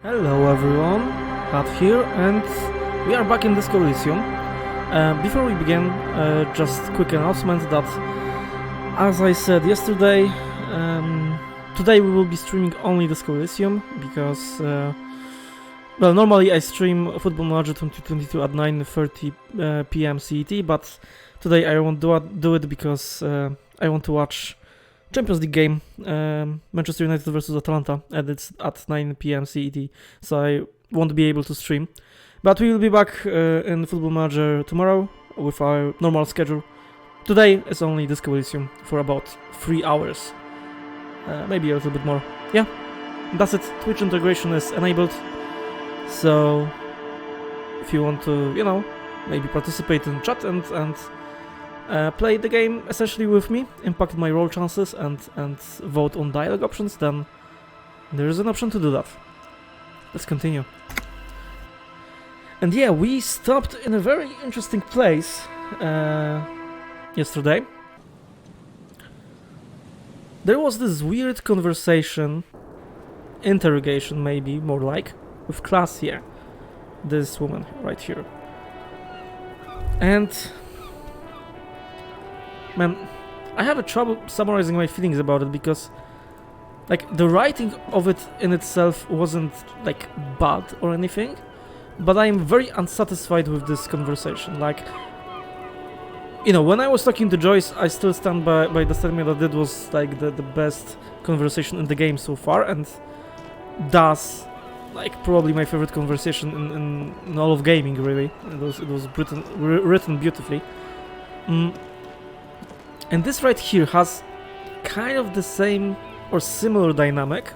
Hello everyone, Had here, and we are back in Disco Elysium. Before we begin, just quick announcement that, as I said yesterday, today we will be streaming only Disco Elysium, because, well, normally I stream Football Manager 2022 at 9:30 PM CET, but today I won't do it because I want to watch Champions League game, Manchester United versus Atalanta, and it's at 9 PM CET, so I won't be able to stream. But we will be back in Football Manager tomorrow with our normal schedule. Today is only Disco Elysium for about 3 hours, maybe a little bit more. Yeah, that's it. Twitch integration is enabled, so if you want to, you know, maybe participate in chat and play the game essentially with me, impact my role chances, and vote on dialogue options, then there is an option to do that. Let's continue. And yeah, we stopped in a very interesting place yesterday. There was this weird conversation, interrogation maybe, more like, with Claudia, this woman right here. And man, I have a trouble summarizing my feelings about it because, like, the writing of it in itself wasn't, like, bad or anything, but I am very unsatisfied with this conversation. Like, you know, when I was talking to Joyce, I still stand by the statement that it was, like, the best conversation in the game so far, and thus, like, probably my favorite conversation in all of gaming, really. It was written beautifully. And this right here has kind of the same or similar dynamic,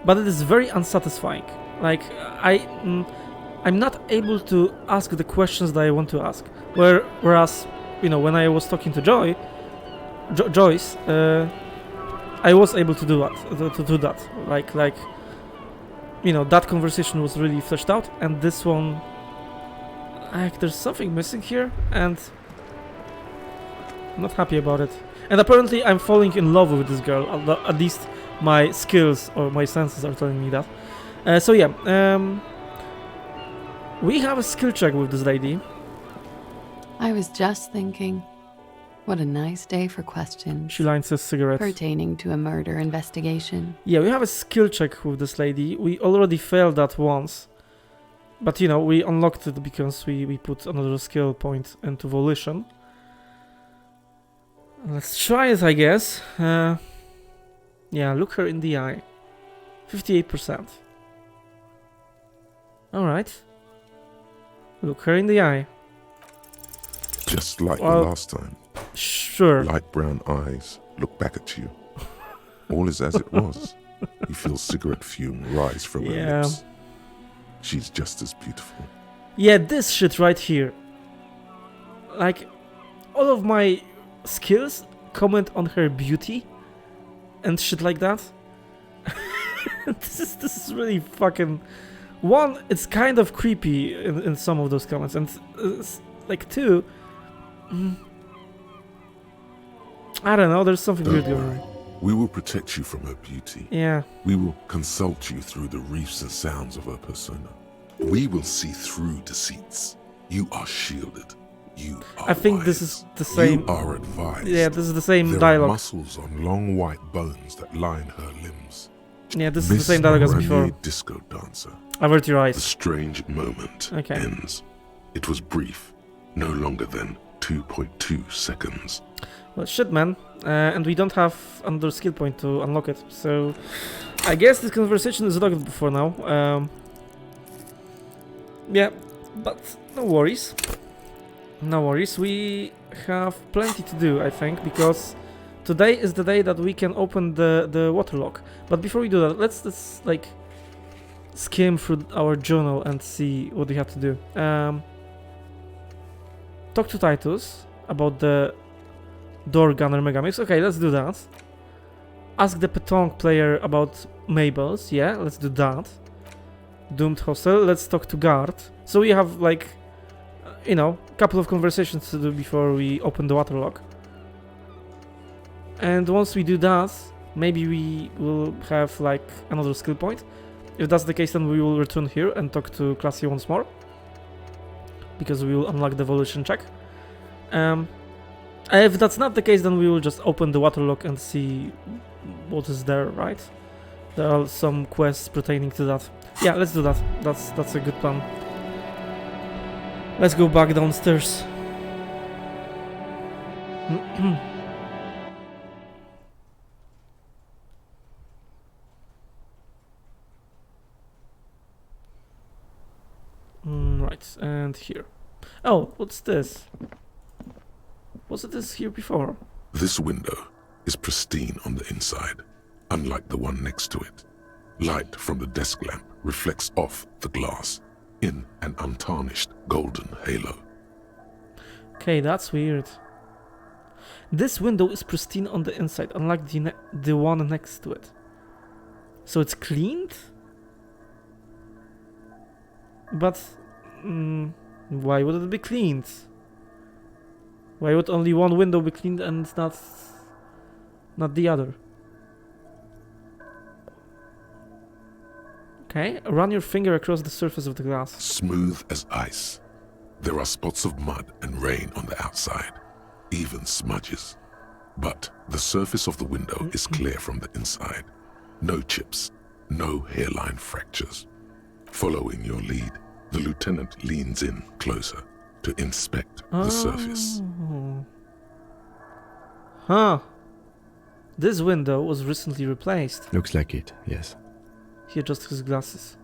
but it is very unsatisfying. Like, I'm not able to ask the questions that I want to ask. Whereas, you know, when I was talking to Joyce, I was able to do that. Like, you know, that conversation was really fleshed out, and this one, like, there's something missing here, and I'm not happy about it. And apparently I'm falling in love with this girl, at least my skills or my senses are telling me that. So yeah, we have a skill check with this lady. I was just thinking, what a nice day for questions. She lights a cigarette. Pertaining to a murder investigation. Yeah, we have a skill check with this lady. We already failed that once. But, you know, we unlocked it because we put another skill point into volition. Let's try it, I guess. Yeah, look her in the eye. 58%. Alright. Look her in the eye. Just like the last time. Sure. Light brown eyes look back at you. All is as it was. You feel cigarette fume rise from her lips. She's just as beautiful. Yeah, this shit right here. Like, all of my skills comment on her beauty and shit like that. This is really fucking... One, it's kind of creepy in some of those comments, and like, two, I don't know, there's something weird going on. We will protect you from her beauty. Yeah. We will consult you through the reefs and sounds of her persona. We will see through deceits. You are shielded. You are I think wise. This is the same. You are advised. Yeah, this is the same there dialogue. Are muscles on long white bones that line her limbs. Yeah, this is the same dialogue as before. Disco dancer. Avert your eyes. The strange moment ends. It was brief, no longer than 2.2 seconds. Well, shit, man. And we don't have another skill point to unlock it, so I guess this conversation is logged before now. Yeah, but no worries. No worries. We have plenty to do, I think, because today is the day that we can open the waterlock. But before we do that, let's like skim through our journal and see what we have to do. Talk to Titus about the door gunner megamix. Okay, let's do that. Ask the petanque player about Mabel's. Yeah, let's do that. Doomed hostel. Let's talk to guard. So we have, like, you know, a couple of conversations to do before we open the waterlock. And once we do that, maybe we will have like another skill point. If that's the case, then we will return here and talk to Claudia once more, because we will unlock the volition check. If that's not the case, then we will just open the waterlock and see what is there, right? There are some quests pertaining to that. Yeah, let's do that. That's a good plan. Let's go back downstairs. Right, and here. Oh, what's this? Wasn't this here before? This window is pristine on the inside, unlike the one next to it. Light from the desk lamp reflects off the glass in an untarnished golden halo. Okay, that's weird. This window is pristine on the inside, unlike the one next to it. So it's cleaned? But why would it be cleaned? Why would only one window be cleaned and not the other? Okay, run your finger across the surface of the glass. Smooth as ice. There are spots of mud and rain on the outside, even smudges. But the surface of the window is clear from the inside. No chips, no hairline fractures. Following your lead, the lieutenant leans in closer to inspect the surface. Huh. This window was recently replaced. Looks like it, yes. He adjusts his glasses.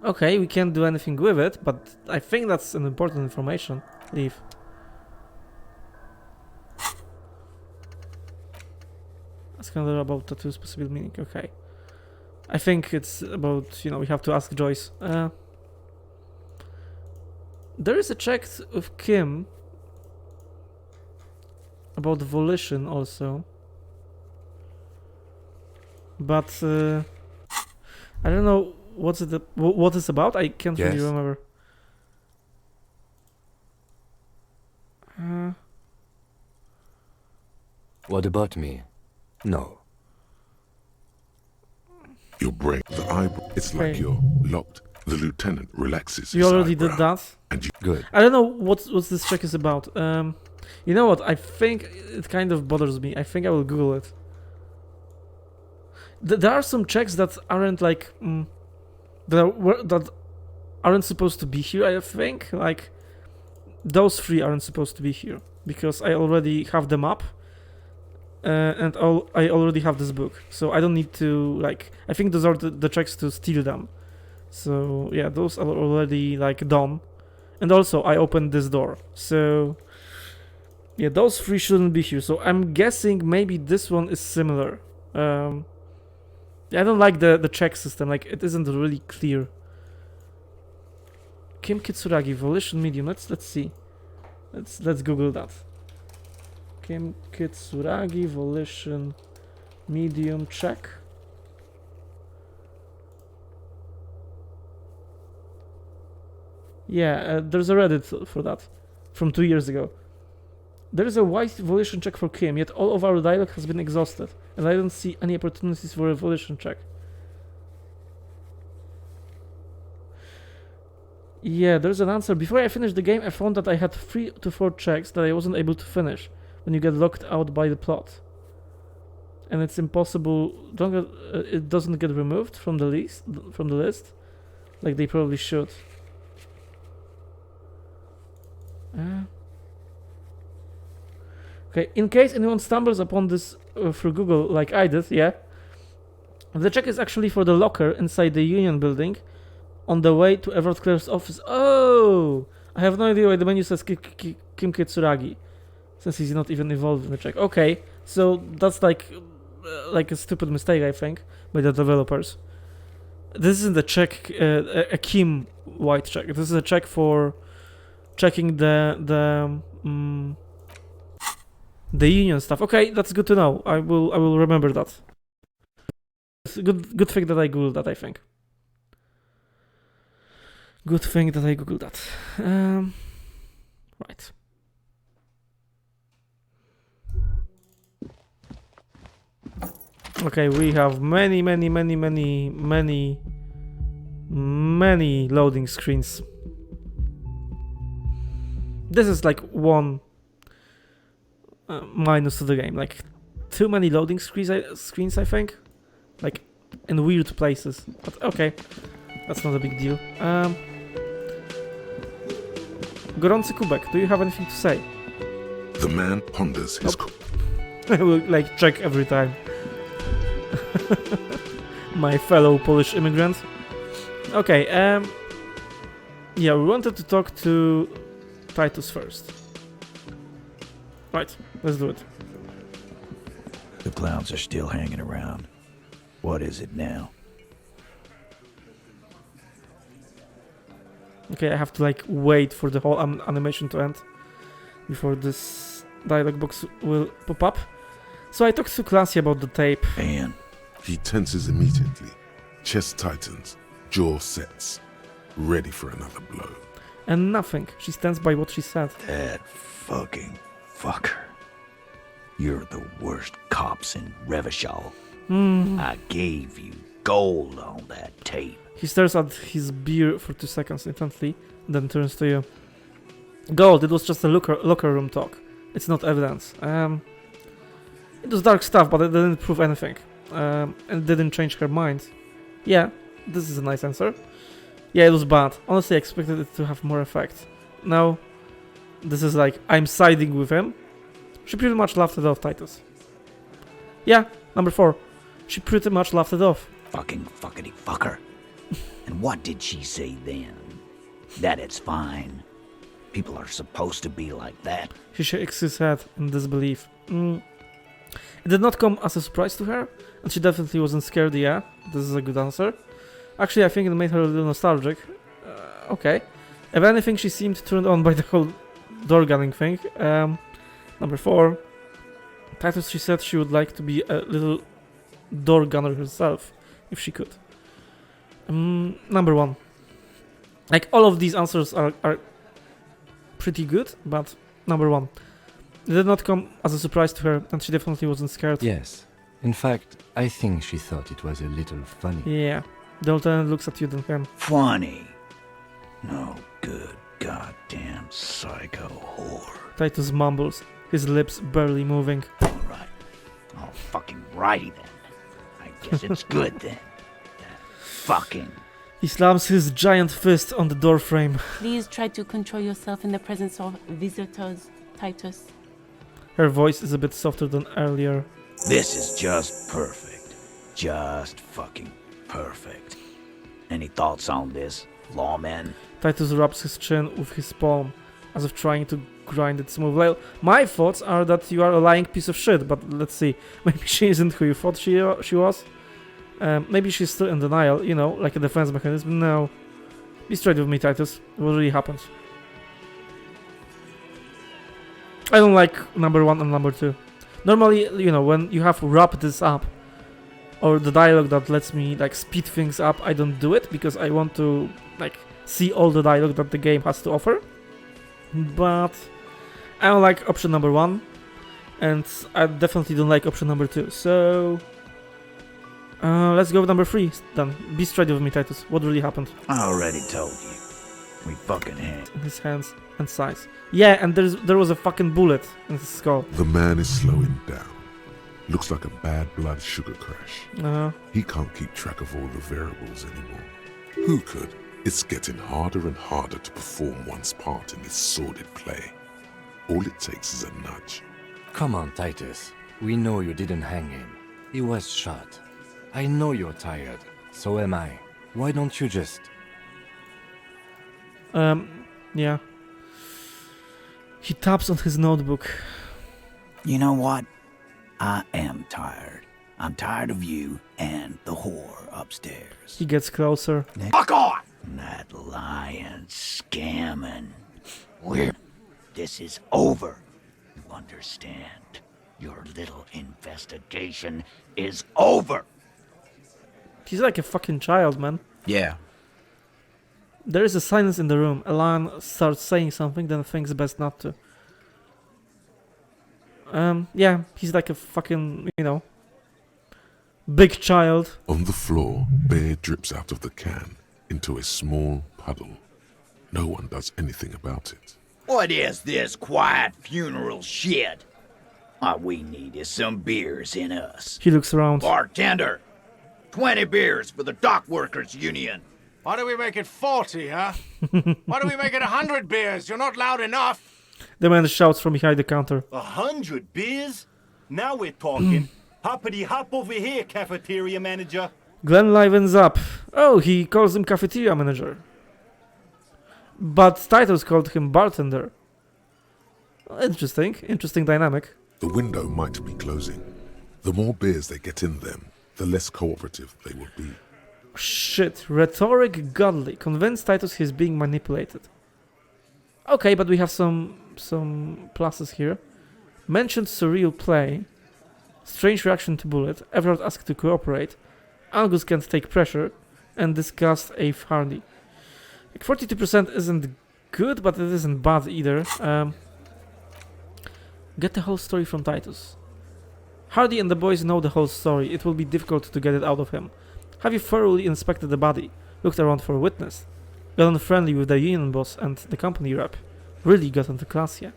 Okay, we can't do anything with it, but I think that's an important information. Leave. Ask another about tattoos possible meaning. Okay. I think it's about, we have to ask Joyce. There is a check with Kim about volition also. But I don't know what it's about. I can't really remember. What about me? No. Your brain, the eyebrow, it's like you're locked. The lieutenant relaxes. You already did that. And Good. I don't know what this check is about. You know what? I think it kind of bothers me. I think I will Google it. There are some checks that aren't like that aren't supposed to be here. I think like those three aren't supposed to be here because I already have them up, and I already have this book, so I don't need to like. I think those are the checks to steal them. So yeah, those are already like done, and also I opened this door. So yeah, those three shouldn't be here. So I'm guessing maybe this one is similar. I don't like the check system, like it isn't really clear. Kim Kitsuragi, volition medium. Let's see. Let's Google that. Kim Kitsuragi, volition medium check. Yeah, there's a Reddit for that from 2 years ago. There is a white volition check for Kim, yet all of our dialogue has been exhausted, and I don't see any opportunities for a volition check. Yeah, there's an answer. Before I finished the game, I found that I had 3 to 4 checks that I wasn't able to finish when you get locked out by the plot. And it's impossible, it doesn't get removed from the list, like they probably should. Okay, in case anyone stumbles upon this through Google like I did, yeah. The check is actually for the locker inside the Union building on the way to Everett Claire's office. Oh! I have no idea why the menu says Kim Kitsuragi, since he's not even involved in the check. Okay, so that's like a stupid mistake, I think, by the developers. This isn't a check, a Kim white check. This is a check for checking the Union stuff. Okay, that's good to know. I will remember that. It's a good thing that I googled that, I think. Good thing that I googled that. Right. Okay, we have many loading screens. This is like one minus to the game. Like too many loading screens, I think. Like in weird places. But okay, that's not a big deal. Gorący Kubek, do you have anything to say? The man ponders his... I will like check every time. My fellow Polish immigrant. Okay, yeah, we wanted to talk to Titus first. Right, let's do it. The clowns are still hanging around. What is it now? Okay, I have to like wait for the whole animation to end before this dialogue box will pop up. So I talked to Claudia about the tape. Man, He tenses immediately. Chest tightens, jaw sets, ready for another blow. And nothing. She stands by what she said. that fucking fucker. You're the worst cops in Revachol. I gave you gold on that tape. He stares at his beer for 2 seconds intently, then turns to you. Gold, it was just a locker room talk. It's not evidence. It was dark stuff, but it didn't prove anything. And it didn't change her mind. Yeah, this is a nice answer. Yeah, it was bad. Honestly, I expected it to have more effect. Now, this is like, I'm siding with him. She pretty much laughed it off, Titus. Yeah, number 4. She pretty much laughed it off. Fucking fuckity fucker. And what did she say then? That it's fine. People are supposed to be like that. He shakes his head in disbelief. It did not come as a surprise to her, and she definitely wasn't scared, yeah. This is a good answer. Actually, I think it made her a little nostalgic. Okay. If anything, she seemed turned on by the whole door gunning thing. Number 4. Titus, she said she would like to be a little door gunner herself, if she could. Number 1. Like, all of these answers are pretty good, but number 1. It did not come as a surprise to her, and she definitely wasn't scared. Yes. In fact, I think she thought it was a little funny. Yeah. The lieutenant looks at you, then him. Funny. No good goddamn psycho whore. Titus mumbles, his lips barely moving. Alright. Oh, fucking righty then. I guess it's good then. Fucking. He slams his giant fist on the door frame. Please try to control yourself in the presence of visitors, Titus. Her voice is a bit softer than earlier. This is just perfect. Just fucking perfect. Any thoughts on this, lawman? Titus rubs his chin with his palm, as if trying to grind it smooth. Well, my thoughts are that you are a lying piece of shit, but let's see. Maybe she isn't who you thought she was. Maybe she's still in denial, you know, like a defense mechanism. No. Be straight with me, Titus. What really happened? I don't like number 1 and number 2. Normally, you know, when you have wrapped this up, or the dialogue that lets me, like, speed things up, I don't do it, because I want to, like, see all the dialogue that the game has to offer. But I don't like option number 1, and I definitely don't like option number 2, so... let's go with number 3, then. Be straight with me, Titus. What really happened? I already told you. We fucking had. In his hands and size. Yeah, and there was a fucking bullet in his skull. The man is slowing down. Looks like a bad blood sugar crash. He can't keep track of all the variables anymore. Who could? It's getting harder and harder to perform one's part in this sordid play. All it takes is a nudge. Come on, Titus. We know you didn't hang him. He was shot. I know you're tired. So am I. Why don't you just... Yeah. He taps on his notebook. You know what? I am tired. I'm tired of you and the whore upstairs. He gets closer. Fuck off! That lying, scamming. This is over. You understand? Your little investigation is over. He's like a fucking child, man. Yeah. There is a silence in the room. Alan starts saying something, then thinks best not to. Yeah, he's like a fucking, you know, Big child. On the floor, beer drips out of the can into a small puddle. No one does anything about it. What is this quiet funeral shit? All we need is some beers in us. He looks around. Bartender, 20 beers for the Dock Workers Union. Why do we make it 40, huh? Why do we make it 100 beers? You're not loud enough. The man shouts from behind the counter. 100 beers? Now we're talking. Hoppity hop over here, cafeteria manager. Glenn livens up. Oh, he calls him cafeteria manager. But Titus called him bartender. Interesting. Interesting dynamic. The window might be closing. The more beers they get in them, the less cooperative they will be. Shit. Rhetoric godly. Convince Titus he's being manipulated. Okay, but we have some pluses here. Mentioned surreal play. Strange reaction to bullet. Everett asked to cooperate. Angus can't take pressure. And discussed Ave Hardy. Like 42% isn't good, but it isn't bad either. Get the whole story from Titus. Hardy and the boys know the whole story. It will be difficult to get it out of him. Have you thoroughly inspected the body? Looked around for a witness? Gotten friendly with the union boss and the company rep? Really got into class, yeah?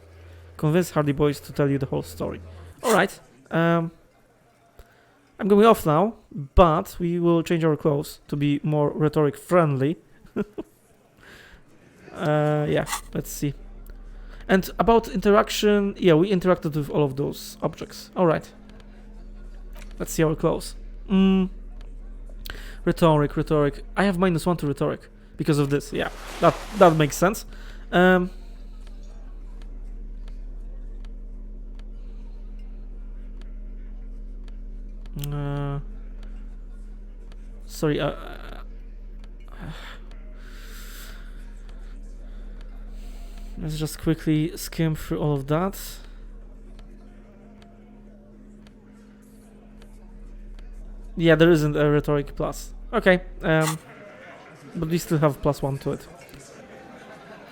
Convince Hardy boys to tell you the whole story. Alright. I'm going off now, but we will change our clothes to be more rhetoric friendly. Yeah, let's see. And about interaction, yeah, we interacted with all of those objects. Alright. Let's see our clothes. Rhetoric. I have -1 to rhetoric because of this. Yeah, that makes sense. Sorry. Let's just quickly skim through all of that. Yeah, there isn't a rhetoric plus. Okay, but we still have +1 to it.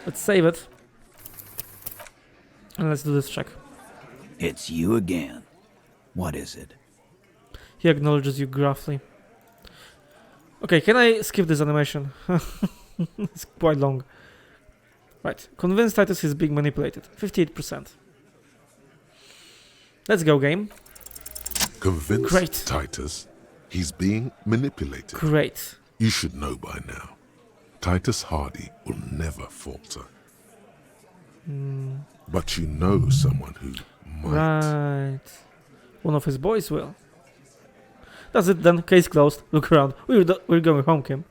Let's save it. And let's do this check. It's you again. What is it? He acknowledges you gruffly. Okay, can I skip this animation? It's quite long. Right, convince Titus he's being manipulated. 58%. Let's go, game. Convince Great. Titus he's being manipulated. Great. You should know by now. Titus Hardy will never falter. But you know someone who might. Right. One of his boys will. That's it then. Case closed. Look around. We're going home, Kim.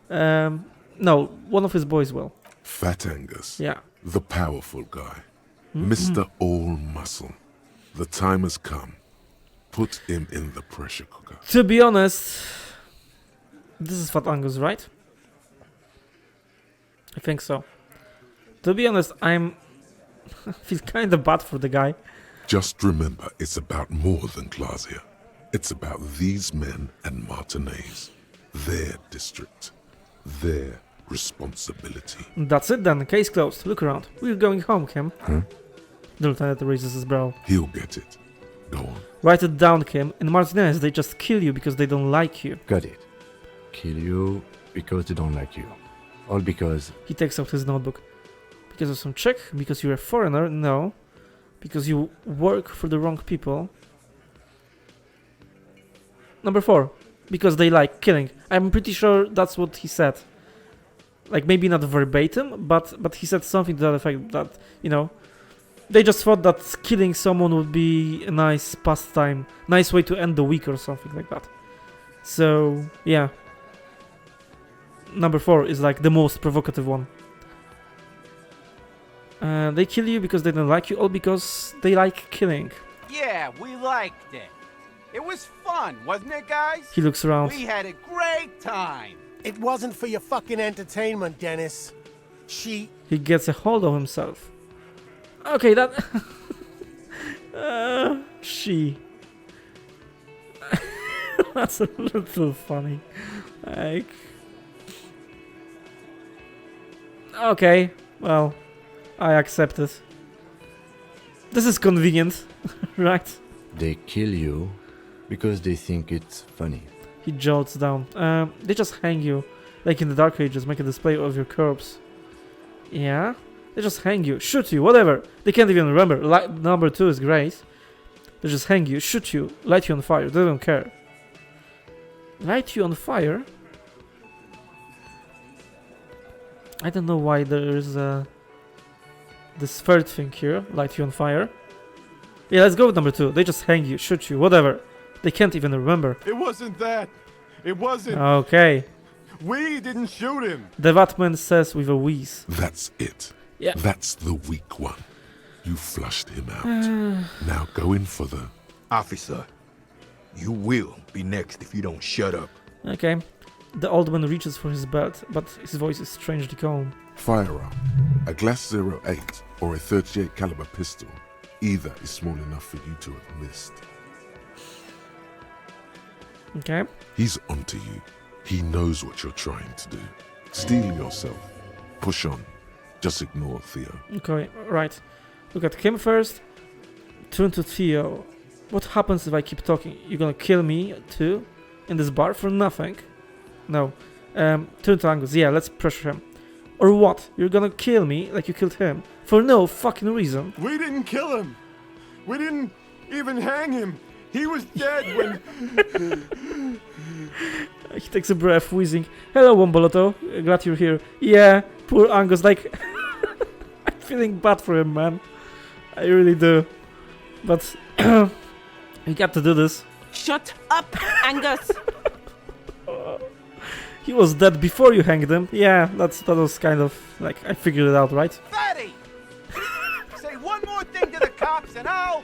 No, one of his boys will. Fat Angus. Yeah. The powerful guy. Mr. All Muscle. The time has come. Put him in the pressure cooker. To be honest, this is Fat Angus, right? I think so. To be honest, I feel kind of bad for the guy. Just remember, it's about more than Claudia. It's about these men and Martinez. Their district. Their responsibility. That's it then. Case closed. Look around. We're going home, Kim. The lieutenant raises his brow. He'll get it. Go on. Write it down, Kim. In Martinez, they just kill you because they don't like you. Got it. Kill you because they don't like you. All because... He takes out his notebook. Because of some check? Because you're a foreigner? No. Because you work for the wrong people. Number 4. Because they like killing. I'm pretty sure that's what he said. Like, maybe not verbatim, but he said something to that effect that, you know, they just thought that killing someone would be a nice pastime, nice way to end the week or something like that. So, yeah. Number 4 is like the most provocative one. They kill you because they don't like you, all because they like killing. Yeah, we liked it. It was fun, wasn't it, guys? He looks around. We had a great time. It wasn't for your fucking entertainment, Dennis. She... He gets a hold of himself. Okay, that... she... That's a little funny. Like... Okay, well, I accept it. This is convenient, right? They kill you Because they think it's funny. He jots down. They just hang you, like in the Dark Ages, make a display of your corpse. Yeah? They just hang you, shoot you, whatever. They can't even remember. Number 2 is great. They just hang you, shoot you, light you on fire. They don't care. Light you on fire? I don't know why there is this third thing here. Light you on fire. Yeah, let's go with number 2. They just hang you, shoot you, whatever. They can't even remember. It wasn't that. It wasn't. Okay. We didn't shoot him. The Vatman says with a wheeze. That's it. Yeah. That's the weak one. You flushed him out. Now go in for the... Officer, you will be next if you don't shut up. Okay. The old man reaches for his belt, but his voice is strangely calm. Firearm. A Glass 08 or a 38 caliber pistol. Either is small enough for you to have missed. Okay. He's onto you. He knows what you're trying to do. Steel yourself. Push on. Just ignore Theo. Okay, right. Look at him first. Turn to Theo. What happens if I keep talking? You're gonna kill me too? In this bar for nothing? No. Turn to Angus. Yeah, let's pressure him. Or what? You're gonna kill me like you killed him? For no fucking reason. We didn't kill him. We didn't even hang him. He was dead when... He takes a breath, wheezing. Hello, Womboloto. Glad you're here. Yeah, poor Angus. Like, I'm feeling bad for him, man. I really do. But you got to do this. Shut up, Angus. He was dead before you hanged him. Yeah, that was kind of like I figured it out, right? Fatty! Say one more thing to the cops and I'll...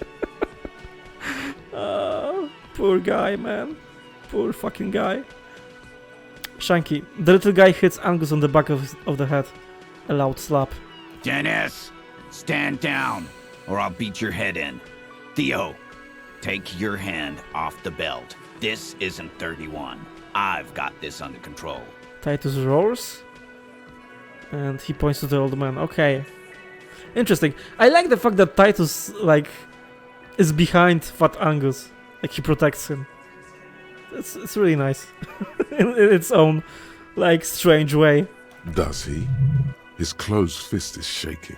Poor guy, man. Poor fucking guy. Shanky. The little guy hits Angus on the back of the head. A loud slap. Dennis, stand down, or I'll beat your head in. Theo, take your hand off the belt. This isn't 31. I've got this under control. Titus roars. And he points to the old man. Okay. Interesting. I like the fact that Titus, like, is behind Fat Angus. Like, he protects him. It's really nice. in its own, like, strange way. Does he? His closed fist is shaking.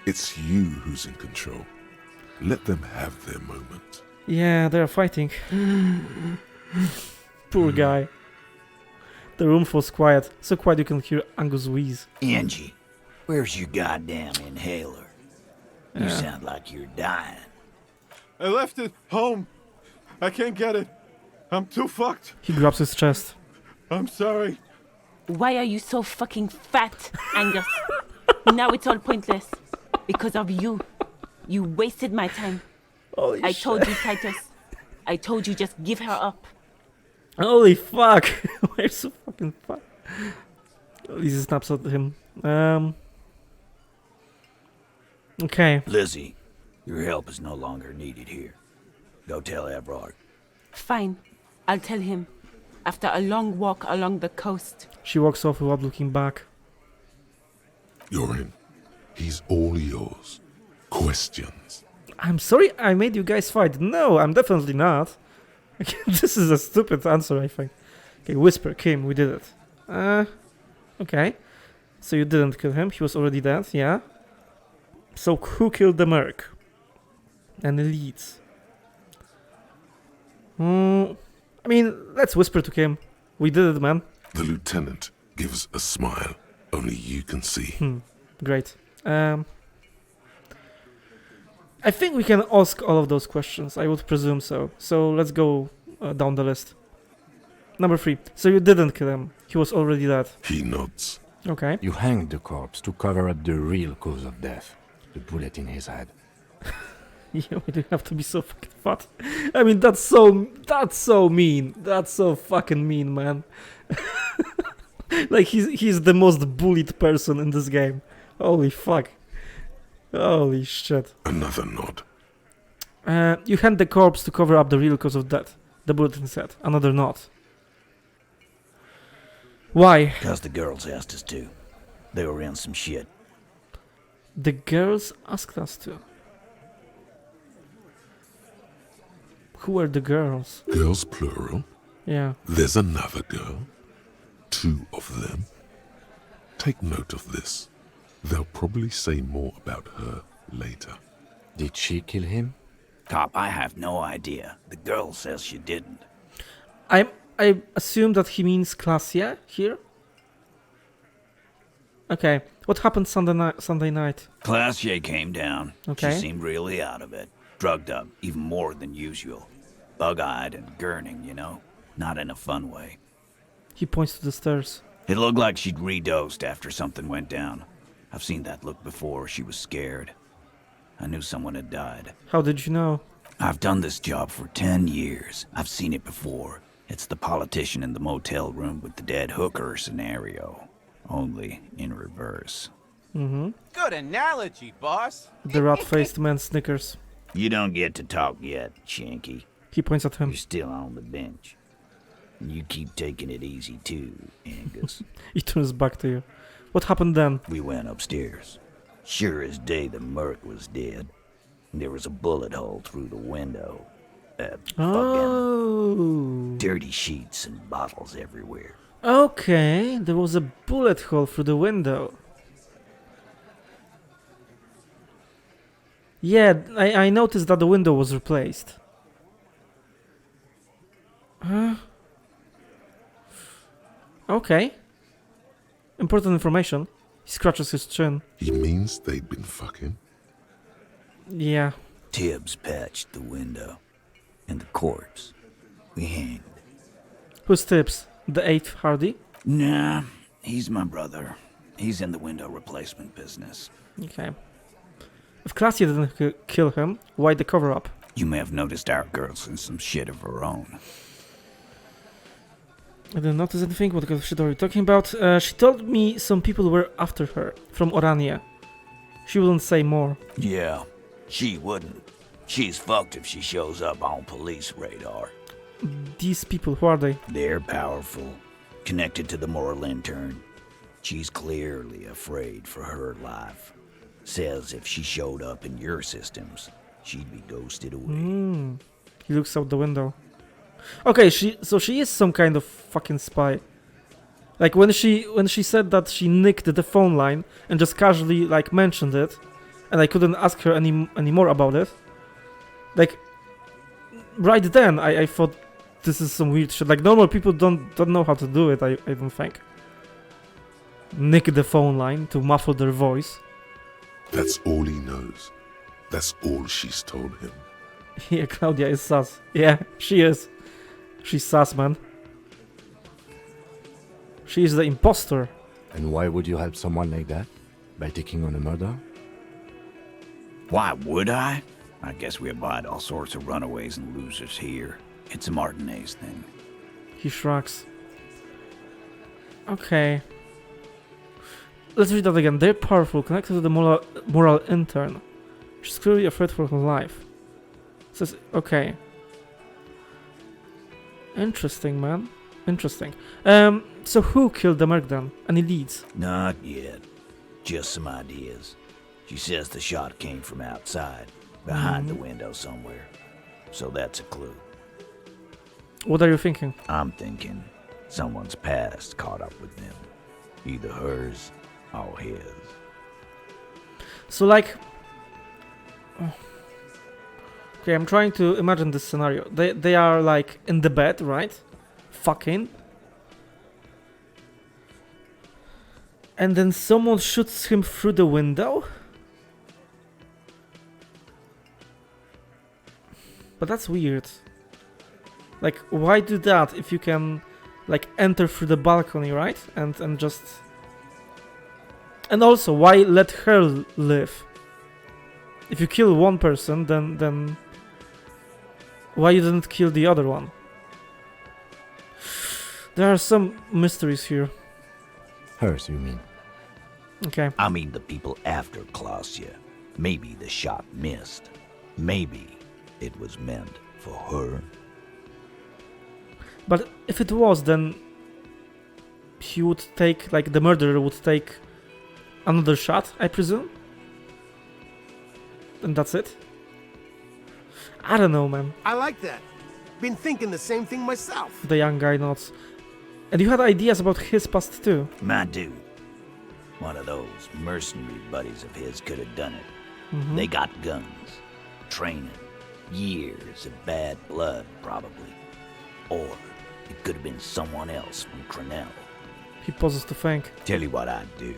It's you who's in control. Let them have their moment. Yeah, they're fighting. Poor guy. The room was quiet. So quiet you can hear Angus wheeze. Angie, where's your goddamn inhaler? You sound like you're dying. I left it home. I can't get it. I'm too fucked. He grabs his chest. I'm sorry. Why are you so fucking fat, Angus? Now it's all pointless. Because of you. You wasted my time. Holy I told you, Titus. I told you just give her up. Holy fuck. Why are you so fucking fat? Lizzie snaps at him. Okay. Lizzie, your help is no longer needed here. Go tell Everard. Fine. I'll tell him. After a long walk along the coast. She walks off without looking back. You're in. He's all yours. Questions? I'm sorry I made you guys fight. No, I'm definitely not. This is a stupid answer, I think. Okay, whisper, Kim, we did it. Okay. So you didn't kill him, he was already dead, yeah? So who killed the merc? And the leads? I mean, let's whisper to Kim. We did it, man. The lieutenant gives a smile only you can see. Great. I think we can ask all of those questions. I would presume so. So let's go down the list. Number 3. So you didn't kill him. He was already dead. He nods. Okay. You hanged the corpse to cover up the real cause of death. The bullet in his head. Yeah, we don't have to be so fucking fat. I mean, that's so mean. That's so fucking mean, man. Like, he's the most bullied person in this game. Holy fuck. Holy shit. Another nod. You hand the corpse to cover up the real cause of death. The bulletin said. Another nod. Why? Because the girls asked us to. They were in some shit. The girls asked us to. Who are the girls? Girls plural. Yeah. There's another girl. 2 of them. Take note of this. They'll probably say more about her later. Did she kill him? Cop, I have no idea. The girl says she didn't. I assume that he means Claudia here. Okay. What happened Sunday night? Claudia came down. Okay. She seemed really out of it. Drugged up, even more than usual. Bug-eyed and gurning, you know. Not in a fun way. He points to the stairs. It looked like she'd redosed after something went down. I've seen that look before. She was scared. I knew someone had died. How did you know? I've done this job for 10 years. I've seen it before. It's the politician in the motel room with the dead hooker scenario. Only in reverse. Mm-hmm. Good analogy, boss. The rat-faced man snickers. You don't get to talk yet, Shanky. He points at him. You're still on the bench. You keep taking it easy too, Angus. He turns back to you. What happened then? We went upstairs. Sure as day the merc was dead. There was a bullet hole through the window. Oh. Dirty sheets and bottles everywhere. Okay, there was a bullet hole through the window. Yeah, I noticed that the window was replaced. Huh? Okay. Important information. He scratches his chin. He means they'd been fucking. Yeah. Tibbs patched the window. And the corpse. We hanged. Who's Tibbs? The 8th Hardy? Nah, he's my brother. He's in the window replacement business. Okay. If Claudia didn't kill him, why the cover-up? You may have noticed our girl's in some shit of her own. I didn't notice anything. What kind of shit are you talking about? She told me some people were after her, from Orania. She wouldn't say more. Yeah, she wouldn't. She's fucked if she shows up on police radar. These people, who are they? They're powerful, connected to the moral intern. She's clearly afraid for her life. Says if she showed up in your systems, she'd be ghosted away. He looks out the window. Okay, so she is some kind of fucking spy. Like when she said that she nicked the phone line and just casually like mentioned it, and I couldn't ask her any more about it. Like right then I thought this is some weird shit. Like normal people don't know how to do it, I don't think. Nick the phone line to muffle their voice. That's all he knows. That's all she's told him. Yeah, Claudia is sus. Yeah, she is. She's sus, man. She is the imposter. And why would you help someone like that? By taking on a murder? Why would I? I guess we abide all sorts of runaways and losers here. It's a Martinez thing. He shrugs. Okay. Let's read that again. They're powerful, connected to the moral intern. She's clearly afraid for her life. Says, okay. Interesting, man. Interesting. So who killed the merc then? Any leads? Not yet. Just some ideas. She says the shot came from outside, behind the window somewhere. So that's a clue. What are you thinking? I'm thinking someone's past caught up with them. Either hers or his. So like... Okay, I'm trying to imagine this scenario. They are like in the bed, right? Fucking. And then someone shoots him through the window? But that's weird. Like, why do that if you can, like, enter through the balcony, right? And just... And also, why let her live? If you kill one person, then... Why you didn't kill the other one? There are some mysteries here. Hers, you mean? Okay. I mean the people after Claudia. Maybe the shot missed. Maybe it was meant for her. But if it was, then he would take, like, the murderer would take another shot, I presume? And that's it? I don't know, man. I like that. Been thinking the same thing myself. The young guy nods. And you had ideas about his past too. My dude. One of those mercenary buddies of his could have done it. They got guns, training, years of bad blood, probably. Or it could have been someone else from Cronell. He pauses to think. Tell you what I'd do.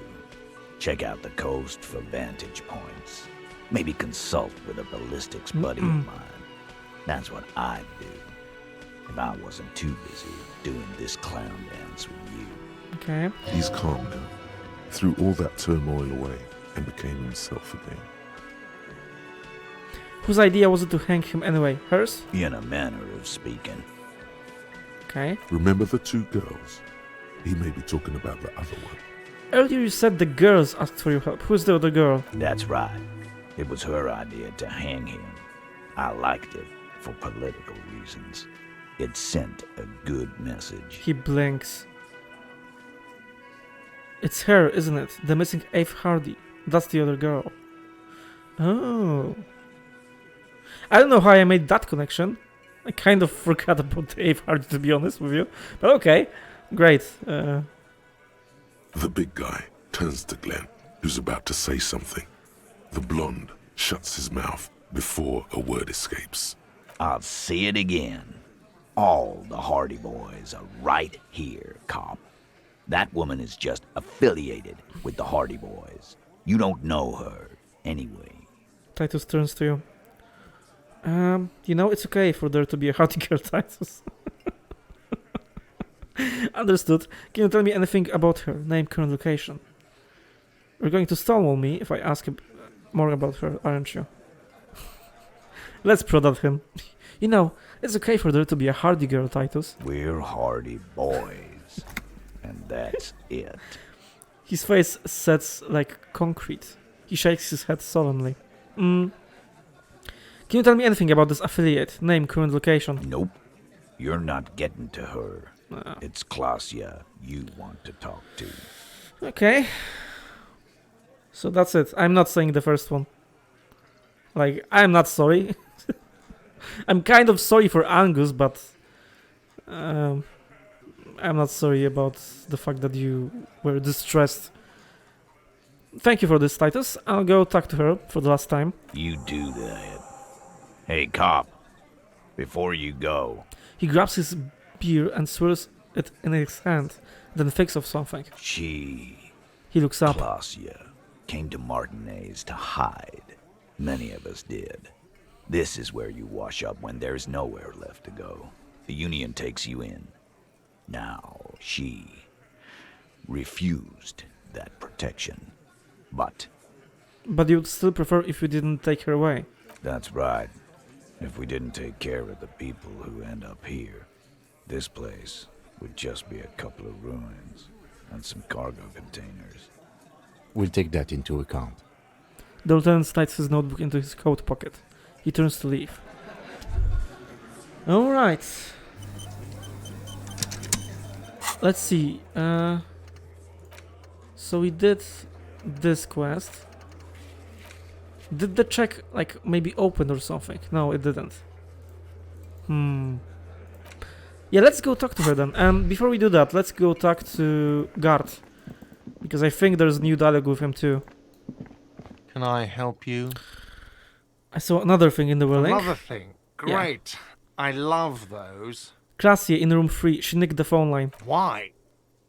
Check out the coast for vantage points. Maybe consult with a ballistics buddy of mine. That's what I'd do. If I wasn't too busy doing this clown dance with you. Okay. He's calm now, threw all that turmoil away, and became himself again. Whose idea was it to hang him anyway? Hers? In a manner of speaking. Okay. Remember the two girls? He may be talking about the other one. Earlier you said the girls asked for your help. Who's the other girl? That's right. It was her idea to hang him. I liked it for political reasons. It sent a good message. He blinks. It's her, isn't it? The missing Eve Hardy. That's the other girl. Oh. I don't know how I made that connection. I kind of forgot about Eve Hardy, to be honest with you. But okay. Great. The big guy turns to Glenn, who's about to say something. The blonde shuts his mouth before a word escapes. I'll say it again. All the Hardy Boys are right here, cop. That woman is just affiliated with the Hardy Boys. You don't know her, anyway. Titus turns to you. You know, it's okay for there to be a Hardy girl, Titus. Understood. Can you tell me anything about her? Name, current location. You're going to stonewall me if I ask more about her, aren't you? Let's prod at him. You know, it's okay for there to be a Hardy girl, Titus. We're Hardy Boys. And that's it. His face sets like concrete. He shakes his head solemnly. Can you tell me anything about this affiliate? Name, current location? Nope. You're not getting to her. It's Claudia you want to talk to. Okay. So that's it. I'm not saying the first one. Like, I'm not sorry. I'm kind of sorry for Angus, but I'm not sorry about the fact that you were distressed. Thank you for this, Titus. I'll go talk to her for the last time. You do that. Hey, cop. Before you go. He grabs his beer and swirls it in his hand, then thinks of something. He looks up. Claudia came to Martinez to hide. Many of us did. This is where you wash up when there's nowhere left to go. The Union takes you in. Now, she refused that protection. But you'd still prefer if you didn't take her away. That's right. If we didn't take care of the people who end up here, this place would just be a couple of ruins and some cargo containers. We'll take that into account. The lieutenant slides his notebook into his coat pocket. He turns to leave. Alright. Let's see. So we did this quest. Did the check, like, maybe open or something? No, it didn't. Yeah, let's go talk to her then. Before we do that, let's go talk to Guard. Because I think there's new dialogue with him too. Can I help you? I saw another thing in the link. Another thing? Great. Yeah. I love those. Claudia in room 3. She nicked the phone line. Why?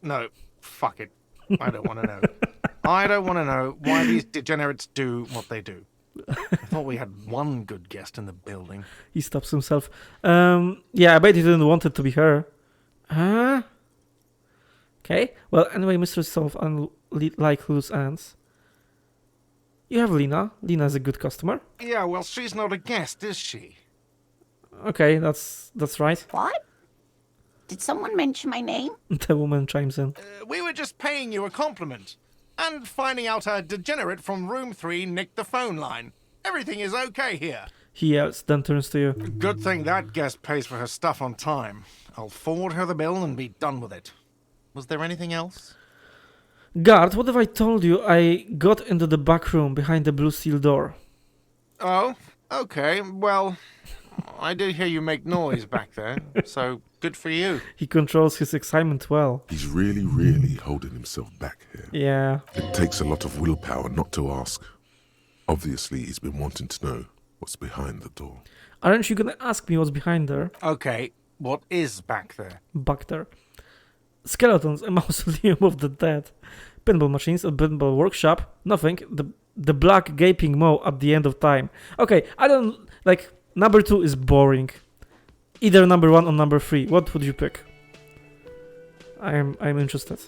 No, fuck it. I don't want to know. I don't want to know why these degenerates do what they do. I thought we had one good guest in the building. He stops himself. Yeah, I bet he didn't want it to be her. Okay. Well, anyway, Mr. Solve unlike loose ends. You have Lena. Lena's a good customer. Yeah, well, she's not a guest, is she? Okay, that's right. What? Did someone mention my name? The woman chimes in. We were just paying you a compliment. And finding out a degenerate from room 3 nicked the phone line. Everything is okay here. He yells, then turns to you. Good thing that guest pays for her stuff on time. I'll forward her the bill and be done with it. Was there anything else? Guard, what if I told you I got into the back room behind the blue steel door? Oh, okay. Well, I did hear you make noise back there, so good for you. He controls his excitement well. He's really holding himself back here. Yeah. It takes a lot of willpower not to ask. Obviously, he's been wanting to know what's behind the door. Aren't you gonna ask me what's behind there? Okay, what is back there? Back there. Skeletons, a mausoleum of the dead. Pinball machines, a pinball workshop. Nothing. The black gaping maw at the end of time. Okay, I don't... Like, number 2 is boring. Either number 1 or number 3. What would you pick? I'm interested.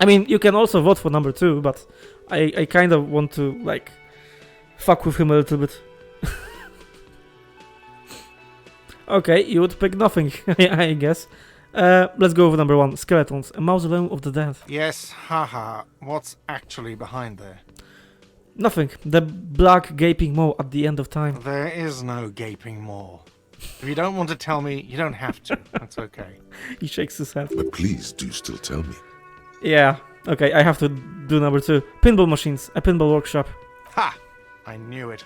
I mean, you can also vote for number 2, but I kind of want to, like, fuck with him a little bit. Okay, you would pick nothing, I guess. Let's go with number 1. Skeletons, a mausoleum of the dead. Yes, haha. What's actually behind there? Nothing. The black gaping maw at the end of time. There is no gaping maw. If you don't want to tell me, you don't have to. That's okay. He shakes his head. But please do still tell me. Yeah. Okay, I have to do number 2. Pinball machines, a pinball workshop. Ha! I knew it.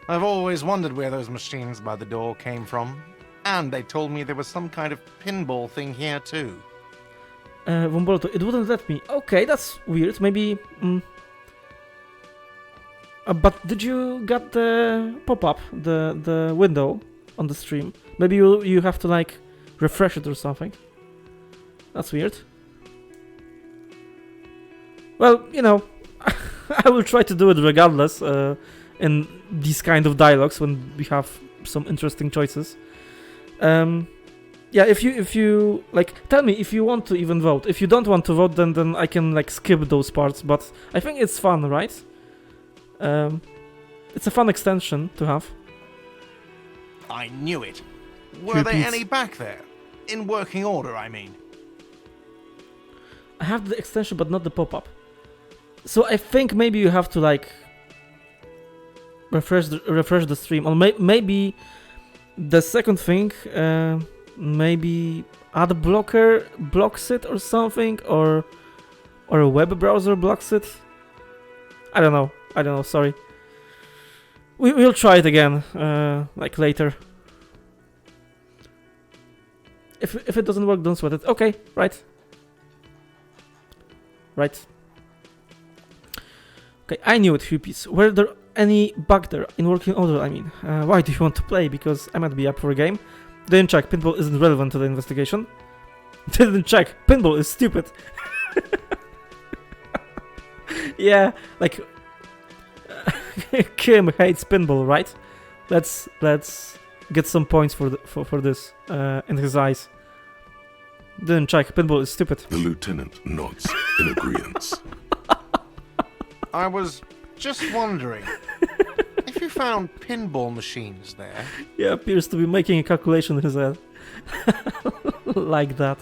I've always wondered where those machines by the door came from. And they told me there was some kind of pinball thing here too. Vombolto, it wouldn't let me. Okay, that's weird. Maybe... but did you get the pop-up, the window on the stream? Maybe you have to, like, refresh it or something. That's weird. Well, you know, I will try to do it regardless in these kind of dialogues when we have some interesting choices. Yeah, if you like, tell me if you want to even vote. If you don't want to vote, then I can, like, skip those parts. But I think it's fun, right? It's a fun extension to have. I knew it. Were there any back there? In working order, I mean. I have the extension, but not the pop-up. So I think maybe you have to, like, refresh the stream, or maybe the second thing, maybe ad blocker blocks it or something, or a web browser blocks it. I don't know. Sorry. We'll try it again, like, later. If it doesn't work, don't sweat it. Okay, right. Okay, I knew it, Huppies. Were there any bug there in working order, I mean? Why do you want to play? Because I might be up for a game. Didn't check. Pinball isn't relevant to the investigation. Didn't check. Pinball is stupid. Yeah, like... Kim hates pinball, right? Let's get some points for this in his eyes. Didn't check. Pinball is stupid. The lieutenant nods in agreement. I was just wondering if you found pinball machines there. Yeah, appears to be making a calculation in his head. Like that.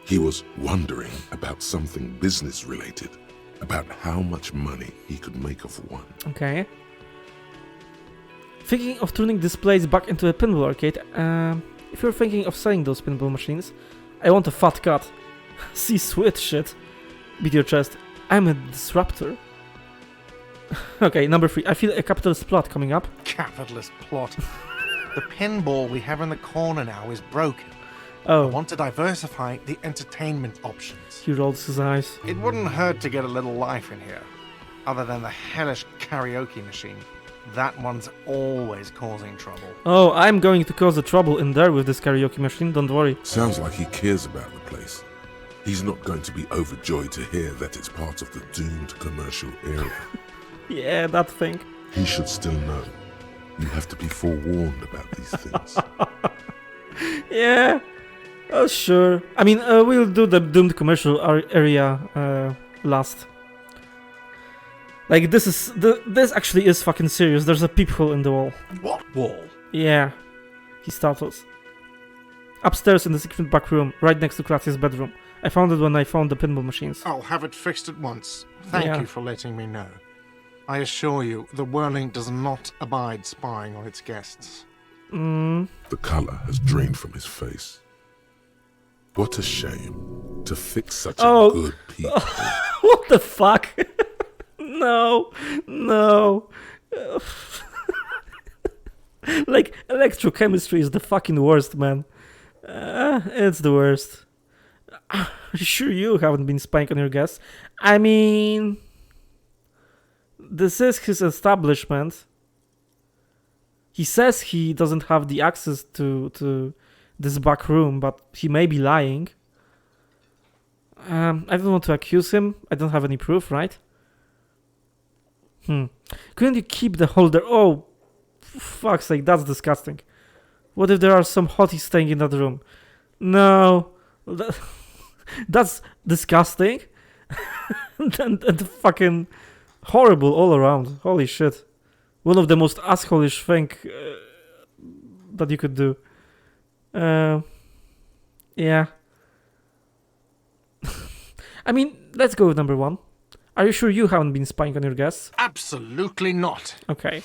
He was wondering about something business related, about how much money he could make of one. Okay. Thinking of turning displays back into a pinball arcade. If you're thinking of selling those pinball machines, I want a fat cut. See sweet shit. Beat your chest. I'm a disruptor. Okay, number 3. I feel a capitalist plot coming up. Capitalist plot. The pinball we have in the corner now is broken. Oh. I want to diversify the entertainment options. He rolls his eyes. It wouldn't hurt to get a little life in here. Other than the hellish karaoke machine. That one's always causing trouble. Oh, I'm going to cause a trouble in there with this karaoke machine, don't worry. Sounds like he cares about the place. He's not going to be overjoyed to hear that it's part of the doomed commercial area. Yeah, that thing. He should still know. You have to be forewarned about these things. Yeah. Oh, sure. I mean, we'll do the doomed commercial area last. Like, this actually is fucking serious. There's a peephole in the wall. What wall? Yeah. He startles. Upstairs in the secret back room, right next to Claudia's bedroom. I found it when I found the pinball machines. I'll have it fixed at once. Thank you for letting me know. I assure you, the Whirling does not abide spying on its guests. The colour has drained from his face. What a shame to fix such a good people. What the fuck? No. Like, electrochemistry is the fucking worst, man. It's the worst. Sure you haven't been spying on your guests? I mean, this is his establishment. He says he doesn't have the access to this back room, but he may be lying. I don't want to accuse him. I don't have any proof, right? Couldn't you keep the holder? Oh, fuck's sake, that's disgusting. What if there are some hotties staying in that room? No, that's disgusting. and fucking horrible all around. Holy shit. One of the most asshole-ish thing that you could do. Yeah. I mean, let's go with number 1. Are you sure you haven't been spying on your guests? Absolutely not. Okay.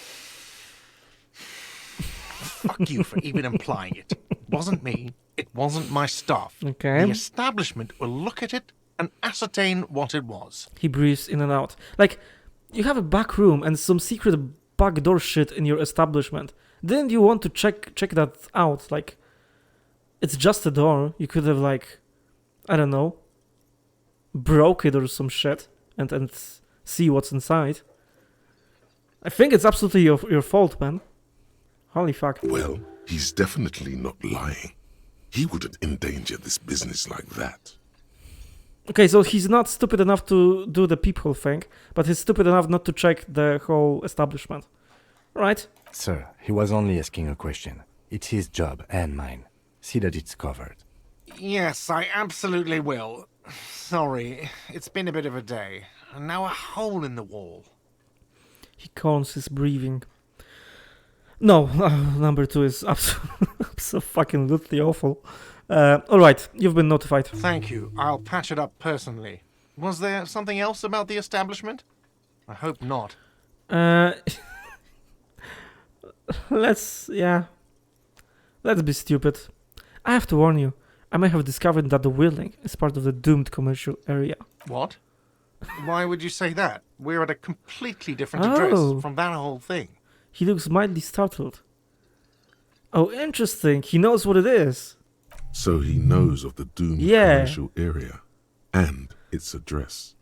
Fuck you for even implying it. It wasn't me. It wasn't my staff. Okay. The establishment will look at it and ascertain what it was. He breathes in and out. Like, you have a back room and some secret backdoor shit in your establishment. Didn't you want to check that out? Like, it's just a door. You could have, like, I don't know, broke it or some shit and see what's inside. I think it's absolutely your fault, man. Holy fuck. Well, he's definitely not lying. He wouldn't endanger this business like that. Okay, so he's not stupid enough to do the peephole thing, but he's stupid enough not to check the whole establishment. Right? Sir, he was only asking a question. It's his job and mine. See that it's covered. Yes, I absolutely will. Sorry, it's been a bit of a day. And now a hole in the wall. He calms his breathing. No, number 2 is absolutely awful. Alright, you've been notified. Thank you. I'll patch it up personally. Was there something else about the establishment? I hope not. Let's be stupid. I have to warn you. I may have discovered that the Whirling is part of the doomed commercial area. What? Why would you say that? We're at a completely different address from that whole thing. He looks mildly startled. Oh, interesting. He knows what it is. So he knows of the doomed commercial area and its address.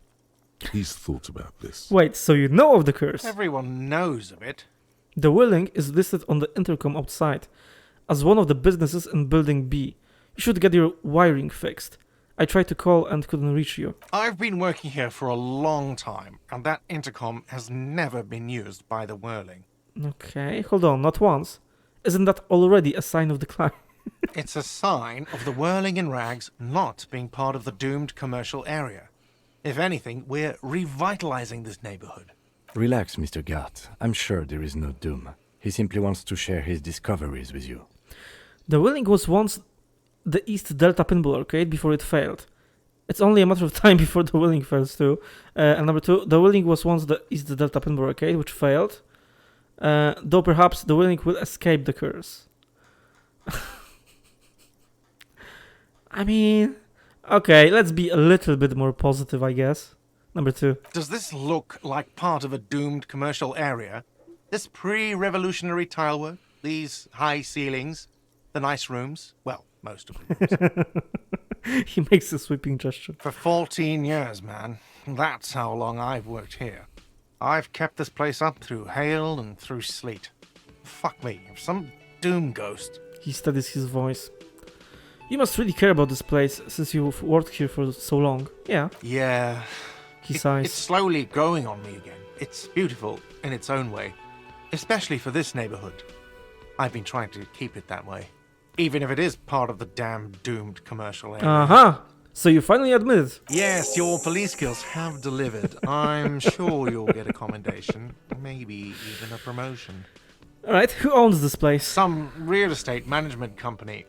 He's thought about this. Wait, so you know of the curse? Everyone knows of it. The Whirling is listed on the intercom outside as one of the businesses in Building B. You should get your wiring fixed. I tried to call and couldn't reach you. I've been working here for a long time, and that intercom has never been used by the Whirling. Okay, hold on, not once. Isn't that already a sign of decline? It's a sign of the Whirling in rags not being part of the doomed commercial area. If anything, we're revitalizing this neighborhood. Relax, Mr. Gart. I'm sure there is no doom. He simply wants to share his discoveries with you. The Whirling was once the East Delta Pinball Arcade before it failed. It's only a matter of time before the Whirling fails too. And number 2, the Whirling was once the East Delta Pinball Arcade, which failed. Though perhaps the Whirling will escape the curse. I mean, okay, let's be a little bit more positive, I guess. Number 2. Does this look like part of a doomed commercial area? This pre-revolutionary tilework, these high ceilings, the nice rooms, well, most of the rooms. He makes a sweeping gesture. For 14 years, man. That's how long I've worked here. I've kept this place up through hail and through sleet. Fuck me, if some doom ghost. He steadies his voice. You must really care about this place since you've worked here for so long. Yeah. Yeah. He sighs. It's slowly growing on me again. It's beautiful in its own way. Especially for this neighborhood. I've been trying to keep it that way. Even if it is part of the damn doomed commercial area. Uh-huh. So you finally admit it. Yes, your police skills have delivered. I'm sure you'll get a commendation. Maybe even a promotion. Alright, who owns this place? Some real estate management company.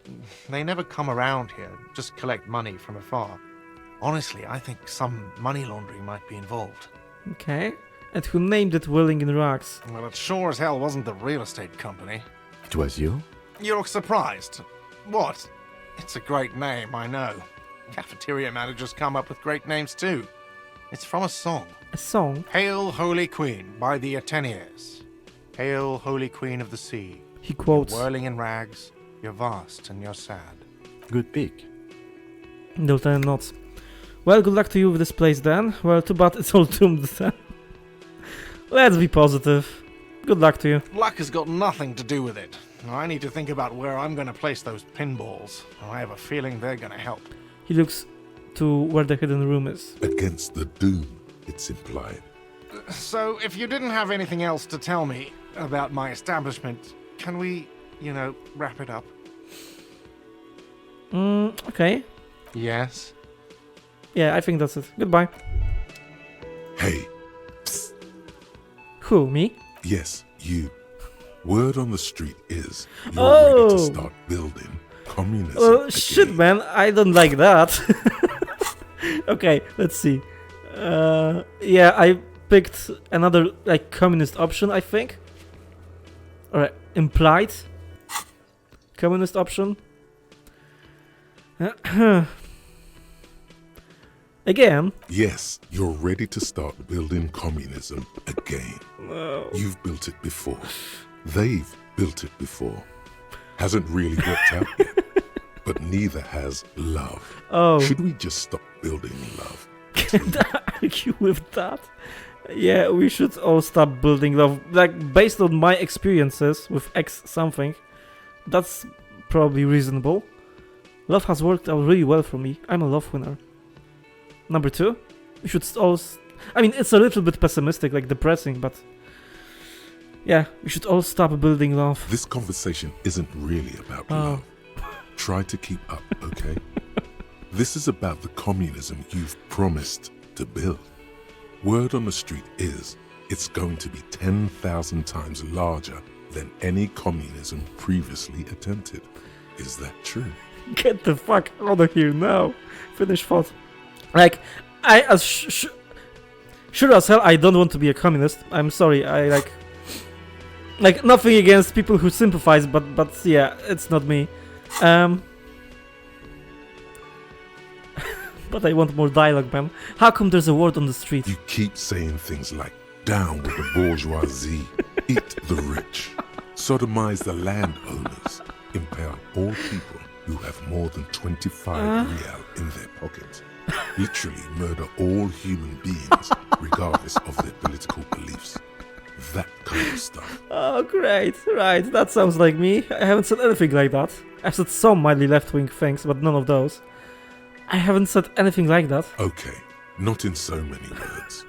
They never come around here, just collect money from afar. Honestly, I think some money laundering might be involved. Okay. And who named it Whirling in Rags? Well, it sure as hell wasn't the real estate company. It was you? You look surprised. What? It's a great name, I know. Cafeteria managers come up with great names too. It's from a song. A song? Hail, Holy Queen by the Ateniers. Hail, Holy Queen of the Sea. He quotes. You're whirling in rags, you're vast and you're sad. Good pick. The lieutenant nods. Well, good luck to you with this place then. Well, too bad it's all doomed then. Let's be positive. Good luck to you. Luck has got nothing to do with it. I need to think about where I'm going to place those pinballs. I have a feeling they're going to help. He looks to where the hidden room is. Against the doom, it's implied. So, if you didn't have anything else to tell me about my establishment, can we, wrap it up? Okay. Yes? Yeah, I think that's it. Goodbye. Hey. Psst. Who, me? Yes, you. Word on the street is you're ready to start building communism. Oh, shit, man. I don't like that. Okay, let's see. Yeah, I picked another, communist option, I think. Alright, implied communist option. Again. Yes, you're ready to start building communism again. No. You've built it before. They've built it before. Hasn't really worked out yet. But neither has love. Oh. Should we just stop building love? Can I argue with that? Yeah, we should all stop building love. Based on my experiences with X something, that's probably reasonable. Love has worked out really well for me. I'm a love winner. Number 2, we should all... it's a little bit pessimistic, depressing, but... Yeah, we should all stop building love. This conversation isn't really about love. Try to keep up, okay? This is about the communism you've promised to build. Word on the street is it's going to be 10,000 times larger than any communism previously attempted. Is that true? Get the fuck out of here now. Finish thought. Sure as hell I don't want to be a communist. I'm sorry, I nothing against people who sympathize, but yeah, it's not me. But I want more dialogue, man. How come there's a word on the street? You keep saying things like, down with the bourgeoisie, eat the rich, sodomize the landowners, impale all people who have more than 25 real in their pockets, literally murder all human beings regardless of their political beliefs. That kind of stuff. Oh, great. Right, that sounds like me. I haven't said anything like that. I've said some mildly left-wing things, but none of those. I haven't said anything like that. Okay, not in so many words,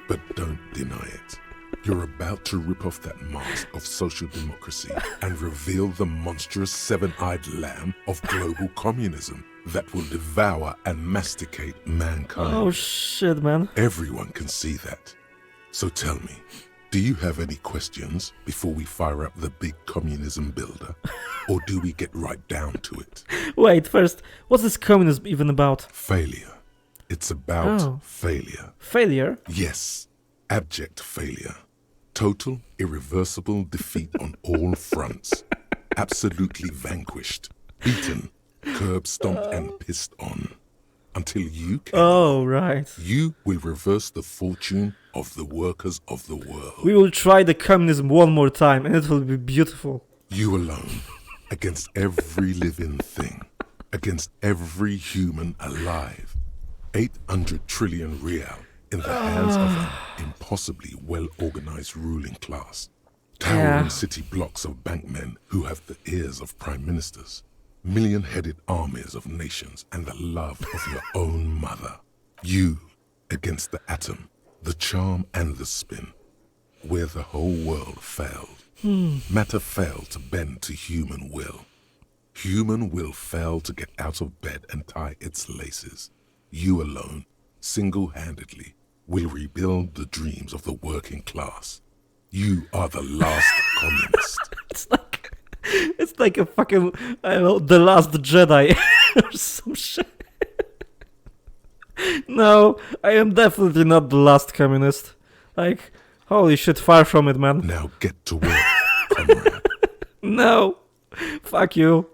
but don't deny it. You're about to rip off that mask of social democracy and reveal the monstrous seven-eyed lamb of global communism that will devour and masticate mankind. Oh shit, man. Everyone can see that. So tell me, do you have any questions before we fire up the big communism builder? Or do we get right down to it? Wait, first, what's this communism even about? Failure. It's about failure. Failure? Yes, abject failure. Total, irreversible defeat on all fronts. Absolutely vanquished, beaten, curb-stomped and pissed on. Until you can. Oh, right. You will reverse the fortune of the workers of the world. We will try the communism one more time and it will be beautiful. You alone, against every living thing, against every human alive. 800 trillion real in the hands of an impossibly well-organized ruling class. Towering city blocks of bankmen who have the ears of prime ministers. Million-headed armies of nations and the love of your own mother. You against the atom, the charm and the spin. Where the whole world failed. Matter failed to bend to human will. Human will failed to get out of bed and tie its laces. You alone, single-handedly, will rebuild the dreams of the working class. You are the last communist. It's like a fucking, I don't know, The Last Jedi or some shit. No, I am definitely not the last communist. Holy shit, far from it, man. Now get to work, comrade. No. Fuck you,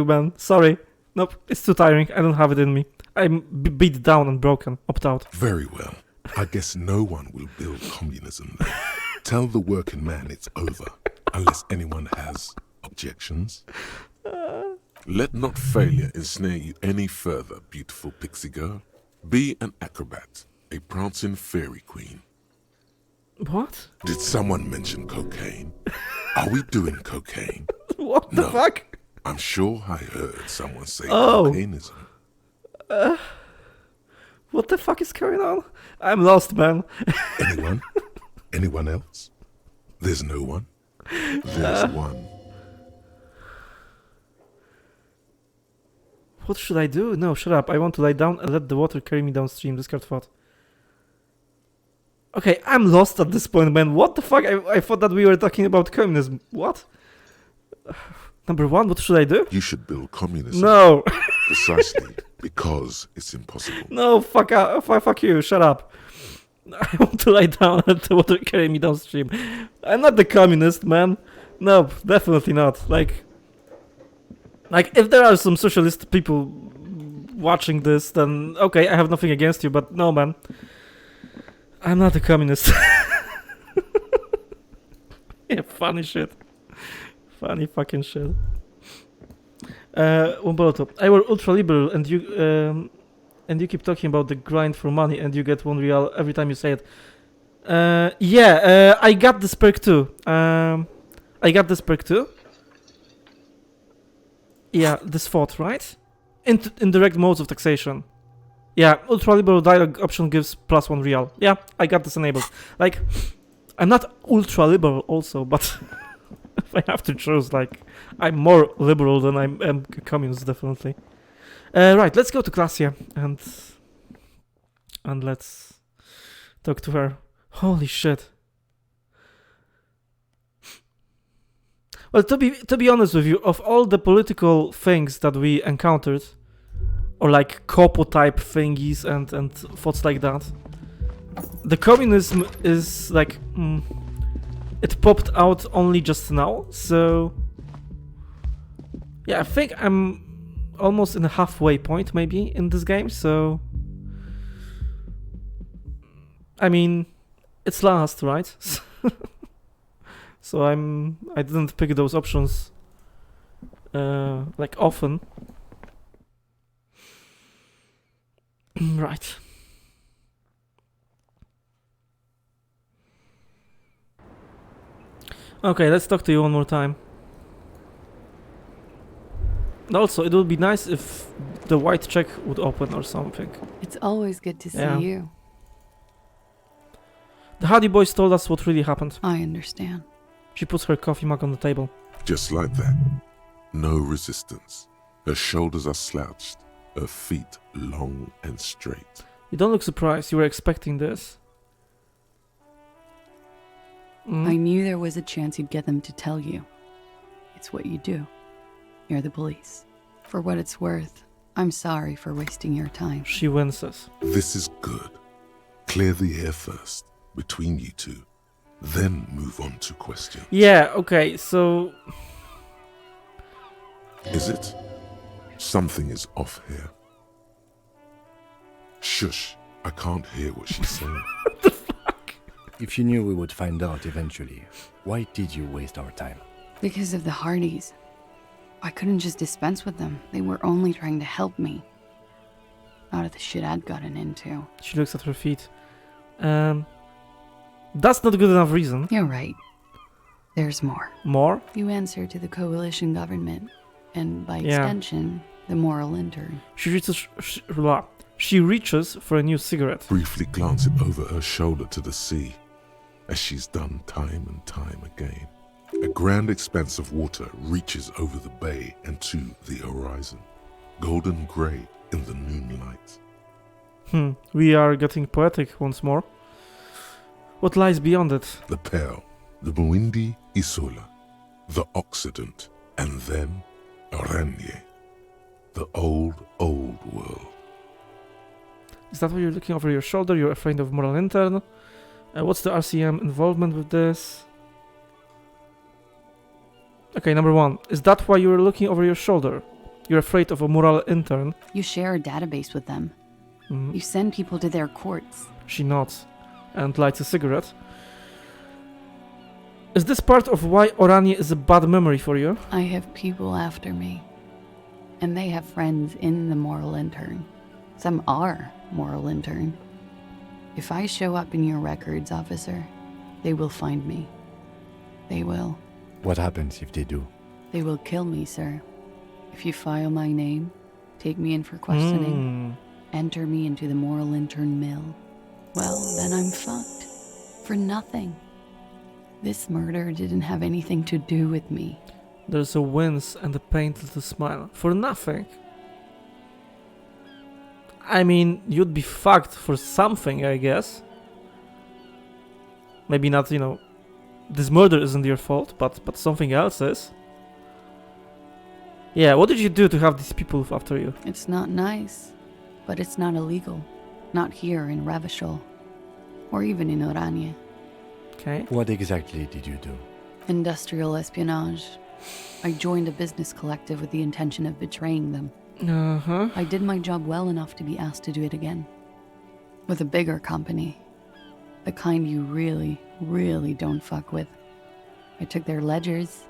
man. Sorry. Nope, it's too tiring. I don't have it in me. I'm beat down and broken. Opt out. Very well. I guess no one will build communism then. Tell the working man it's over, unless anyone has Objections? Let not failure ensnare you any further, beautiful pixie girl. Be an acrobat, a prancing fairy queen. What? Did someone mention cocaine? Are we doing cocaine? What the fuck? I'm sure I heard someone say Oh. cocainism. What the fuck is going on? I'm lost, man. Anyone? Anyone else? There's no one. There's one. What should I do? No, shut up. I want to lie down and let the water carry me downstream. Discard thought. Okay, I'm lost at this point, man. What the fuck? I thought that we were talking about communism. What? Number one, what should I do? You should build communism. No. Precisely because it's impossible. No, fuck you. Shut up. I want to lie down and let the water carry me downstream. I'm not the communist, man. No, definitely not. Like, if there are some socialist people watching this, then okay, I have nothing against you, but no, man. I'm not a communist. Yeah, funny shit. Funny fucking shit. Umberto, I were ultra liberal and you keep talking about the grind for money and you get $1 every time you say it. Yeah, I got this perk too. Yeah, this thought, right? Indirect modes of taxation. Yeah, ultra liberal dialogue option gives +1 Yeah, I got this enabled. Like, I'm not ultra liberal also, but if I have to choose, like, I'm more liberal than I am a communist, definitely. Right, let's go to Claudia and let's talk to her. Holy shit. Well, to be honest with you, of all the political things that we encountered, or like Copo type thingies and thoughts like that, the communism is like it popped out only just now. So yeah, I think I'm almost in a halfway point maybe in this game. So I mean, it's last, right? So I didn't pick those options like often. Right. Okay, let's talk to you one more time. Also, it would be nice if the white check would open or something. It's always good to see you. The Hardy Boys told us what really happened. I understand. She puts her coffee mug on the table. Just like that. No resistance. Her shoulders are slouched, her feet long and straight. You don't look surprised. You were expecting this. I knew there was a chance you'd get them to tell you. It's what you do. You're the police. For what it's worth, I'm sorry for wasting your time. She winces. This is good. Clear the air first, between you two. Then move on to questions. Yeah, okay, so... Is it? Something is off here. Shush, I can't hear what she's saying. What the fuck? If you knew we would find out eventually, why did you waste our time? Because of the Hardys. I couldn't just dispense with them. They were only trying to help me. Out of the shit I'd gotten into. She looks at her feet. That's not a good enough reason. You're right. There's more. More? You answer to the coalition government, and by extension, the moral intern. She reaches for a new cigarette. Briefly glancing over her shoulder to the sea, as she's done time and time again. A grand expanse of water reaches over the bay and to the horizon, golden grey in the moonlight. We are getting poetic once more. What lies beyond it? The Pearl, the Muindi Isola, the Occident, and then Oranje, the old world. Is that why you're looking over your shoulder? You're afraid of moral intern? What's the RCM involvement with this? Okay, number one. Is that why you're looking over your shoulder? You're afraid of a moral intern? You share a database with them. You send people to their courts. She nods and lights a cigarette. Is this part of why Oranje is a bad memory for you? I have people after me. And they have friends in the moral intern. Some are moral intern. If I show up in your records, officer, they will find me. They will. What happens if they do? They will kill me, sir. If you file my name, take me in for questioning, enter me into the moral intern mill, well, then I'm fucked. For nothing. This murder didn't have anything to do with me. There's a wince and a pained little smile. For nothing. I mean, you'd be fucked for something, I guess. Maybe not, you know, this murder isn't your fault, but something else is. Yeah, what did you do to have these people after you? It's not nice, but it's not illegal. Not here in Ravishol, or even in Oranje. Okay. What exactly did you do? Industrial espionage. I joined a business collective with the intention of betraying them. Uh-huh. I did my job well enough to be asked to do it again. With a bigger company. The kind you really, really don't fuck with. I took their ledgers,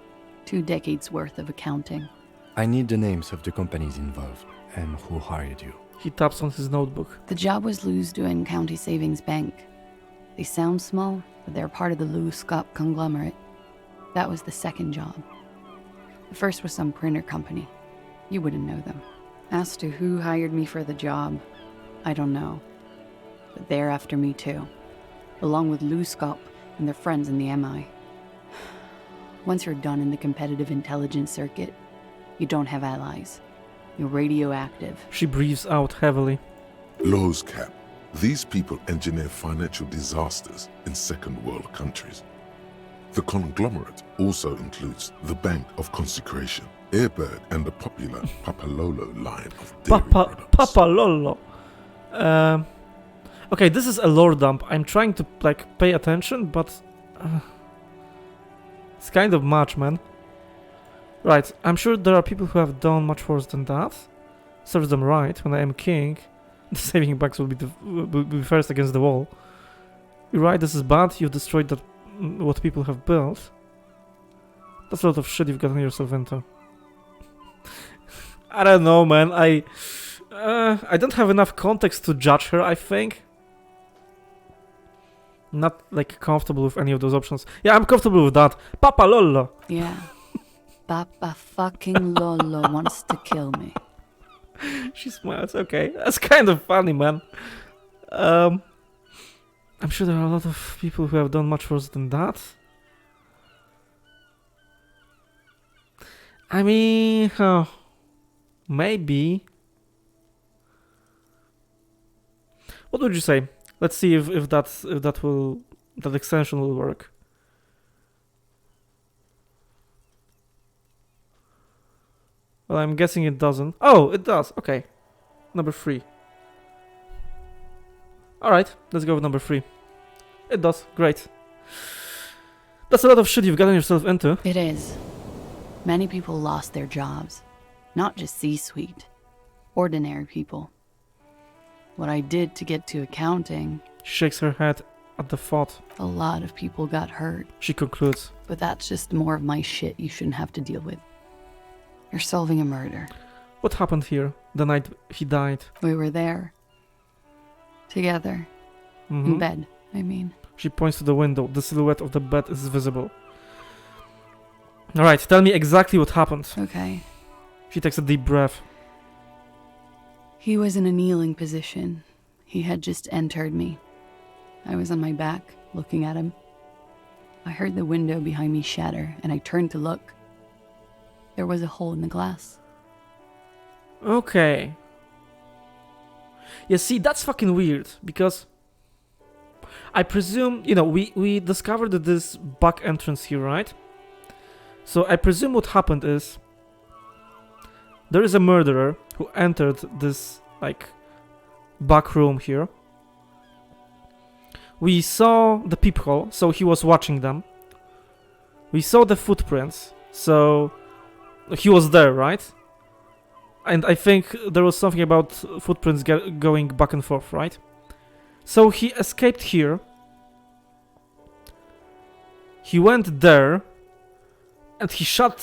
2 decades worth of accounting. I need the names of the companies involved and who hired you. He taps on his notebook. The job was Lousdoen County Savings Bank. They sound small, but they're part of the Louscop conglomerate. That was the second job. The first was some printer company. You wouldn't know them. As to who hired me for the job, I don't know. But they're after me too, along with Louscop and their friends in the MI. Once you're done in the competitive intelligence circuit, you don't have allies. You're radioactive. She breathes out heavily. Laws cap. These people engineer financial disasters in second world countries. The conglomerate also includes the Bank of Consecration, Airbird, and the popular Papalolo line of dairy products. Papalolo. Okay, this is a lore dump. I'm trying to pay attention, but it's kind of much, man. Right, I'm sure there are people who have done much worse than that. Serves them right. When I am king, the saving banks will be first against the wall. You're right, this is bad. You've destroyed what people have built. That's a lot of shit you've gotten yourself into. I don't know, man. I don't have enough context to judge her, I think. Not comfortable with any of those options. Yeah, I'm comfortable with that. Papa Lolo. Yeah. Papa fucking Lolo wants to kill me. She smiles. Okay, that's kind of funny, man. I'm sure there are a lot of people who have done much worse than that. I mean, maybe. What would you say? Let's see if that extension will work. Well, I'm guessing it doesn't. Oh, it does. Okay. Number 3. Alright, let's go with number 3. It does. Great. That's a lot of shit you've gotten yourself into. It is. Many people lost their jobs. Not just C-suite. Ordinary people. What I did to get to accounting... She shakes her head at the thought. A lot of people got hurt. She concludes. But that's just more of my shit you shouldn't have to deal with. You're solving a murder. What happened here the night he died? We were there. Together. In bed, I mean. She points to the window. The silhouette of the bed is visible. Alright, tell me exactly what happened. Okay. She takes a deep breath. He was in a kneeling position. He had just entered me. I was on my back, looking at him. I heard the window behind me shatter, and I turned to look. There was a hole in the glass. Okay. Yeah, see, that's fucking weird, because I presume, we discovered this back entrance here, right? So I presume what happened is there is a murderer who entered this, back room here. We saw the peephole, so he was watching them. We saw the footprints, so he was there, right? And I think there was something about footprints going back and forth, right? So he escaped here. he went there and he shot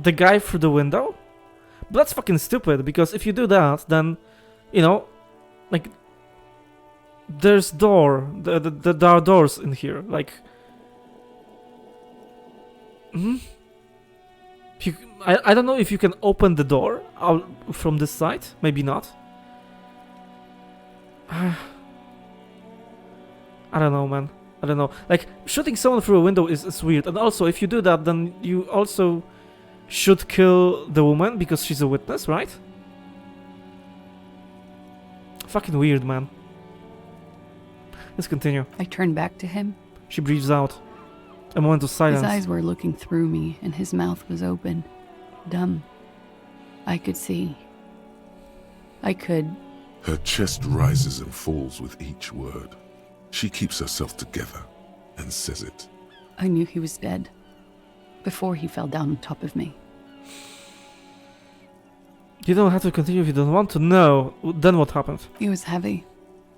the guy through the window? But that's fucking stupid, because if you do that, then, you know, like, there's there are doors in here, like, I don't know if you can open the door out from this side, maybe not. I don't know, man. I don't know. Like, shooting someone through a window is weird. And also, if you do that, then you also should kill the woman because she's a witness, right? Fucking weird, man. Let's continue. I turned back to him. She breathes out. A moment of silence. His eyes were looking through me, and his mouth was open. Dumb. I could see. I could... Her chest rises and falls with each word. She keeps herself together and says it. I knew he was dead. Before he fell down on top of me. You don't have to continue if you don't want to. No. Then what happened? He was heavy.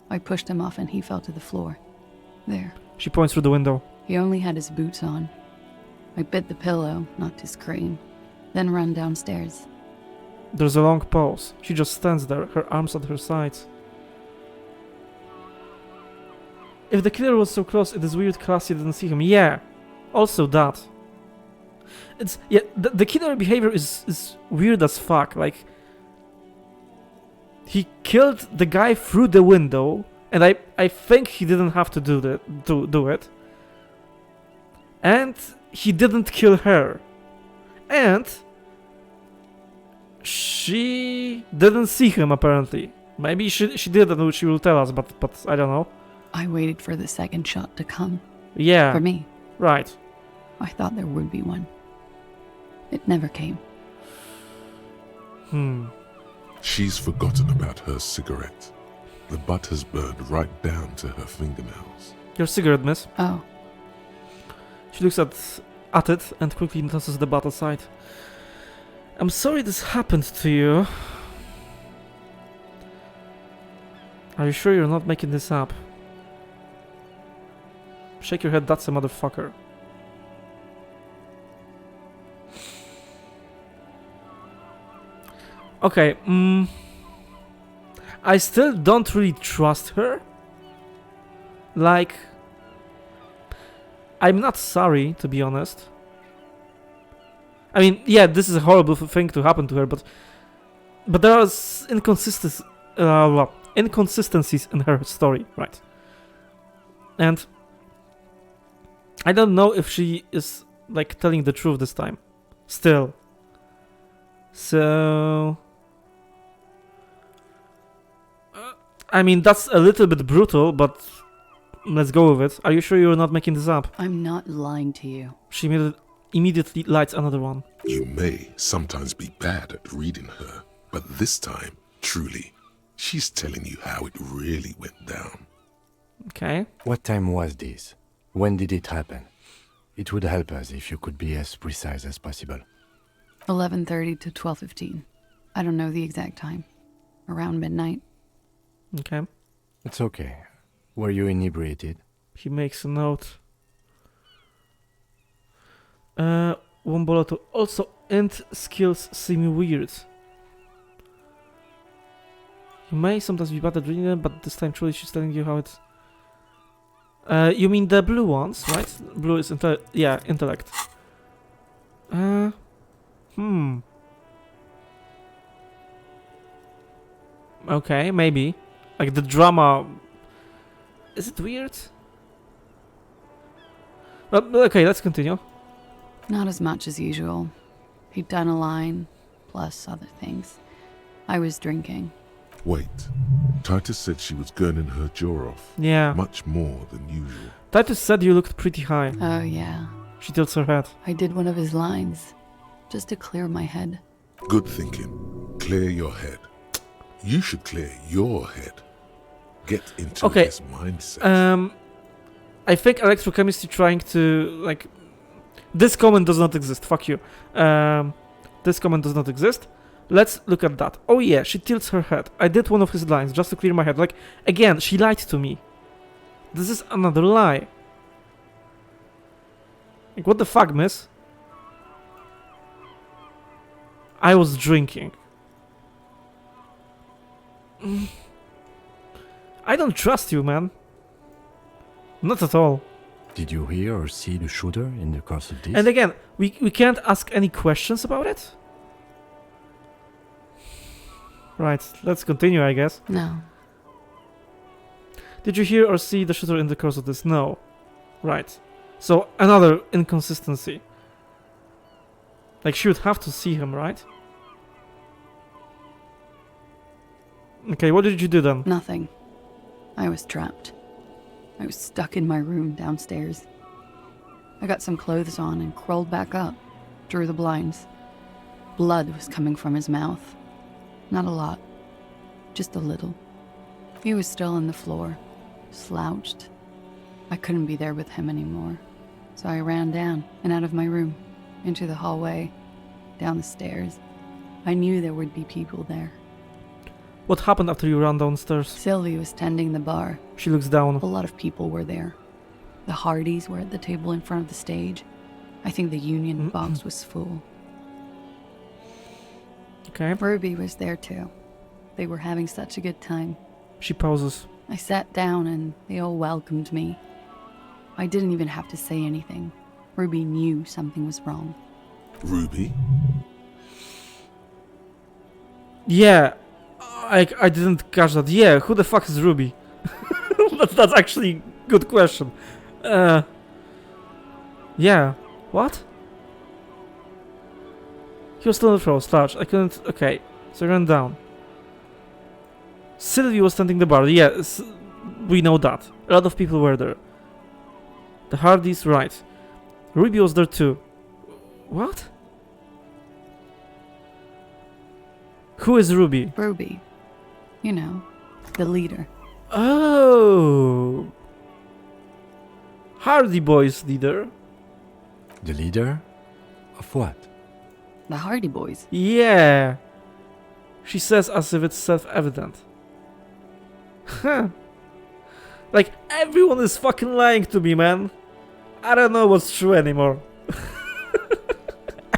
I pushed him off and he fell to the floor. There. She points through the window. He only had his boots on. I bit the pillow, not his cream, then ran downstairs. There's a long pause. She just stands there, her arms at her sides. If the killer was so close, it is weird Claudia didn't see him. Yeah, also that. It's, yeah, the killer behavior is weird as fuck. Like, he killed the guy through the window, and I think he didn't have to do it. And he didn't kill her. And she didn't see him, apparently. Maybe she did, and she will tell us, but I don't know. I waited for the second shot to come. Yeah. For me. Right. I thought there would be one. It never came. She's forgotten about her cigarette. The butt has burned right down to her fingernails. Your cigarette, miss. Oh. She looks at it and quickly tosses the butt aside. I'm sorry this happened to you. Are you sure you're not making this up? Shake your head, that's a motherfucker. Okay, I still don't really trust her. Like, I'm not sorry, to be honest. I mean, yeah, this is a horrible thing to happen to her, but there are inconsistencies in her story, right? And I don't know if she is, like, telling the truth this time. Still. So... I mean, that's a little bit brutal, but let's go with it. Are you sure you're not making this up? I'm not lying to you. She immediately lights another one. You may sometimes be bad at reading her, but this time, truly, she's telling you how it really went down. Okay. What time was this? When did it happen? It would help us if you could be as precise as possible. 11:30 to 12:15. I don't know the exact time. Around midnight. Okay. It's okay. Were you inebriated? He makes a note. Womboloto. Also, int skills seem weird. You may sometimes be bad at reading them, but this time truly she's telling you how it's... you mean the blue ones, right? Blue is intellect. Okay, maybe. Like the drama... Is it weird? Well, okay, let's continue. Not as much as usual. He'd done a line, plus other things. I was drinking. Wait. Titus said she was gurning her jaw off. Yeah. Much more than usual. Titus said you looked pretty high. Oh, yeah. She tilts her head. I did one of his lines. Just to clear my head. Good thinking. Clear your head. You should clear your head. Get into this mindset. I think electrochemistry trying to, like... This comment does not exist. Fuck you. This comment does not exist. Let's look at that. Oh yeah, she tilts her head. I did one of his lines just to clear my head. Like, again, she lied to me. This is another lie. Like, what the fuck, miss? I was drinking. I don't trust you, man. Not at all. Did you hear or see the shooter in the course of this? And again, we can't ask any questions about it? Right, let's continue, I guess. No. Did you hear or see the shooter in the course of this? No. Right. So, another inconsistency. Like, she would have to see him, right? Okay, what did you do then? Nothing. I was trapped. I was stuck in my room downstairs. I got some clothes on and crawled back up, drew the blinds. Blood was coming from his mouth. Not a lot, just a little. He was still on the floor, slouched. I couldn't be there with him anymore, so I ran down and out of my room, into the hallway, down the stairs. I knew there would be people there. What happened after you ran downstairs? Sylvie was tending the bar. She looks down. A lot of people were there. The Hardys were at the table in front of the stage. I think the Union box was full. Okay. Ruby was there too. They were having such a good time. She pauses. I sat down and they all welcomed me. I didn't even have to say anything. Ruby knew something was wrong. Ruby? Yeah. I didn't catch that. Yeah, who the fuck is Ruby? that's actually a good question. Yeah. What? He was still on the floor, slouched. I couldn't... Okay, so I ran down. Sylvie was tending the bar. Yes, we know that. A lot of people were there. The Hardys, right. Ruby was there too. What? Who is Ruby? Ruby. You know, the leader. Oh. Hardy Boys leader. The leader? Of what? The Hardy Boys. Yeah. She says as if it's self-evident. Huh. Like, everyone is fucking lying to me, man. I don't know what's true anymore.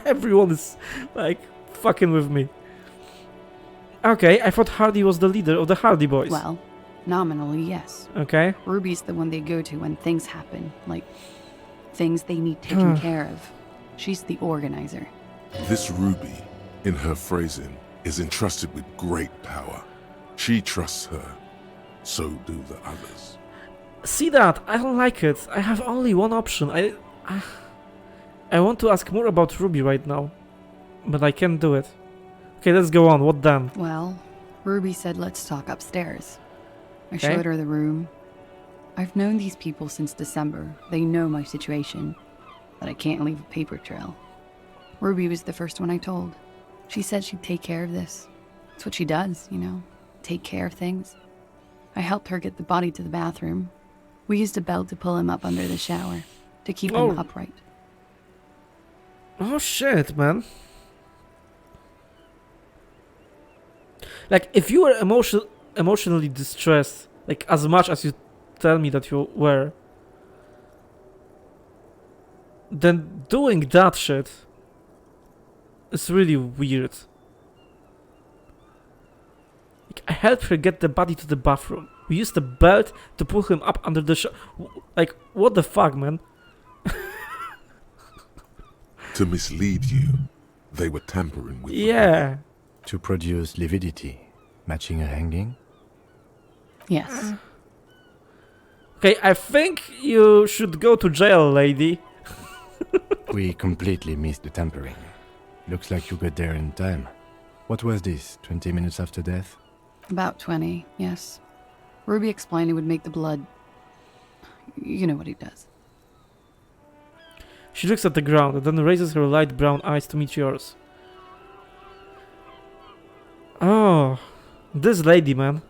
Everyone is, like, fucking with me. Okay, I thought Hardy was the leader of the Hardy Boys. Well, nominally, yes. Okay. Ruby's the one they go to when things happen, like things they need taken care of. She's the organizer. This Ruby, in her phrasing, is entrusted with great power. She trusts her. So do the others. See that? I don't like it. I have only one option. I want to ask more about Ruby right now, but I can't do it. Okay, let's go on. What then? Well, Ruby said let's talk upstairs. I Okay. showed her the room. I've known these people since December. They know my situation, but I can't leave a paper trail. Ruby was the first one I told. She said she'd take care of this. It's what she does, you know, take care of things. I helped her get the body to the bathroom. We used a belt to pull him up under the shower, to keep him upright. Oh shit, man. Like, if you were emotionally distressed, like as much as you tell me that you were, then doing that shit is really weird. Like, I helped her get the body to the bathroom. We used the belt to pull him up under the like, what the fuck, man? To mislead you, they were tampering with Yeah. To produce lividity, matching a hanging? Yes. Okay, I think you should go to jail, lady. We completely missed the tampering. Looks like you got there in time. What was this, 20 minutes after death? About 20, yes. Ruby explained it would make the blood... You know what he does. She looks at the ground and then raises her light brown eyes to meet yours. Oh, this lady, man.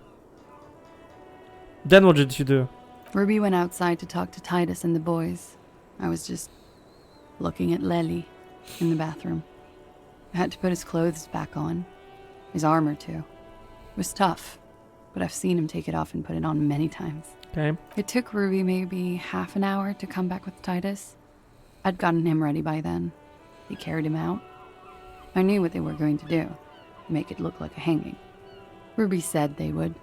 Then what did you do? Ruby went outside to talk to Titus and the boys. I was just looking at Lely in the bathroom. I had to put his clothes back on. His armor, too. It was tough, but I've seen him take it off and put it on many times. Okay. It took Ruby maybe half an hour to come back with Titus. I'd gotten him ready by then. They carried him out. I knew what they were going to do. Make it look like a hanging. Ruby said they would.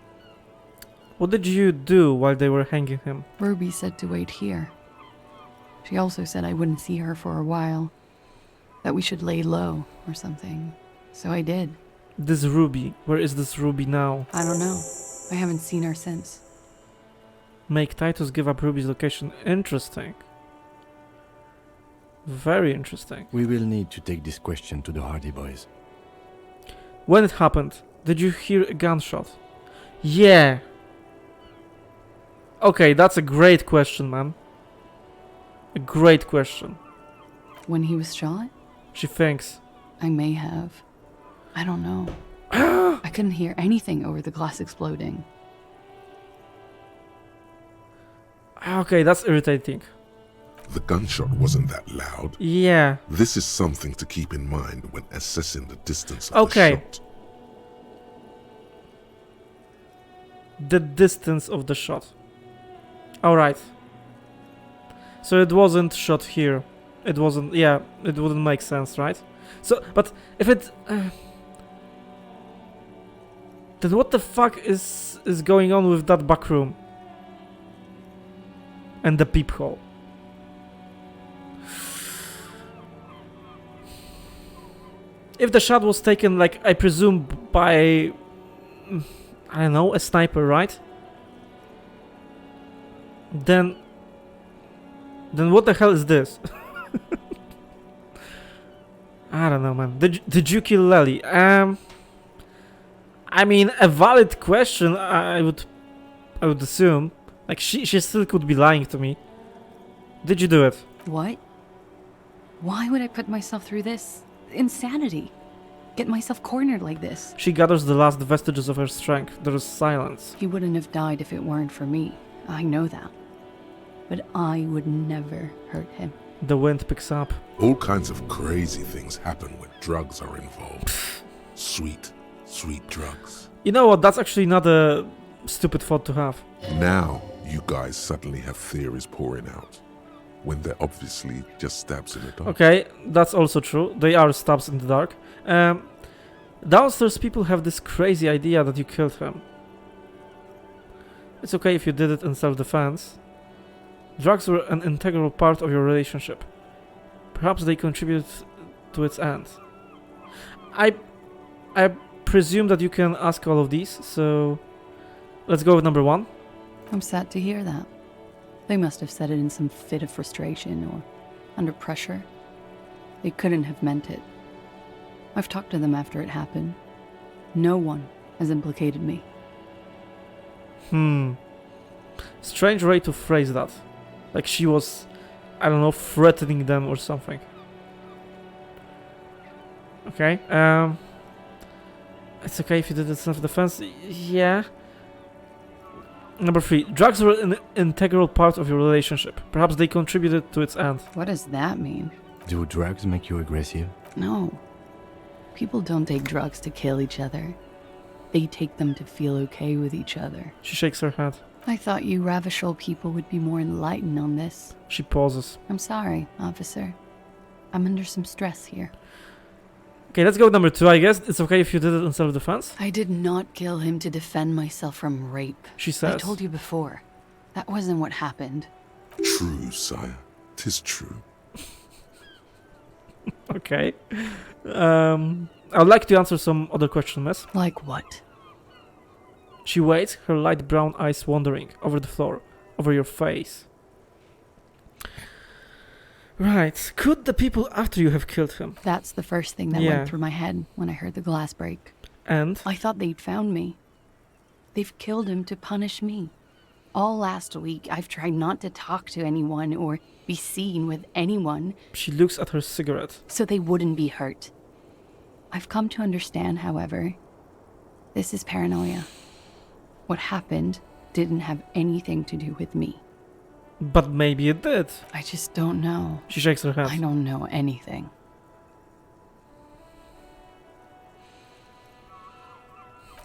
What did you do while they were hanging him? Ruby said to wait here. She also said I wouldn't see her for a while. That we should lay low or something. So I did. This Ruby. Where is this Ruby now? I don't know. I haven't seen her since. Make Titus give up Ruby's location. Interesting. Very interesting. We will need to take this question to the Hardy Boys. When it happened, did you hear a gunshot? Yeah. Okay, that's a great question, man. A great question. When he was shot? She thinks. I may have. I don't know. I couldn't hear anything over the glass exploding. Okay, that's irritating. The gunshot wasn't that loud. Yeah. This is something to keep in mind when assessing the distance of Okay. the shot. The distance of the shot. Alright. So it wasn't shot here. It wasn't, yeah, it wouldn't make sense, right? So, but if it... then what the fuck is going on with that back room? And the peephole? If the shot was taken, like, I presume by... I don't know, a sniper, right? Then what the hell is this? I don't know, man. Did you kill Lely? I mean, a valid question. I would assume. Like she still could be lying to me. Did you do it? What? Why would I put myself through this? Insanity. Get myself cornered like this. She gathers the last vestiges of her strength. There is silence. He wouldn't have died if it weren't for me. I know that. But I would never hurt him. The wind picks up. All kinds of crazy things happen when drugs are involved. Sweet drugs. You know what? That's actually not a stupid thought to have. Now, you guys suddenly have theories pouring out, when they're obviously just stabs in the dark. Okay, that's also true. They are stabs in the dark. Downstairs people have this crazy idea that you killed him. It's okay if you did it in self-defense. Drugs were an integral part of your relationship. Perhaps they contributed to its end. I presume that you can ask all of these, so let's go with number 1. I'm sad to hear that. They must have said it in some fit of frustration or under pressure. They couldn't have meant it. I've talked to them after it happened. No one has implicated me. Strange way to phrase that. Like she was, I don't know, threatening them or something. Okay, it's okay if you did it in self-defense. Yeah. Number 3. Drugs were an integral part of your relationship. Perhaps they contributed to its end. What does that mean? Do drugs make you aggressive? No. People don't take drugs to kill each other. They take them to feel okay with each other. She shakes her head. I thought you Ravishol people would be more enlightened on this. She pauses. I'm sorry, officer. I'm under some stress here. Okay, let's go with number 2, I guess. It's okay if you did it in self-defense? I did not kill him to defend myself from rape. She says. I told you before. That wasn't what happened. True, sire. 'Tis true. Okay. I'd like to answer some other questions, miss. Like what? She waits, her light brown eyes wandering over the floor, over your face. Right. Could the people after you have killed him? That's the first thing that went through my head when I heard the glass break. And? I thought they'd found me. They've killed him to punish me. All last week, I've tried not to talk to anyone or be seen with anyone. She looks at her cigarette. So they wouldn't be hurt. I've come to understand, however, this is paranoia. What happened didn't have anything to do with me. But maybe it did. I just don't know. She shakes her head. I don't know anything.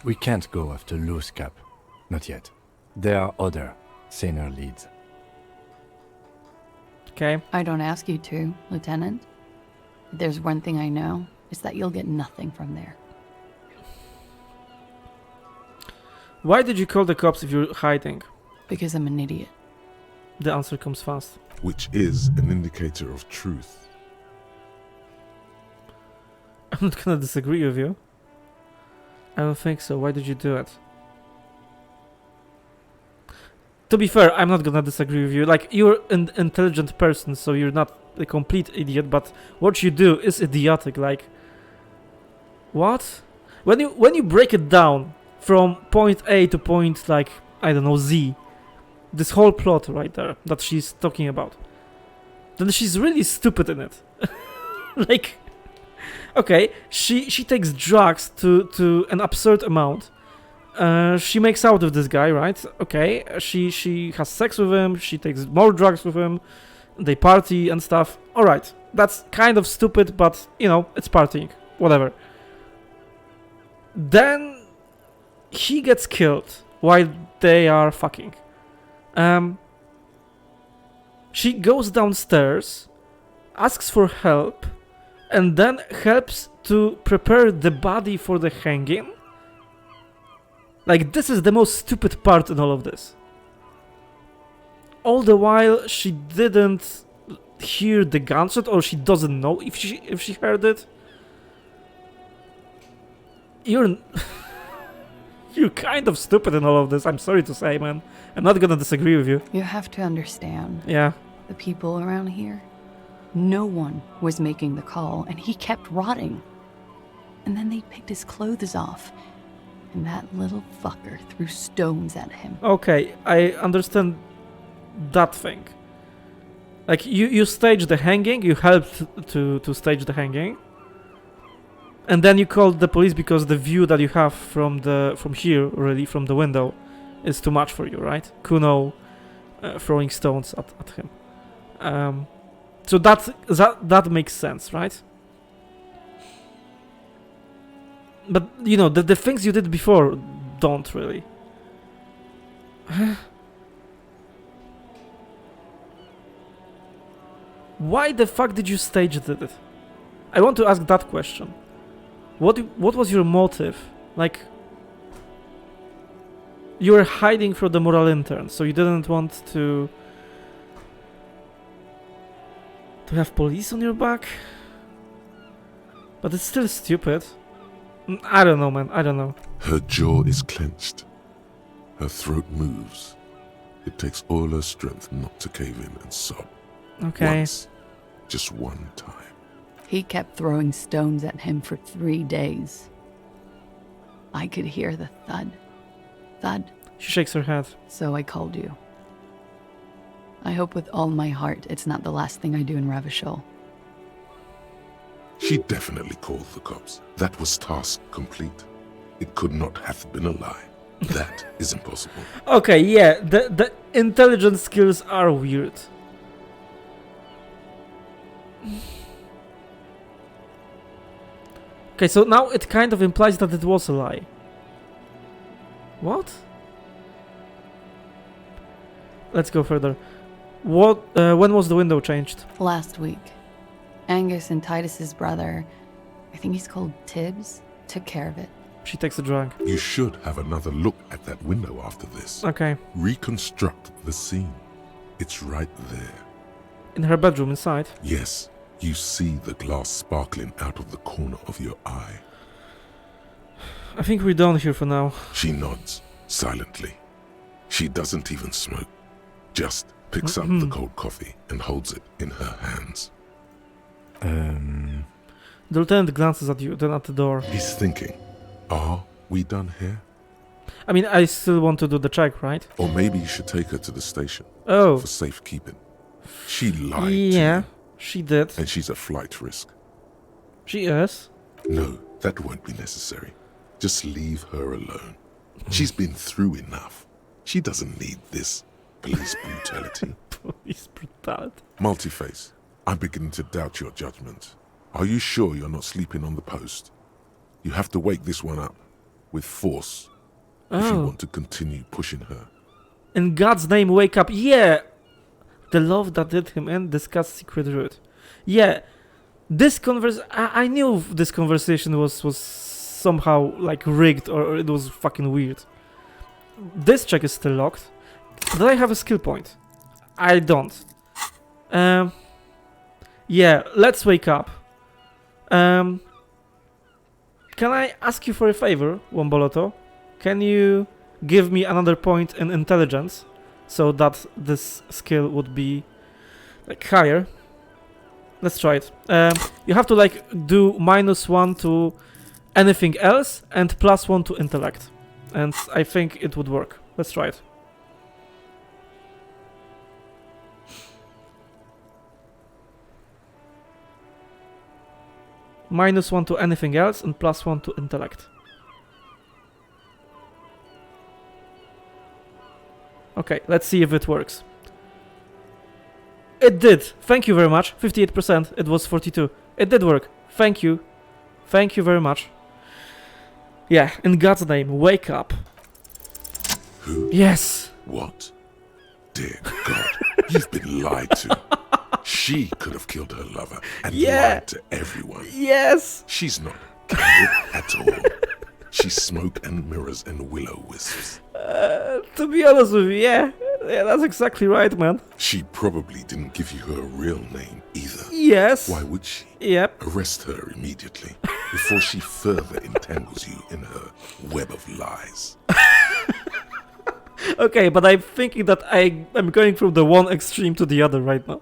We can't go after loose cap. Not yet. There are other, saner leads. okay? I don't ask you to, Lieutenant. If there's one thing I know, it's that you'll get nothing from there. Why did you call the cops if you're hiding? Because I'm an idiot. The answer comes fast. Which is an indicator of truth. I'm not gonna disagree with you. I don't think so. Why did you do it? To be fair, I'm not gonna disagree with you. Like, you're an intelligent person, so you're not a complete idiot, but what you do is idiotic. Like, what? When you break it down from point A to point, like, I don't know, Z, this whole plot right there that she's talking about, then she's really stupid in it. Like, okay, she takes drugs to an absurd amount. She makes out with this guy, right? Okay, she has sex with him, she takes more drugs with him, they party and stuff. Alright, that's kind of stupid, but, you know, it's partying. Whatever. Then he gets killed while they are fucking. She goes downstairs, asks for help, and then helps to prepare the body for the hanging. Like, this is the most stupid part in all of this. All the while, she didn't hear the gunshot, or she doesn't know if she heard it. You're kind of stupid in all of this. I'm sorry to say, man. I'm not gonna disagree with you. You have to understand. Yeah. The people around here, no one was making the call, and he kept rotting. And then they picked his clothes off, and that little fucker threw stones at him. Okay, I understand that thing. Like, you staged the hanging, you helped to stage the hanging, and then you called the police because the view that you have from here, really, from the window, is too much for you, right? Kuno throwing stones at him. So that makes sense, right? But, you know, the things you did before don't really. Why the fuck did you stage it? I want to ask that question. What was your motive? Like, you were hiding from the moral intern, so you didn't want to have police on your back? But it's still stupid. I don't know, man. I don't know. Her jaw is clenched. Her throat moves. It takes all her strength not to cave in and sob. Okay. Once. Just one time. He kept throwing stones at him for 3 days. I could hear the thud. Thud. She shakes her head. So I called you. I hope with all my heart it's not the last thing I do in Ravishol. She definitely called the cops. That was task complete. It could not have been a lie. That is impossible. Okay, yeah, the intelligence skills are weird. Okay, so now it kind of implies that it was a lie. What? Let's go further. When was the window changed? Last week. Angus and Titus's brother, I think he's called Tibbs, took care of it. She takes a drug. You should have another look at that window after this. Okay. Reconstruct the scene. It's right there. In her bedroom inside? Yes. You see the glass sparkling out of the corner of your eye. I think we're done here for now. She nods, silently. She doesn't even smoke. Just picks up the cold coffee and holds it in her hands. The lieutenant glances at you, then at the door. He's thinking, are we done here? I mean, I still want to do the check, right? Or maybe you should take her to the station. Oh. For safekeeping. She lied to Yeah, you. she did. And she's a flight risk. She is? No, that won't be necessary. Just leave her alone. She's been through enough. She doesn't need this police brutality. Police brutality. Multiface, I'm beginning to doubt your judgment. Are you sure you're not sleeping on the post? You have to wake this one up. With force. If you want to continue pushing her. In God's name, wake up. Yeah! The love that did him in, discuss secret route. Yeah, this I knew this conversation was somehow like rigged or it was fucking weird. This check is still locked. Do I have a skill point? I don't. Yeah, let's wake up. Can I ask you for a favor, Womboloto? Can you give me another point in intelligence so that this skill would be like higher? Let's try it. You have to like do -1 to anything else and +1 to intellect. And I think it would work. Let's try it. -1 to anything else and +1 to intellect. Okay, let's see if it works. It did. Thank you very much. 58%. It was 42. It did work. Thank you. Thank you very much. Yeah, in God's name, wake up. Who? Yes. What? Dear God, you've been lied to. She could have killed her lover and lied to everyone. Yes. She's not candid at all. She's smoke and mirrors and willow wisps. To be honest with you, yeah, that's exactly right, man. She probably didn't give you her real name either. Yes. Why would she? Yep. Arrest her immediately before she further entangles you in her web of lies. Okay, but I'm thinking that I'm going from the one extreme to the other right now.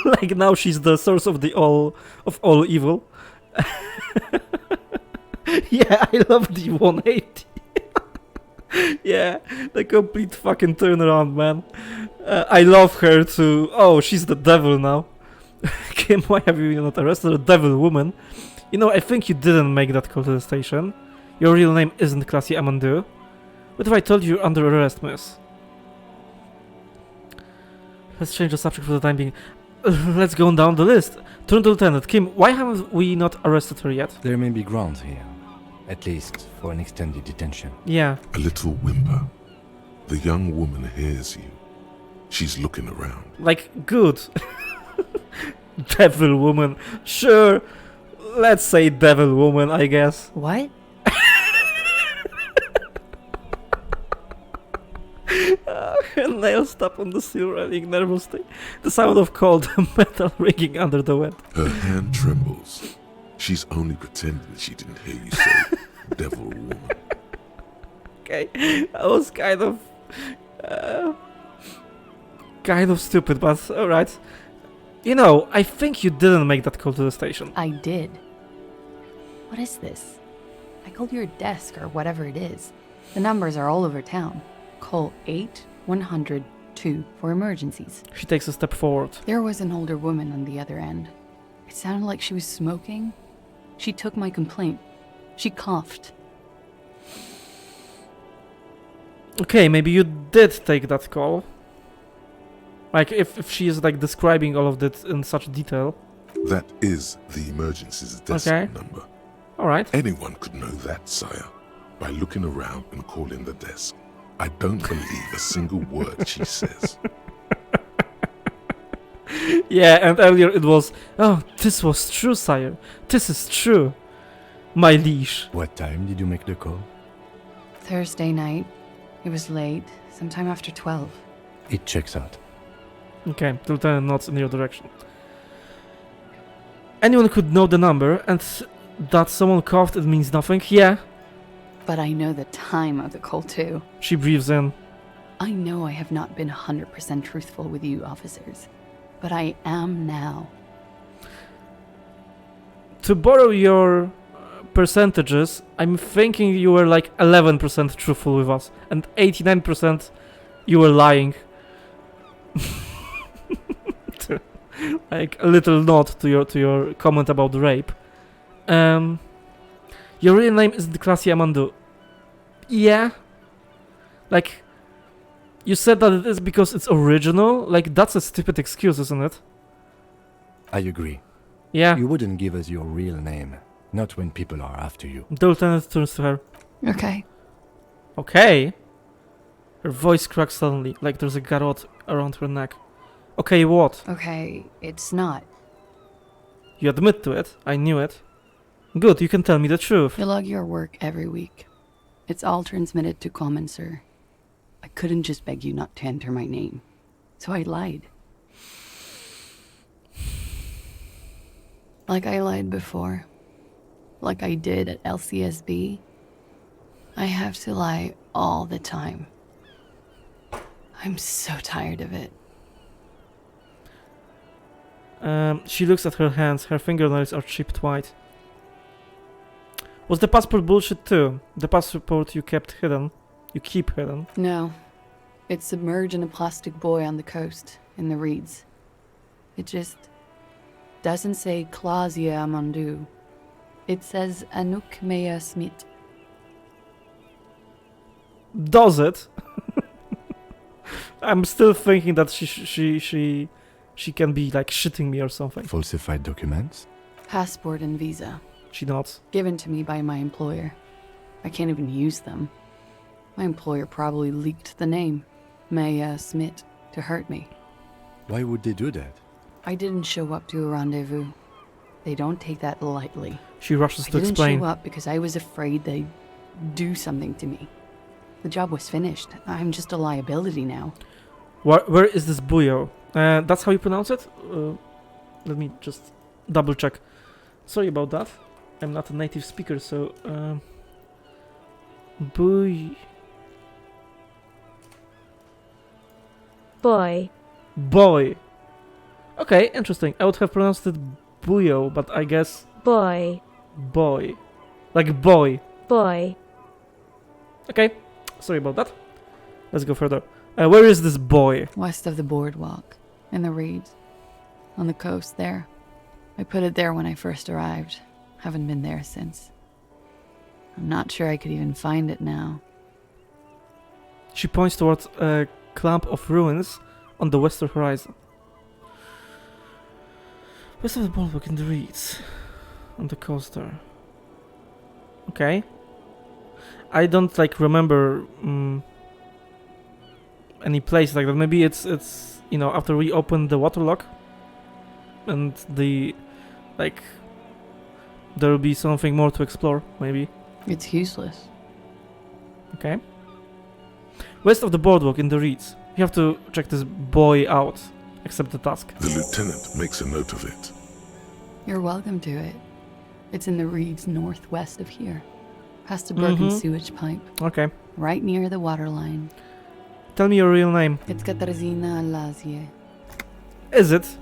Like now she's the source of all evil. Yeah, I love the 180. Yeah, the complete fucking turnaround, man. I love her too. Oh, she's the devil now. Kim, why have you not arrested a devil woman? You know, I think you didn't make that call to the station. Your real name isn't Classy Amandu. What if I told you you're under arrest, miss? Let's change the subject for the time being. Let's go down the list. Turn to Lieutenant. Kim, why haven't we not arrested her yet? There may be grounds here. At least for an extended detention. Yeah. A little whimper. The young woman hears you. She's looking around. Like, good. Devil woman. Sure. Let's say devil woman, I guess. What? Her nails tap on the steel railing nervously. The sound of cold metal ringing under the wind. Her hand trembles. She's only pretending she didn't hear you say devil woman. Okay, that was kind of stupid, but alright. You know, I think you didn't make that call to the station. I did. What is this? I called your desk or whatever it is. The numbers are all over town. Call 8-100-2 for emergencies. She takes a step forward. There was an older woman on the other end. It sounded like she was smoking. She took my complaint. She coughed. Okay, maybe you did take that call. Like, if she is like describing all of that in such detail. That is the emergency's desk number. Alright. Anyone could know that, sire, by looking around and calling the desk. I don't believe a single word she says. Yeah, and earlier it was, oh, this was true, sire. This is true. My liege. What time did you make the call? Thursday night. It was late, sometime after 12. It checks out. Okay, the lieutenant nods in your direction. Anyone could know the number, and that someone coughed, it means nothing. Yeah. But I know the time of the call too. She breathes in. I know I have not been 100% truthful with you officers, but I am now. To borrow your percentages, I'm thinking you were like 11% truthful with us, and 89% you were lying. Like a little nod to your comment about the rape. Your real name is Classy Amandu. Yeah. Like, you said that it is because it's original. Like, that's a stupid excuse, isn't it? I agree. Yeah. You wouldn't give us your real name. Not when people are after you. The lieutenant turns to her. Okay. Okay. Her voice cracks suddenly, like there's a garrote around her neck. Okay, what? Okay, it's not. You admit to it. I knew it. Good, you can tell me the truth. You log your work every week. It's all transmitted to Common, sir. I couldn't just beg you not to enter my name. So I lied. Like I lied before. Like I did at LCSB. I have to lie all the time. I'm so tired of it. She looks at her hands. Her fingernails are chipped white. Was the passport bullshit too? The passport you kept hidden? You keep hidden? No. It's submerged in a plastic buoy on the coast, in the reeds. It just doesn't say Claudia Amandu. It says Anouk Mea Smith. Does it? I'm still thinking that she can be like shitting me or something. Falsified documents? Passport and visa. She nods. Given to me by my employer. I can't even use them. My employer probably leaked the name, Maya Smith, to hurt me. Why would they do that? I didn't show up to a rendezvous. They don't take that lightly. She rushes to explain. I didn't show up because I was afraid they'd do something to me. The job was finished. I'm just a liability now. Where is this buoy? That's how you pronounce it? Let me just double check. Sorry about that. I'm not a native speaker, so... buoy... Boy. Boy. Okay, interesting. I would have pronounced it buoy, but I guess... Boy. Boy. Like boy. Boy. Okay, sorry about that. Let's go further. Where is this boy? West of the boardwalk, in the reeds, on the coast there. I put it there when I first arrived. Haven't been there since. I'm not sure I could even find it now. She points towards a clump of ruins on the western horizon. West of the boardwalk in the reeds, on the coast there. Okay. I don't like remember any place like that. Maybe it's you know, after we open the waterlock and the like there will be something more to explore, maybe. It's useless. Okay. West of the boardwalk in the reeds. You have to check this boy out. Accept the task. The lieutenant makes a note of it. You're welcome to it. It's in the reeds northwest of here. Past a broken sewage pipe. Okay. Right near the water line. Tell me your real name. It's Katarzyna Alazie. Is it?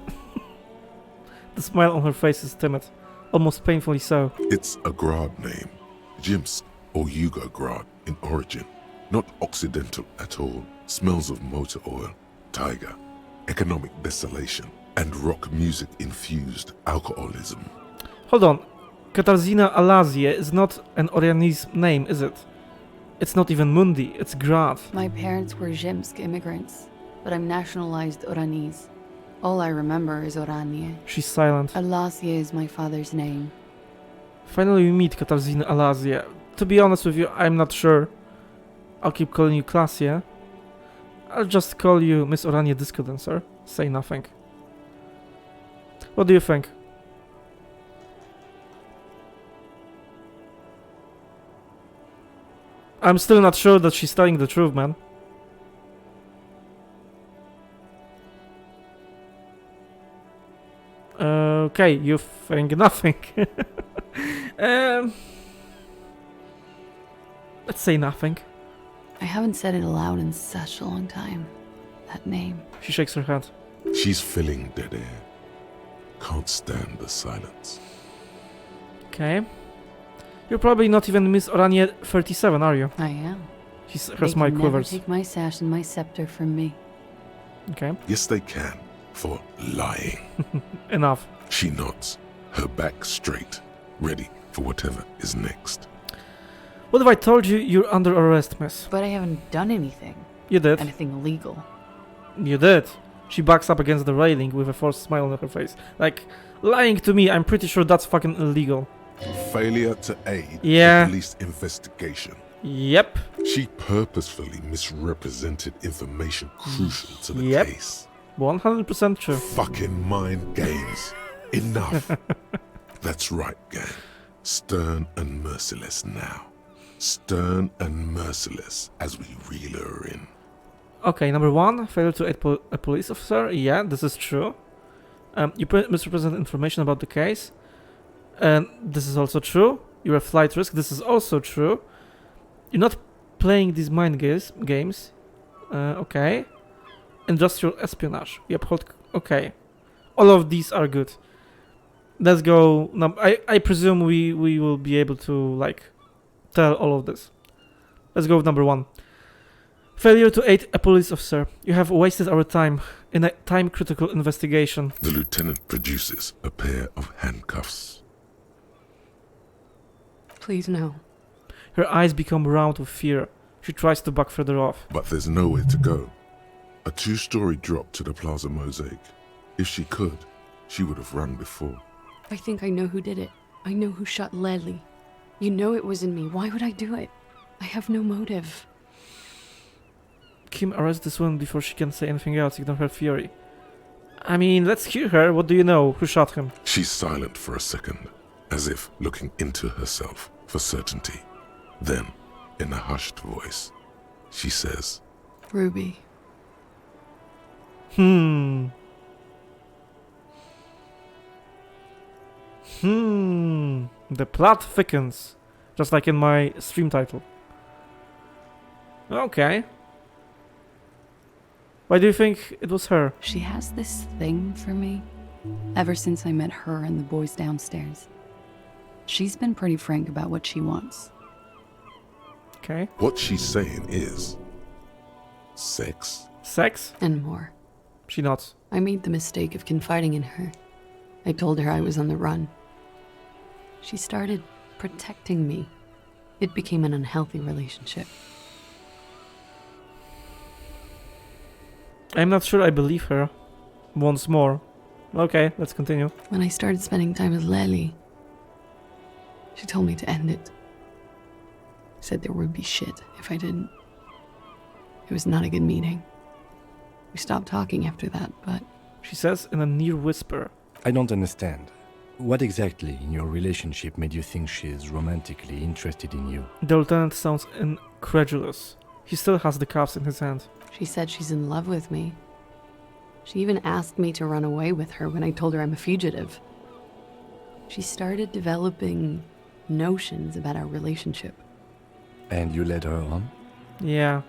The smile on her face is timid. Almost painfully so. It's a Grad name. Jimsk or Yugo Grad in origin. Not Occidental at all. Smells of motor oil, tiger, economic desolation, and rock music infused alcoholism. Hold on. Katarzyna Alazie is not an Orani's name, is it? It's not even Mundi, it's Grad. My parents were Zhimsk immigrants, but I'm nationalized Oranese. All I remember is Oranie. She's silent. Alazie is my father's name. Finally we meet Katarzyna Alazie. To be honest with you, I'm not sure. I'll keep calling you Claudia. I'll just call you Miss Oranie Disco Dancer. Say nothing. What do you think? I'm still not sure that she's telling the truth, man. Okay, you think nothing. Let's say nothing. I haven't said it aloud in such a long time. That name. She shakes her head. She's filling dead air. Can't stand the silence. Okay. You're probably not even Miss Oranie 37, are you? I am. Her smile quivers. Never take my sash and my scepter from me. Okay. Yes, they can. For lying. Enough. She nods, her back straight, ready for whatever is next. What if I told you you're under arrest, miss? But I haven't done anything. You did. Anything illegal. You did. She backs up against the railing with a forced smile on her face. Like, lying to me, I'm pretty sure that's fucking illegal. Failure to aid the police investigation. Yep. She purposefully misrepresented information crucial to the Yep. case. 100% true. Fucking mind games. Enough. That's right, gang. Stern and merciless now. Stern and merciless as we reel her in. Okay, number 1, failure to aid a police officer. Yeah, this is true. You misrepresent information about the case. And this is also true. You're a flight risk. This is also true. You're not playing these mind games. Okay. Industrial espionage. You uphold... Okay. All of these are good. Let's go... I presume we will be able to, like, tell all of this. Let's go with number 1. Failure to aid a police officer. You have wasted our time in a time-critical investigation. The lieutenant produces a pair of handcuffs. Please, no. Her eyes become round with fear. She tries to back further off. But there's nowhere to go. A 2-story drop to the Plaza Mosaic. If she could, she would have run before. I think I know who did it. I know who shot Leslie. You know it wasn't me. Why would I do it? I have no motive. Kim, arrest this woman before she can say anything else. Ignore her fury. I mean, let's hear her. What do you know? Who shot him? She's silent for a second, as if looking into herself for certainty. Then, in a hushed voice, she says, Ruby. The plot thickens. Just like in my stream title. Okay. Why do you think it was her? She has this thing for me. Ever since I met her and the boys downstairs. She's been pretty frank about what she wants. Okay. What she's saying is... sex? Sex? And more. She nods. I made the mistake of confiding in her. I told her I was on the run. She started protecting me. It became an unhealthy relationship. I'm not sure I believe her. Once more. Okay, let's continue. When I started spending time with Lely, she told me to end it. Said there would be shit if I didn't. It was not a good meeting. We stopped talking after that, but... She says in a near whisper. I don't understand. What exactly in your relationship made you think she is romantically interested in you? The lieutenant sounds incredulous. He still has the cuffs in his hand. She said she's in love with me. She even asked me to run away with her when I told her I'm a fugitive. She started developing notions about our relationship. And you led her on? Yeah.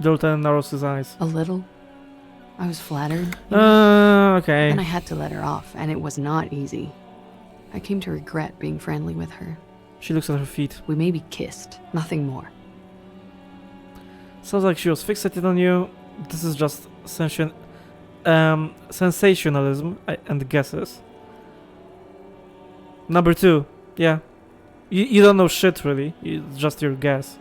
The lieutenant narrows his eyes. A little. I was flattered. Okay. And I had to let her off, and it was not easy. I came to regret being friendly with her. She looks at her feet. We maybe kissed, nothing more. Sounds like she was fixated on you. This is just sensationalism and guesses. Number 2. Yeah. You don't know shit, really. It's just your guess.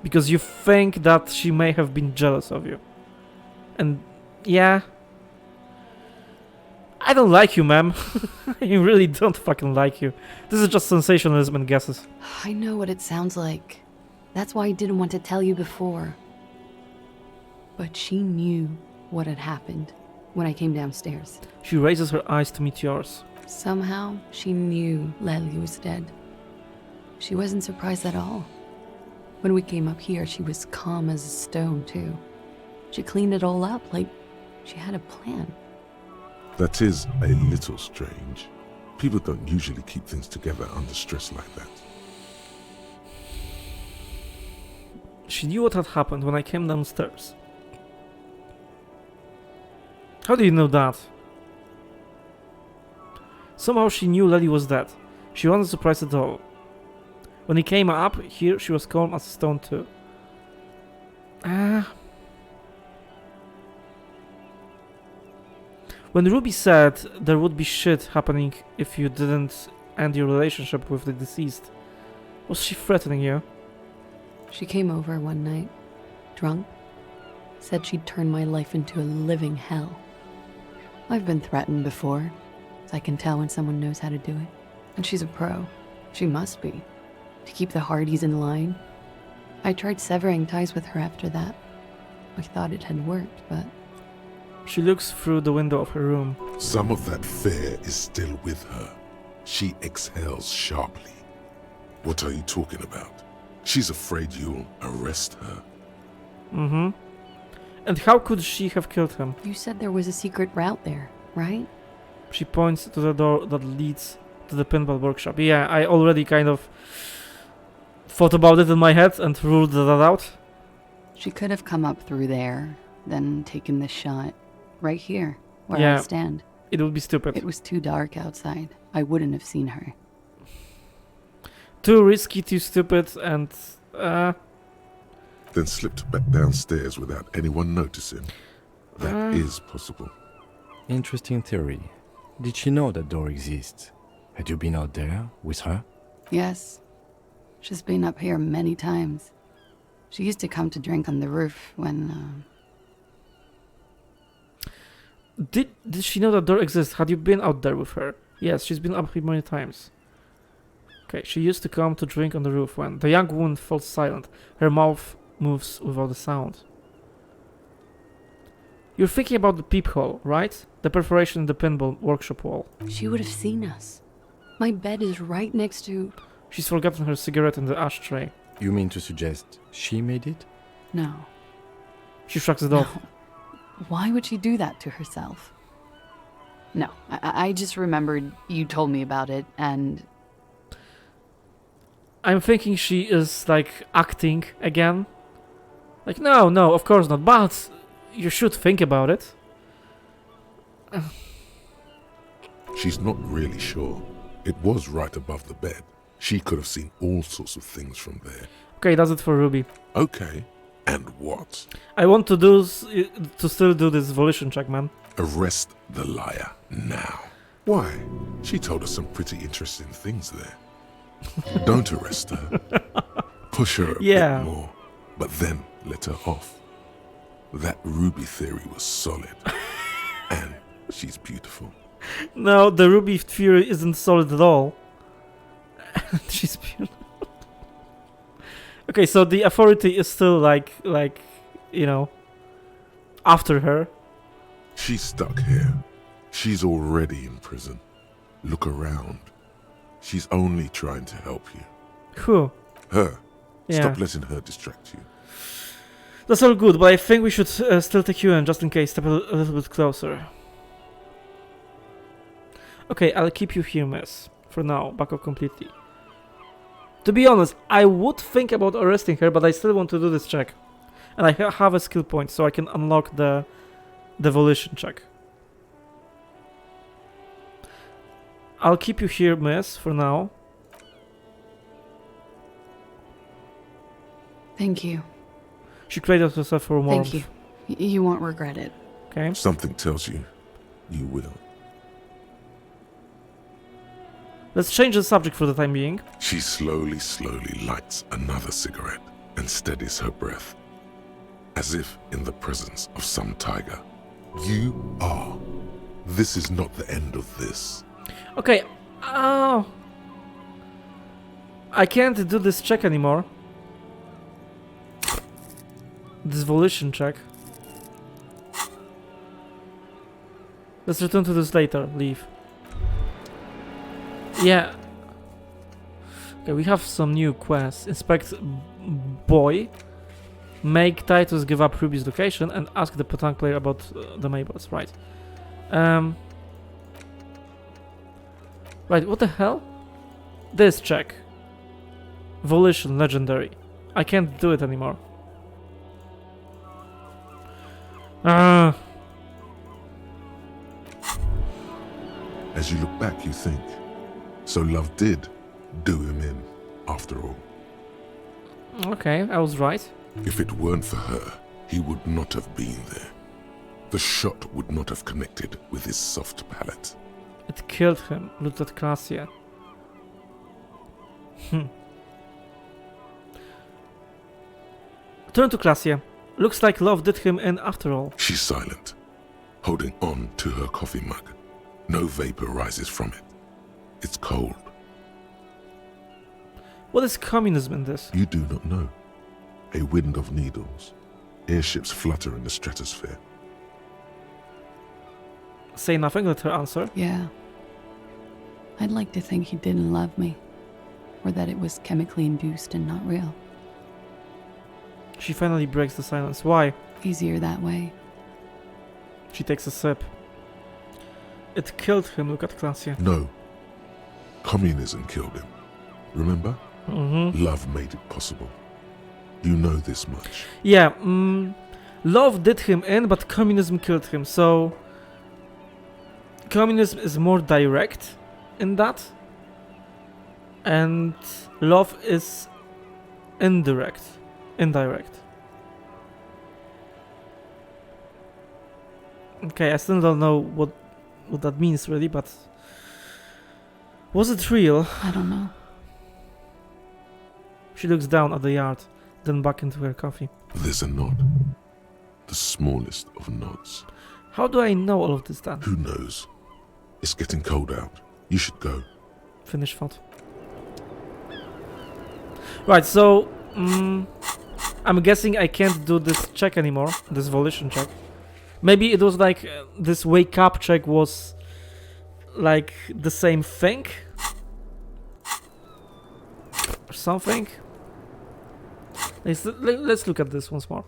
Because you think that she may have been jealous of you. And, yeah. I don't like you, ma'am. I really don't fucking like you. This is just sensationalism and guesses. I know what it sounds like. That's why I didn't want to tell you before. But she knew what had happened when I came downstairs. She raises her eyes to meet yours. Somehow, she knew Leslie was dead. She wasn't surprised at all. When we came up here, she was calm as a stone, too. She cleaned it all up like she had a plan. That is a little strange. People don't usually keep things together under stress like that. She knew what had happened when I came downstairs. How do you know that? Somehow she knew Lily was dead. She wasn't surprised at all. When he came up here, she was calm as a stone too. When Ruby said there would be shit happening if you didn't end your relationship with the deceased, was she threatening you? She came over one night, drunk, said she'd turn my life into a living hell. I've been threatened before, so I can tell when someone knows how to do it. And she's a pro. She must be. To keep the Hardys in line, I tried severing ties with her after that. I thought it had worked, but... She looks through the window of her room. Some of that fear is still with her. She exhales sharply. What are you talking about? She's afraid you'll arrest her. Mm-hmm. And how could she have killed him? You said there was a secret route there, right? She points to the door that leads to the pinball workshop. Yeah, I already kind of thought about it in my head and ruled that out. She could have come up through there, then taken the shot. Right here, where Yeah. I stand. It would be stupid. It was too dark outside. I wouldn't have seen her. Too risky, too stupid, and... Then slipped back downstairs without anyone noticing. That is possible. Interesting theory. Did she know that door exists? Had you been out there with her? Yes. She's been up here many times. She used to come to drink on the roof when, Did she know that door exists? Had you been out there with her? Yes, she's been up here many times. Okay, she used to come to drink on the roof when the young woman falls silent. Her mouth moves without a sound. You're thinking about the peephole, right? The perforation in the pinball workshop wall. She would have seen us. My bed is right next to... She's forgotten her cigarette in the ashtray. You mean to suggest she made it? No. She shrugs it off. No. Why would she do that to herself? No, I just remembered you told me about it, and... I'm thinking she is, like, acting again. Like, no, of course not, but you should think about it. She's not really sure. It was right above the bed. She could have seen all sorts of things from there. Okay, that's it for Ruby. Okay, and what? I want to still do this volition check, man. Arrest the liar now. Why? She told us some pretty interesting things there. Don't arrest her. Push her a bit more, but then let her off. That Ruby theory was solid. And she's beautiful. No, the Ruby theory isn't solid at all. She's beautiful. Okay, so the authority is still like, you know, after her. She's stuck here. She's already in prison. Look around. She's only trying to help you. Who? Her. Yeah. Stop letting her distract you. That's all good, but I think we should still take you in, just in case. Step a little bit closer. Okay, I'll keep you here, miss. For now, back up completely. To be honest, I would think about arresting her, but I still want to do this check. And I have a skill point, so I can unlock the volition check. I'll keep you here, miss, for now. Thank you. She created herself for warmth. Thank you. You won't regret it. Okay. Something tells you, you will. Let's change the subject for the time being. She slowly lights another cigarette and steadies her breath, as if in the presence of some tiger. You are. This is not the end of this. Okay. Oh. I can't do this check anymore. This volition check. Let's return to this later. Leave. Yeah. Okay, we have some new quests. Inspect boy. Make Titus give up Ruby's location and ask the Patang player about the Mabels. Right. Right, what the hell? This check. Volition legendary. I can't do it anymore. As you look back, you think, so love did do him in, after all. Okay, I was right. If it weren't for her, he would not have been there. The shot would not have connected with his soft palate. It killed him. Looked at Claudia. Turn to Claudia. Looks like love did him in after all. She's silent, holding on to her coffee mug. No vapor rises from it. It's cold. What is communism in this? You do not know. A wind of needles. Airships flutter in the stratosphere. Say nothing, let her answer. Yeah. I'd like to think he didn't love me, or that it was chemically induced and not real. She finally breaks the silence. Why? Easier that way. She takes a sip. It killed him, look at Claudia. No. Communism killed him. Remember? Mm-hmm. Love made it possible. You know this much. Yeah, love did him in, but communism killed him, so... Communism is more direct in that. And love is indirect. Okay, I still don't know what that means really, but... Was it real? I don't know. She looks down at the yard, then back into her coffee. There's a nod. The smallest of nods. How do I know all of this then? Who knows? It's getting cold out. You should go. Finish thought. Right, so... I'm guessing I can't do this check anymore. This volition check. Maybe it was like... this wake up check was... like the same thing? Or something? Let's look at this once more.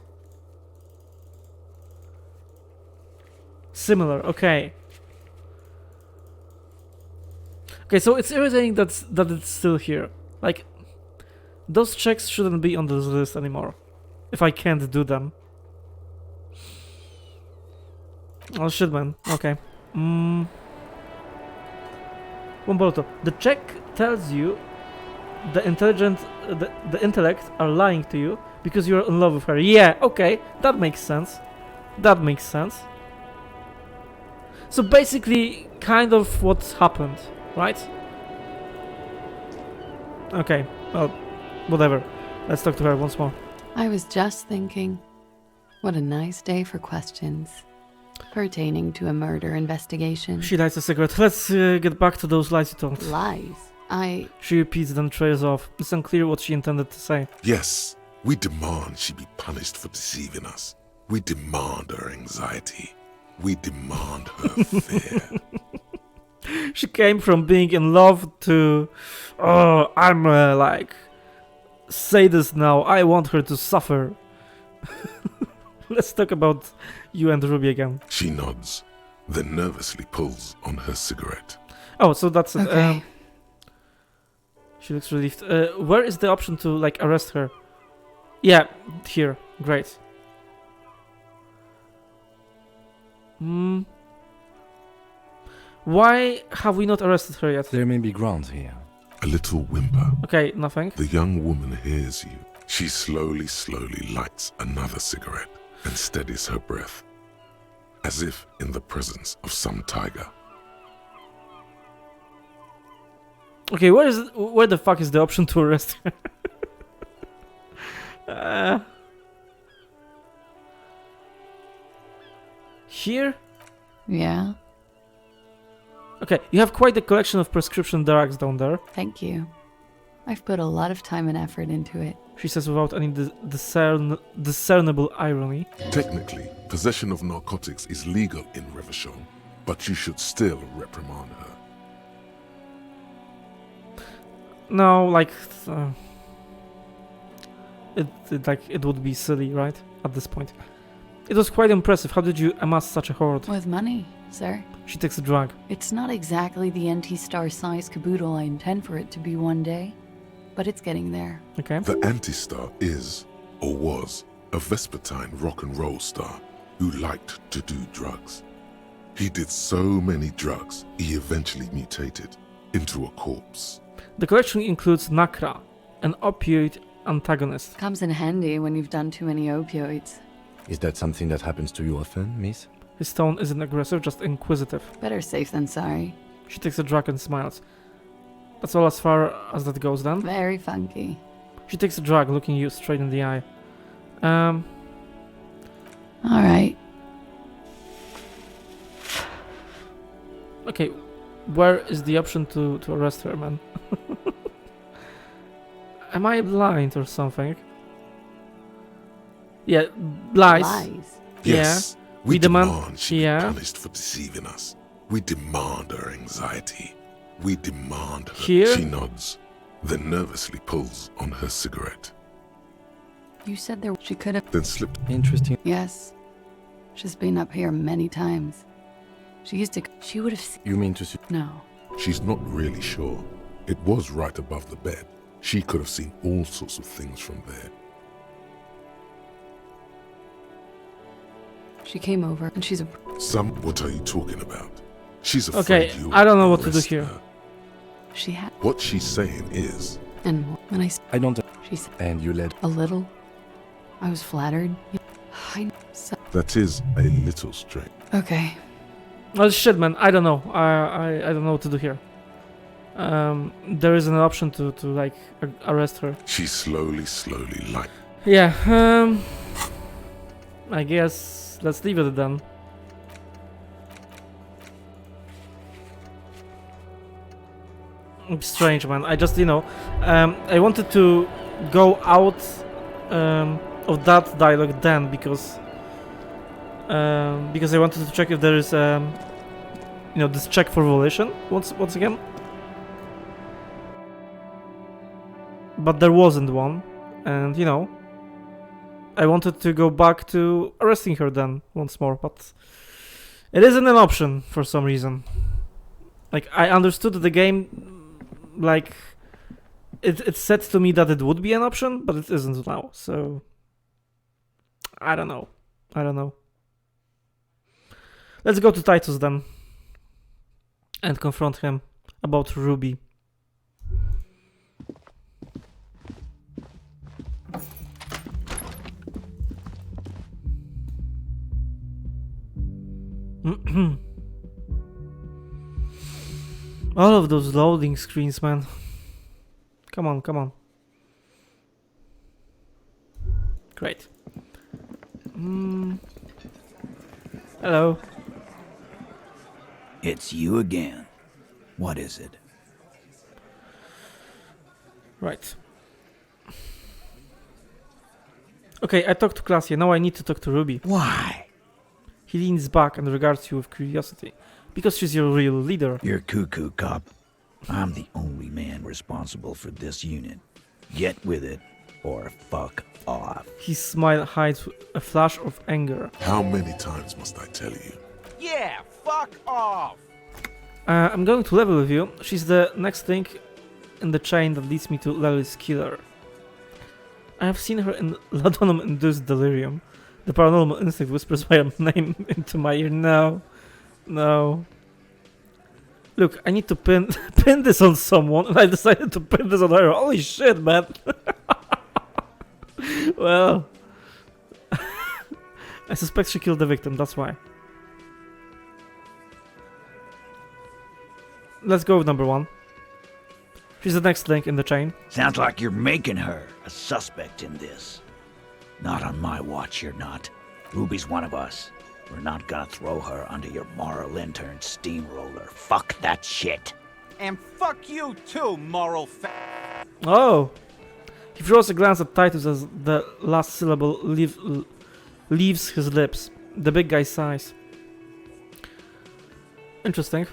Similar, okay. Okay, so it's irritating that it's still here. Like, those checks shouldn't be on this list anymore. If I can't do them. Oh shit, man. Okay. Umberto, the check tells you the intellect are lying to you because you're in love with her. Yeah, okay, that makes sense. So basically, kind of what happened, right? Okay, well, whatever. Let's talk to her once more. I was just thinking, what a nice day for questions pertaining to a murder investigation. She lights a cigarette. Let's get back to those lies you told. Lies? She repeats, then trails off. It's unclear what she intended to say. Yes, we demand she be punished for deceiving us. We demand her anxiety. We demand her fear. She came from being in love to... Oh, I'm like... sadist now. I want her to suffer. Let's talk about you and Ruby again. She nods, then nervously pulls on her cigarette. Oh, so that's it. Okay. She looks relieved. Where is the option to, like, arrest her? Yeah, here. Great. Why have we not arrested her yet? There may be grounds here. A little whimper. Okay, nothing. The young woman hears you. She slowly lights another cigarette and steadies her breath, as if in the presence of some tiger. Okay, where the fuck is the option to arrest her? Here? Yeah? Okay, you have quite a collection of prescription drugs down there. Thank you. I've put a lot of time and effort into it. She says without any discernible irony. Technically, possession of narcotics is legal in Revachol, but you should still reprimand her. No, like... it would be silly, right? At this point. It was quite impressive. How did you amass such a hoard? With money, sir. She takes a drag. It's not exactly the anti-star size caboodle I intend for it to be one day, but it's getting there. Okay. The anti-star is, or was, a Vespertine rock and roll star who liked to do drugs. He did so many drugs, he eventually mutated into a corpse. The collection includes Nacra, an opioid antagonist. Comes in handy when you've done too many opioids. Is that something that happens to you often, miss? His tone isn't aggressive, just inquisitive. Better safe than sorry. She takes a drag and smiles. That's all as far as that goes then. Very funky. She takes a drag, looking you straight in the eye. Alright. Okay, where is the option to arrest her, man? Am I blind or something? Yeah, lies. Lies. Yes, Yeah. we demand. demand she be Yeah. punished for deceiving us. We demand her anxiety. We demand her. Here? She nods, then nervously pulls on her cigarette, You said there she could have. then slipped. Interesting. Yes. She's been up here many times. She used to. She would have seen. You mean to... No. She's not really sure. It was right above the bed. She could have seen all sorts of things from there. She came over and she's a. What are you talking about? She's Okay, afraid you. I don't know what to do arrest here. her. She had. What she's saying is, And when I don't... she said And you led... a little. I was flattered. So, that is a little strange. okay. Oh shit, man! I don't know. I don't know what to do here. There is an option to like arrest her. She slowly, like. Yeah. I guess let's leave it then. Strange, man. I just, I wanted to go out of that dialogue then because I wanted to check if there is this check for volition once again. But there wasn't one, and I wanted to go back to arresting her then once more, but it isn't an option for some reason. Like, I understood the game, like, it said to me that it would be an option, but it isn't now, so I don't know. Let's go to Titus then and confront him about Ruby. All of those loading screens, man. Come on. Great. Hello. It's you again. What is it? Right. Okay, I talked to Claudia. Now I need to talk to Ruby. Why? He leans back and regards you with curiosity. Because she's your real leader. You're cuckoo, cop. I'm the only man responsible for this unit. Get with it, or fuck off. His smile hides a flash of anger. How many times must I tell you? Yeah, fuck off! I'm going to level with you. She's the next link in the chain that leads me to Lely's killer. I have seen her in laudanum-induced delirium. The paranormal instinct whispers my name into my ear. No. Look, I need to pin this on someone, and I decided to pin this on her. Holy shit, man. Well, I suspect she killed the victim, that's why. Let's go with number one. She's the next link in the chain. Sounds like you're making her a suspect in this. Not on my watch, you're not. Ruby's one of us. We're not gonna throw her under your moral intern steamroller. Fuck that shit. And fuck you too, moral Oh! He throws a glance at Titus as the last syllable leaves his lips. The big guy sighs. Interesting.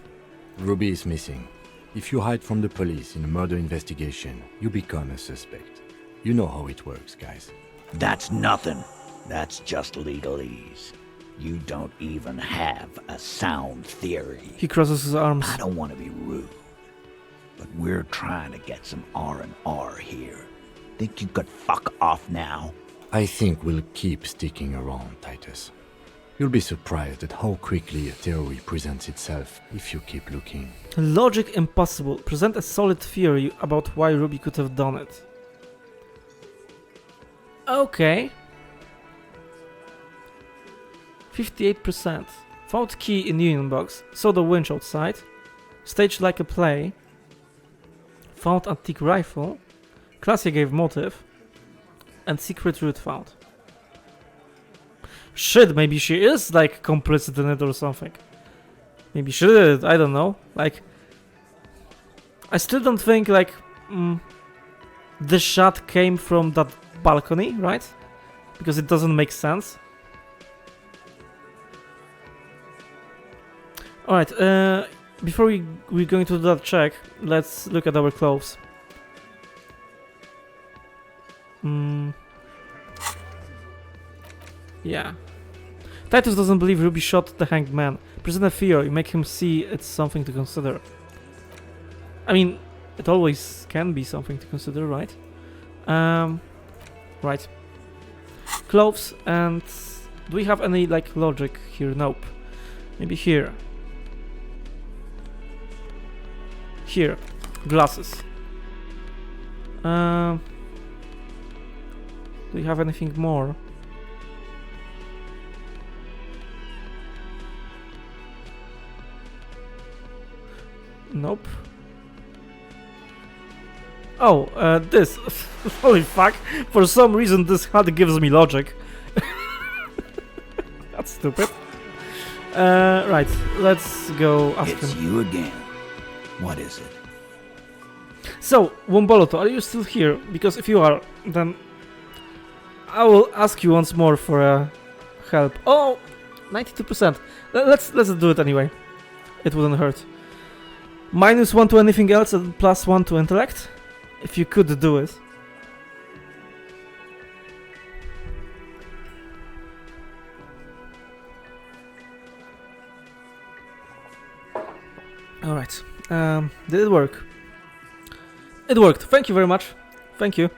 Ruby is missing. If you hide from the police in a murder investigation, you become a suspect. You know how it works, guys. That's nothing. That's just legalese. You don't even have a sound theory. He crosses his arms. I don't want to be rude, but we're trying to get some R&R here. Think you could fuck off now? I think we'll keep sticking around, Titus. You'll be surprised at how quickly a theory presents itself if you keep looking. Logic impossible. Present a solid theory about why Ruby could have done it. Okay. 58%. Found key in Union box. Saw the winch outside. Staged like a play. Found antique rifle. Claudia gave motive. And secret route found. Shit, maybe she is like complicit in it or something. Maybe she did it, I don't know. Like, I still don't think like the shot came from that balcony, right? because it doesn't make sense. Alright, before we're going to do that check, let's look at our clothes. Yeah. Titus doesn't believe Ruby shot the hanged man. Present a fear, you make him see it's something to consider. I mean, it always can be something to consider, right? Right. Clothes, and do we have any, like, logic here? Nope. Maybe here. Here. Glasses. Do we have anything more? Nope. Oh, this. Holy fuck. For some reason this HUD gives me logic. That's stupid. Right, let's go ask him. It's you again. What is it? So, Womboloto, are you still here? Because if you are, then I will ask you once more for help. Oh, 92%. Let's do it anyway. It wouldn't hurt. -1 to anything else and +1 to intellect. If you could do it. Alright. Did it work? It worked. Thank you very much. Thank you.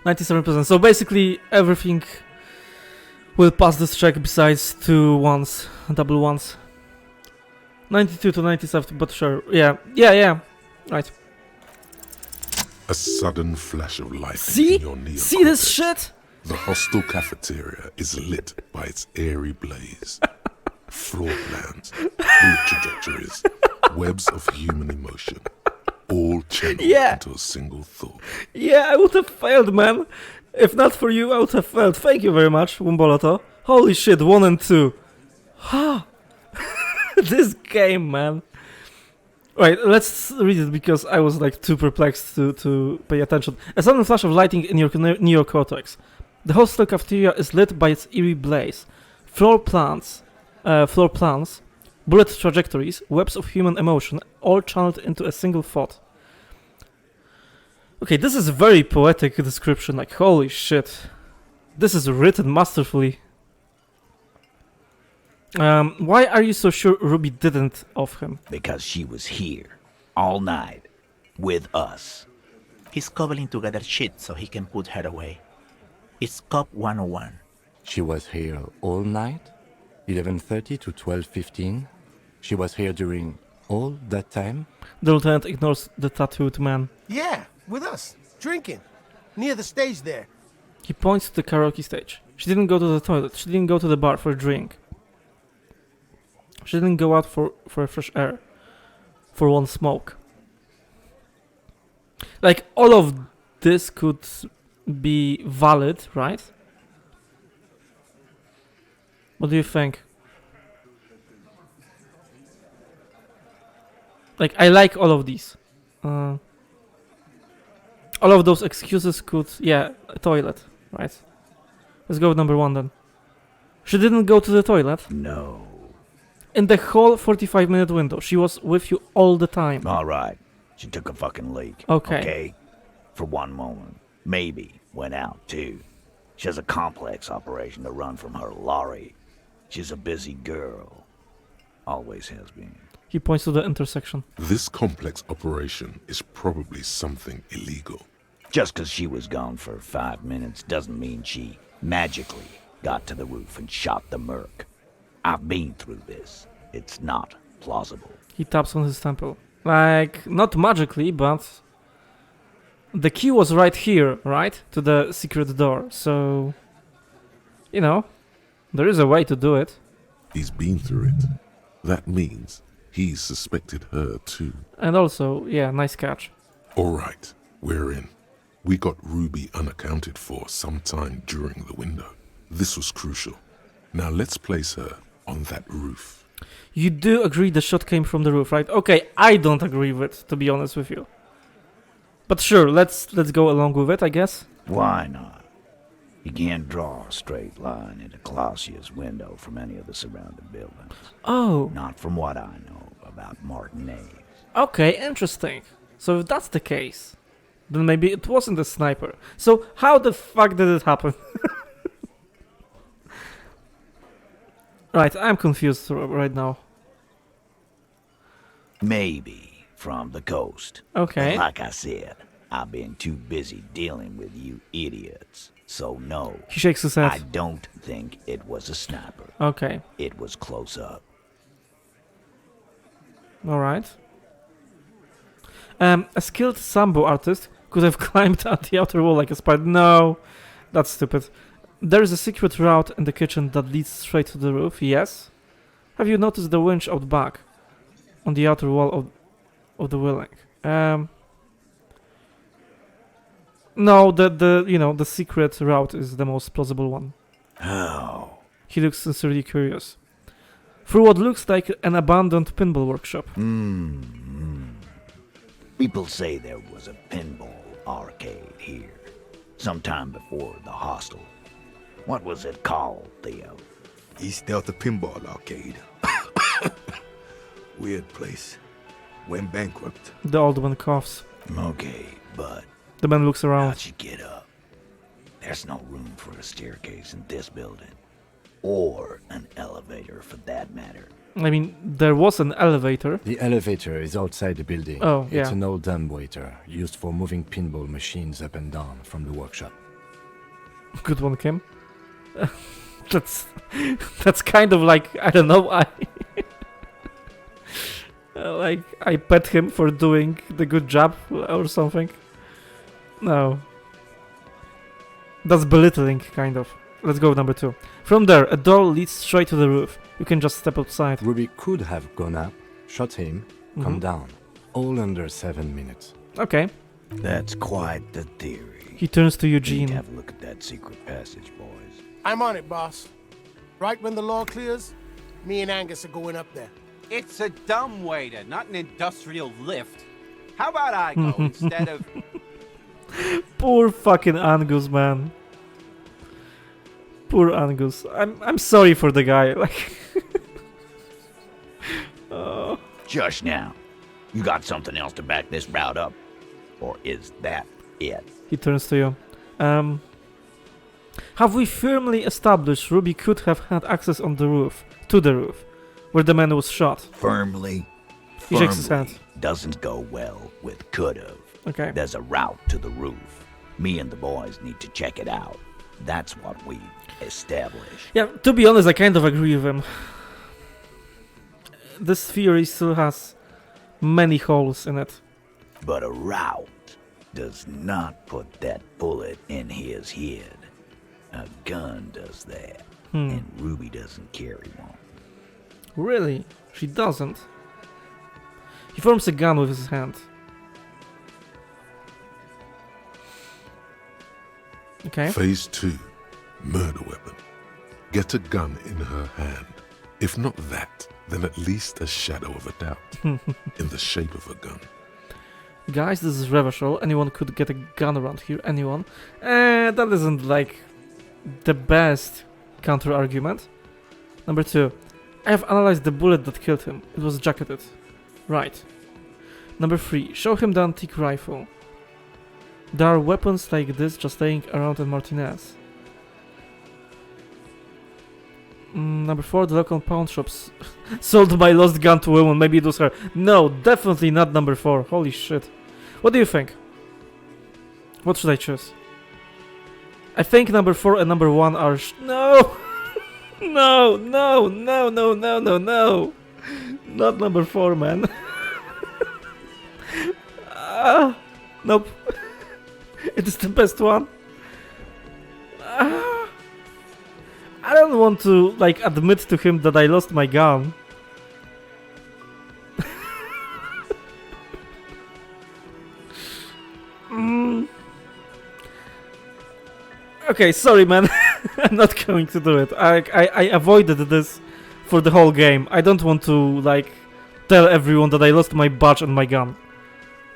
97%. So basically everything will pass this check besides 2 ones, double ones. 92 to 97, but sure. Yeah. Right. A sudden flash of light See? in your neon See this cortex. shit? The hostel cafeteria is lit by its airy blaze. Floor plans, route trajectories, webs of human emotion, all channeled into a single thought. Yeah, I would have failed, man. If not for you, I would have failed. Thank you very much, Womboloto. Holy shit, 1 and 2. Ha! This game, man. Right, let's read it because I was like too perplexed to pay attention. A sudden flash of lighting in your neocortex. The hostel cafeteria is lit by its eerie blaze. Floor plans, bullet trajectories, webs of human emotion, all channeled into a single thought. Okay, this is a very poetic description, like holy shit. This is written masterfully. Why are you so sure Ruby didn't off him? Because she was here, all night, with us. He's cobbling together shit so he can put her away. It's Cop 101. She was here all night? 11:30 to 12:15? She was here during all that time? The lieutenant ignores the tattooed man. Yeah, with us, drinking, near the stage there. He points to the karaoke stage. She didn't go to the toilet. She didn't go to the bar for a drink. She didn't go out for a fresh air. For one smoke. Like, all of this could be valid, right? What do you think? Like, I like all of these. All of those excuses could... Yeah, a toilet, right? Let's go with number 1 then. She didn't go to the toilet. No. In the whole 45-minute window, she was with you all the time. All right. She took a fucking leak. Okay. For one moment. Maybe went out, too. She has a complex operation to run from her lorry. She's a busy girl. Always has been. He points to the intersection. This complex operation is probably something illegal. Just because she was gone for 5 minutes doesn't mean she magically got to the roof and shot the merc. I've been through this. It's not plausible. He taps on his temple. Like, not magically, but... The key was right here, right? To the secret door, so... You know, there is a way to do it. He's been through it. That means he's suspected her too. And also, yeah, nice catch. Alright, we're in. We got Ruby unaccounted for sometime during the window. This was crucial. Now let's place her on that roof. You do agree the shot came from the roof, right? Okay, I don't agree with it, to be honest with you. But sure, let's go along with it, I guess. Why not? You can't draw a straight line into Claudia's window from any of the surrounding buildings. Oh. Not from what I know about Martinez. Okay, interesting. So if that's the case, then maybe it wasn't a sniper. So how the fuck did it happen? Right, I'm confused right now. Maybe from the coast. Okay. But like I said, I've been too busy dealing with you idiots. So no, He shakes his head. I don't think it was a sniper. Okay. It was close up. Alright. A skilled sambo artist could have climbed at the outer wall like a spider. No, that's stupid. There is a secret route in the kitchen that leads straight to the roof, yes? Have you noticed the winch out back? On the outer wall of the building? No, the secret route is the most plausible one. How? He looks sincerely curious. Through what looks like an abandoned pinball workshop. People say there was a pinball arcade here, sometime before the hostel. What was it called, Theo? East Delta Pinball Arcade. Weird place. Went bankrupt. The old man coughs. Okay, but the man looks around. how'd you get up? There's no room for a staircase in this building. Or an elevator, for that matter. I mean, there was an elevator. The elevator is outside the building. Oh, It's yeah. an old dumbwaiter used for moving pinball machines up and down from the workshop. Good one, Kim. That's kind of like, I don't know, I pet him for doing the good job or something. No. That's belittling, kind of. Let's go number 2. From there, a door leads straight to the roof. You can just step outside. Ruby could have gone up, shot him, come down. All under 7 minutes. Okay. That's quite the theory. He turns to Need Eugene. to have a look at that secret passage, boys. I'm on it, boss. Right when the law clears, me and Angus are going up there. It's a dumbwaiter, not an industrial lift. How about I go instead of... Poor fucking Angus, man. Poor Angus. I'm sorry for the guy. Like, Just now, you got something else to back this route up? Or is that it? he turns to you. Have we firmly established Ruby could have had access on the roof, to the roof, where the man was shot? Firmly? He shakes his hand. Doesn't go well with could've. Okay. There's a route to the roof. Me and the boys need to check it out. That's what we establish. Yeah, to be honest, I kind of agree with him. This theory still has many holes in it. But a route does not put that bullet in his head. A gun does that. And Ruby doesn't carry one. Really? She doesn't? He forms a gun with his hand. Okay. Phase 2. Murder weapon. Get a gun in her hand. If not that, then at least a shadow of a doubt. In the shape of a gun. Guys, this is Revachol. Anyone could get a gun around here. Anyone. That isn't like the best counter argument. Number 2. I have analyzed the bullet that killed him. It was jacketed. Right. Number 3. Show him the antique rifle. There are weapons like this just laying around in Martinez. Number 4. The local pawn shops sold my lost gun to women. Maybe it was her. No, definitely not number 4. Holy shit. What do you think? What should I choose? I think number 4 and number 1 are no! No, no, no, no, no, no, no! Not number 4, man. Nope. It is the best one. I don't want to, like, admit to him that I lost my gun. Okay, sorry, man. I'm not going to do it. I avoided this for the whole game. I don't want to, like, tell everyone that I lost my badge and my gun.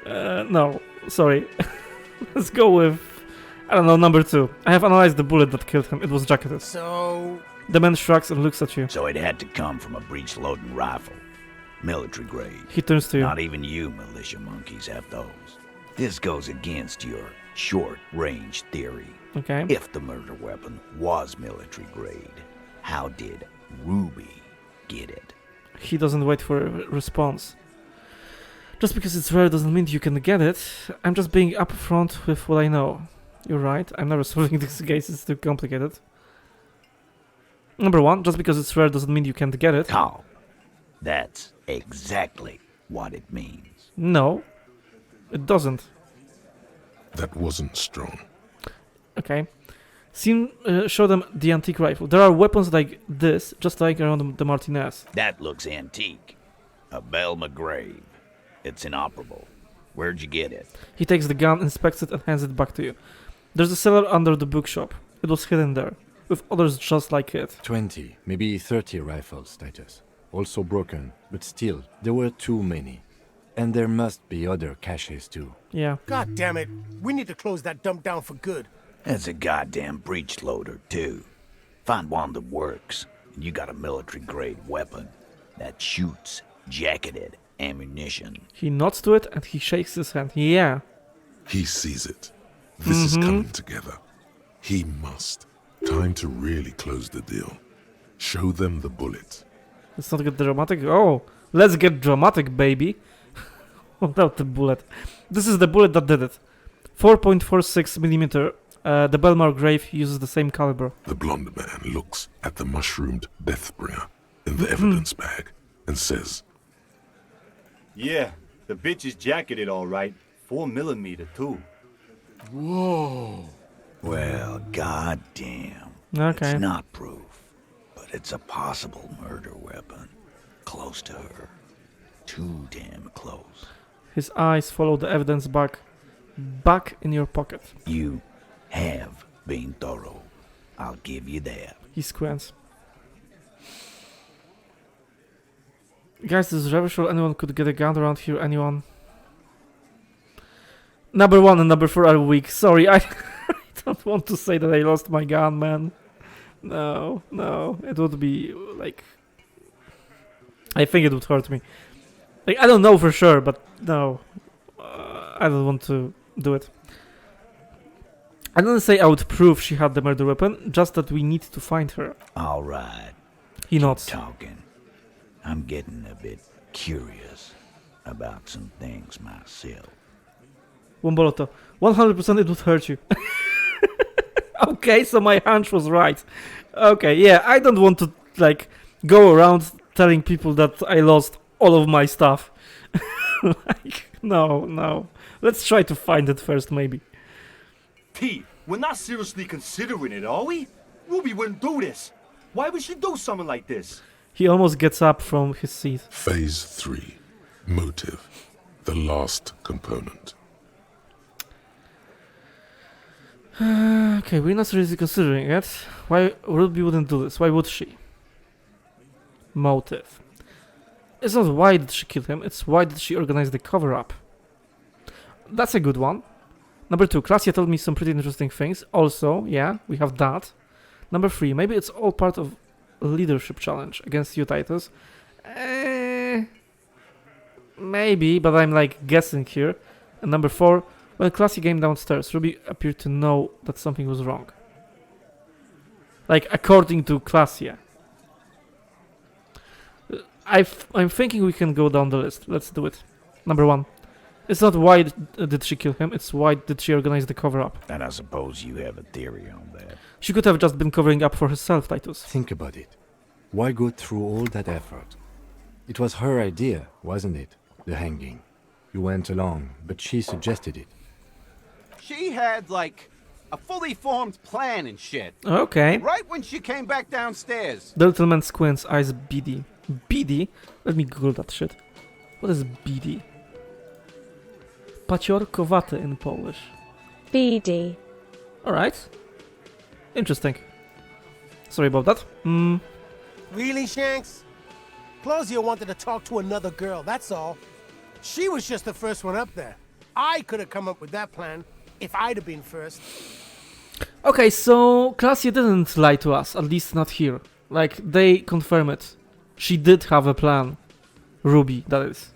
No, sorry. Let's go with I don't know, number 2. I have analyzed the bullet that killed him. It was jacketed. So... The man shrugs and looks at you. So it had to come from a breech-loading rifle. Military grade. He turns to you. Not even you militia monkeys have those. This goes against your short-range theory. Okay. If the murder weapon was military grade, how did Ruby get it? He doesn't wait for a response. Just because it's rare doesn't mean you can get it. I'm just being upfront with what I know. You're right, I'm never solving this case, it's too complicated. Number 1, just because it's rare doesn't mean you can't get it. How? That's exactly what it means. No, it doesn't. That wasn't strong. Okay. Show them the antique rifle. There are weapons like this, just like around the Martinez. That looks antique. A Belle McGrave. It's inoperable. Where'd you get it? He takes the gun, inspects it, and hands it back to you. There's a cellar under the bookshop. It was hidden there, with others just like it. 20, maybe 30 rifles, Titus. Also broken, but still, there were too many. And there must be other caches too. Yeah. God damn it. We need to close that dump down for good. That's a goddamn breech loader, too. Find one that works, and you got a military-grade weapon that shoots jacketed ammunition. He nods to it, and he shakes his hand. Yeah. He sees it. This is coming together. He must. Time to really close the deal. Show them the bullet. Let's not get dramatic. Oh, let's get dramatic, baby. Without the bullet. This is the bullet that did it. 4.46 millimeter. The Belle McGrave uses the same caliber. The blonde man looks at the mushroomed death bringer in the evidence bag and says, Yeah, the bitch is jacketed all right. 4mm too. Whoa. Well, goddamn. Okay. It's not proof, but it's a possible murder weapon. Close to her. Too damn close. His eyes follow the evidence back in your pocket. You have been thorough. I'll give you that. He squints. Guys, this is rubbish. Sure anyone could get a gun around here. Anyone? Number 1 and number 4 are weak. Sorry, I don't want to say that I lost my gun, man. No, it would be like... I think it would hurt me. Like, I don't know for sure, but no. I don't want to do it. I didn't say I would prove she had the murder weapon, just that we need to find her. All right. He nods. Talking. I'm getting a bit curious about some things myself. Womboloto, 100% it would hurt you. Okay, so my hunch was right. Okay, yeah, I don't want to, like, go around telling people that I lost all of my stuff. Like, no. Let's try to find it first, maybe. T, we're not seriously considering it, are we? Ruby wouldn't do this. Why would she do something like this? He almost gets up from his seat. Phase 3. Motive. The last component. Okay, we're not seriously considering it. Why Ruby wouldn't do this? Why would she? Motive. It's not why did she kill him, it's why did she organize the cover-up. That's a good one. Number 2, Claudia told me some pretty interesting things. Also, yeah, we have that. Number 3, maybe it's all part of a leadership challenge against you, Titus. Maybe, but I'm like guessing here. And number 4, when Claudia came downstairs, Ruby appeared to know that something was wrong. Like, according to Claudia. I'm thinking we can go down the list. Let's do it. Number 1. It's not why did she kill him, it's why did she organize the cover-up. And I suppose you have a theory on that. She could have just been covering up for herself, Titus. Think about it. Why go through all that effort? It was her idea, wasn't it? The hanging. You went along, but she suggested it. She had, like, a fully formed plan and shit. Okay. Right when she came back downstairs. The little man squints, eyes beady. Beady? Let me Google that shit. What is beady? Paciorkowaty in Polish. Beady. Alright. Interesting. Sorry about that. Really, Shanks? Claudia wanted to talk to another girl, that's all. She was just the first one up there. I could have come up with that plan if I'd have been first. Okay, so Claudia didn't lie to us, at least not here. Like, they confirm it. She did have a plan. Ruby, that is.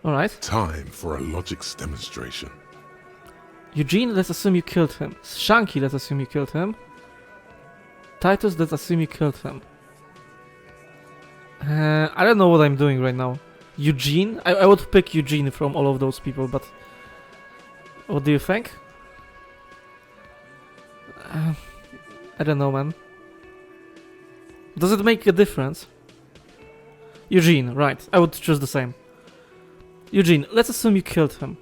Alright. Time for a logics demonstration. Eugene, let's assume you killed him. Shanky, let's assume you killed him. Titus, let's assume you killed him. I don't know what I'm doing right now. Eugene? I would pick Eugene from all of those people, but... What do you think? I don't know, man. Does it make a difference? Eugene, right. I would choose the same. Eugene, let's assume you killed him.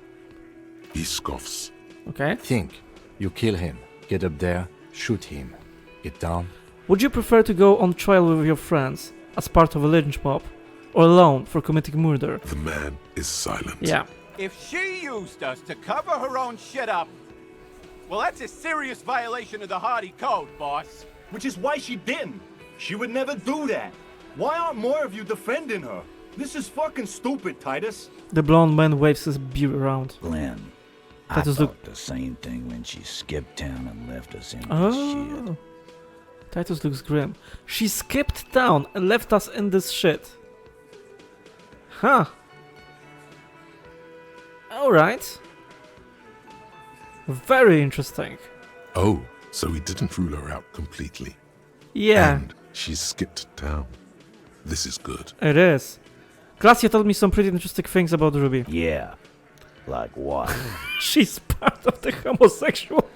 He scoffs. Okay. Think. You kill him. Get up there. Shoot him. Get down. Would you prefer to go on trial with your friends as part of a lynch mob, or alone for committing murder? The man is silent. Yeah. If she used us to cover her own shit up, well, that's a serious violation of the Hardy Code, boss. Which is why she didn't. She would never do that. Why aren't more of you defending her? This is fucking stupid, Titus. The blonde man waves his beer around. Glenn, I Titus thought the same thing when she skipped town and left us in this shit. Oh. Titus looks grim. She skipped town and left us in this shit. Huh. Alright. Very interesting. Oh, so he didn't rule her out completely. Yeah. And she skipped town. This is good. It is. Claudia told me some pretty interesting things about Ruby. Yeah. Like what? She's part of the homosexual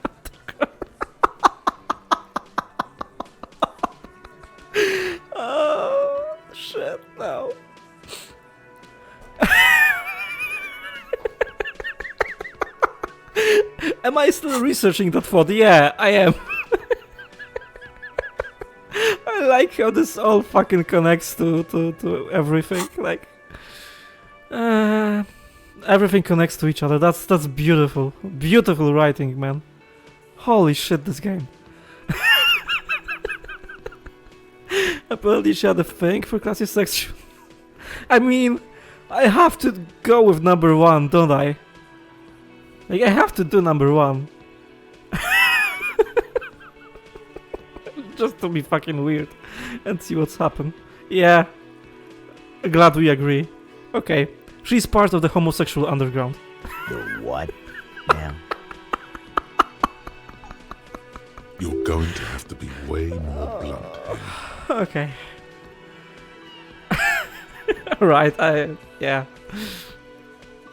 Oh, shit, no. Am I still researching that thought? Yeah, I am. I like how this all fucking connects to everything. Like, everything connects to each other. That's beautiful. Beautiful writing, man. Holy shit, this game. Apparently she had a thing for classy sex. I mean, I have to go with number one, don't I? Like, I have to do number one. Just to be fucking weird and see what's happened. Yeah. Glad we agree. Okay. She's part of the homosexual underground. The what? Yeah. You're going to have to be way more blunt. Okay. Right, yeah.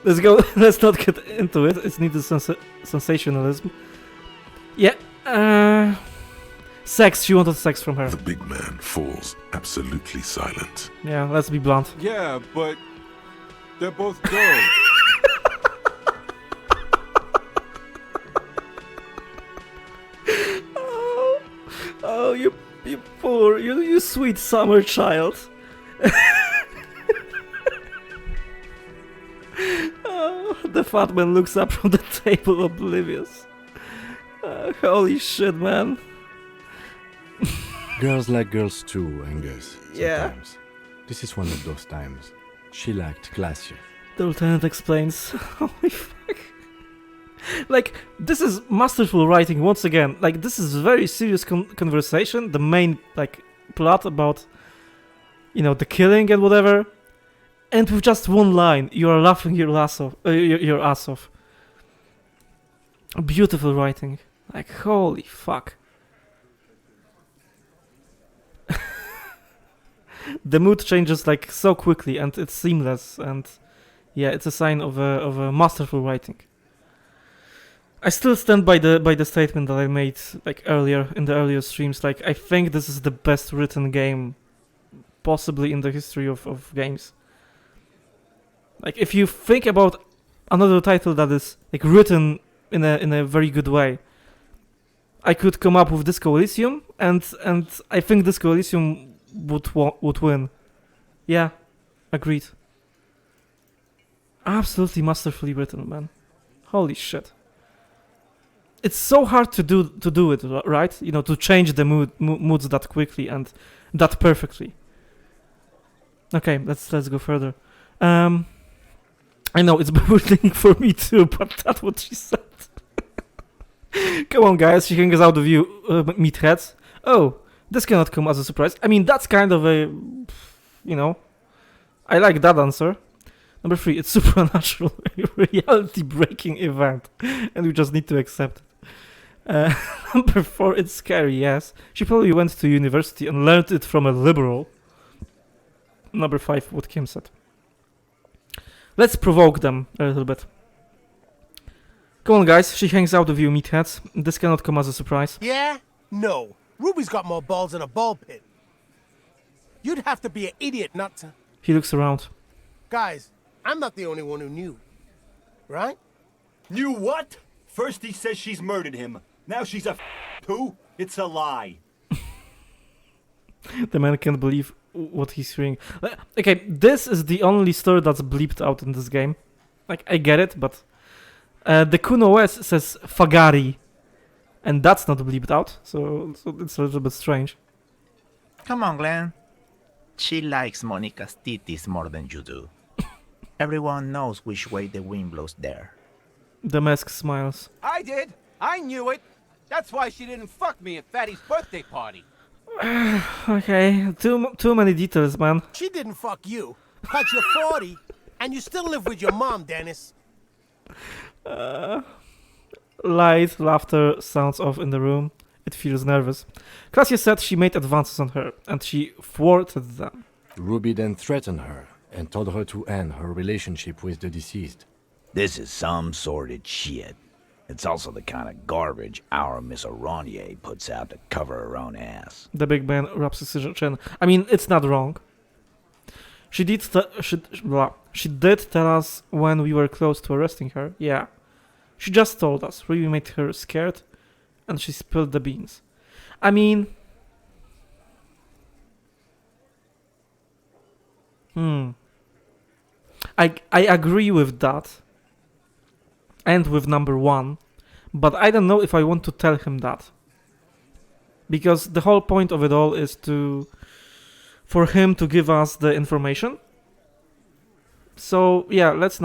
Let's go. Let's not get into it. It's needed sensationalism. Yeah. Sex. She wanted sex from her. The big man falls absolutely silent. Yeah, let's be blunt. Yeah, but they're both girls. Oh, you poor, you sweet summer child. Oh, the fat man looks up from the table, oblivious. Holy shit, man. Girls like girls too, Angus. Yeah. Sometimes. This is one of those times. She liked Claudia. The lieutenant explains. Holy fuck. Like, this is masterful writing once again. Like, this is very serious conversation. The main, like, plot about, you know, the killing and whatever. And with just one line, you are laughing your ass off. Your ass off. Beautiful writing. Like, holy fuck. The mood changes like so quickly, and it's seamless, and yeah, it's a sign of a masterful writing. I still stand by the statement that I made like earlier in the earlier streams. Like, I think this is the best written game possibly in the history of games. Like, if you think about another title that is like written in a very good way, I could come up with Disco Elysium, and I think Disco Elysium would win. Yeah, agreed. Absolutely masterfully written, man. Holy shit. It's so hard to do it, right? You know, to change the moods that quickly and that perfectly. Okay, let's go further. I know it's bewildering for me too, but that's what she said. Come on, guys. She hangs out with you, meatheads. Oh, this cannot come as a surprise. I mean, that's kind of a, I like that answer. Number 3, it's supernatural, reality-breaking event, and we just need to accept it. Number 4, it's scary, yes. She probably went to university and learned it from a liberal. Number 5, what Kim said. Let's provoke them a little bit. Come on, guys, she hangs out with you, meatheads. This cannot come as a surprise. Yeah? No. Ruby's got more balls than a ball pit. You'd have to be an idiot not to... He looks around. Guys, I'm not the only one who knew. Right? Knew what? First he says she's murdered him. Now she's a too? It's a lie. The man can't believe what he's hearing. Okay, this is the only story that's bleeped out in this game. Like, I get it, but... the Kun OS says Fagari. And that's not bleeped out, so it's a little bit strange. Come on, Glenn. She likes Monica's titties more than you do. Everyone knows which way the wind blows there. The mask smiles. I did. I knew it. That's why she didn't fuck me at Fatty's birthday party. Okay, too many details, man. She didn't fuck you. But you're 40, and you still live with your mom, Dennis. Light laughter sounds off in the room. It feels nervous. Claudia said she made advances on her, and she thwarted them. Ruby then threatened her and told her to end her relationship with the deceased. This is some sordid shit. It's also the kind of garbage our Miss Aronier puts out to cover her own ass. The big man rubs his chin. I mean, it's not wrong. She did tell us when we were close to arresting her. Yeah. She just told us. Ruby made her scared, and she spilled the beans. I mean... I agree with that. And with number 1. But I don't know if I want to tell him that. Because the whole point of it all is for him to give us the information. So, yeah, let's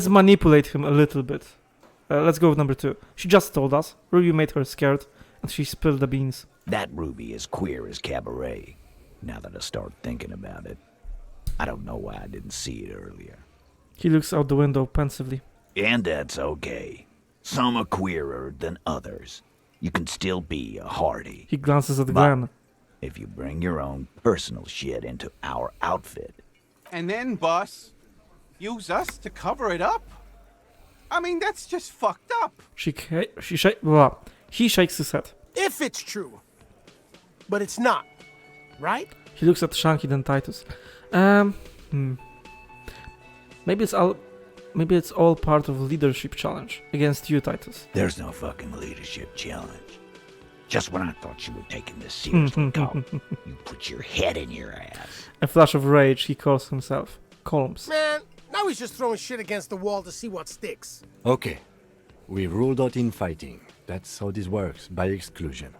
manipulate him a little bit. Let's go with number 2. She just told us. Ruby made her scared, and she spilled the beans. That Ruby is queer as cabaret, now that I start thinking about it. I don't know why I didn't see it earlier. He looks out the window pensively. And that's okay. Some are queerer than others. You can still be a hardy. He glances at Glenn. If you bring your own personal shit into our outfit... And then, boss, use us to cover it up? I mean, that's just fucked up. He shakes his head. If it's true. But it's not. Right? He looks at Shanky, then Titus. Maybe it's all part of a leadership challenge against you, Titus. There's no fucking leadership challenge. Just when I thought you were taking this seriously, Colm, you put your head in your ass. A flash of rage, he calls himself Colms. Man, now he's just throwing shit against the wall to see what sticks. Okay. We ruled out infighting. That's how this works, by exclusion.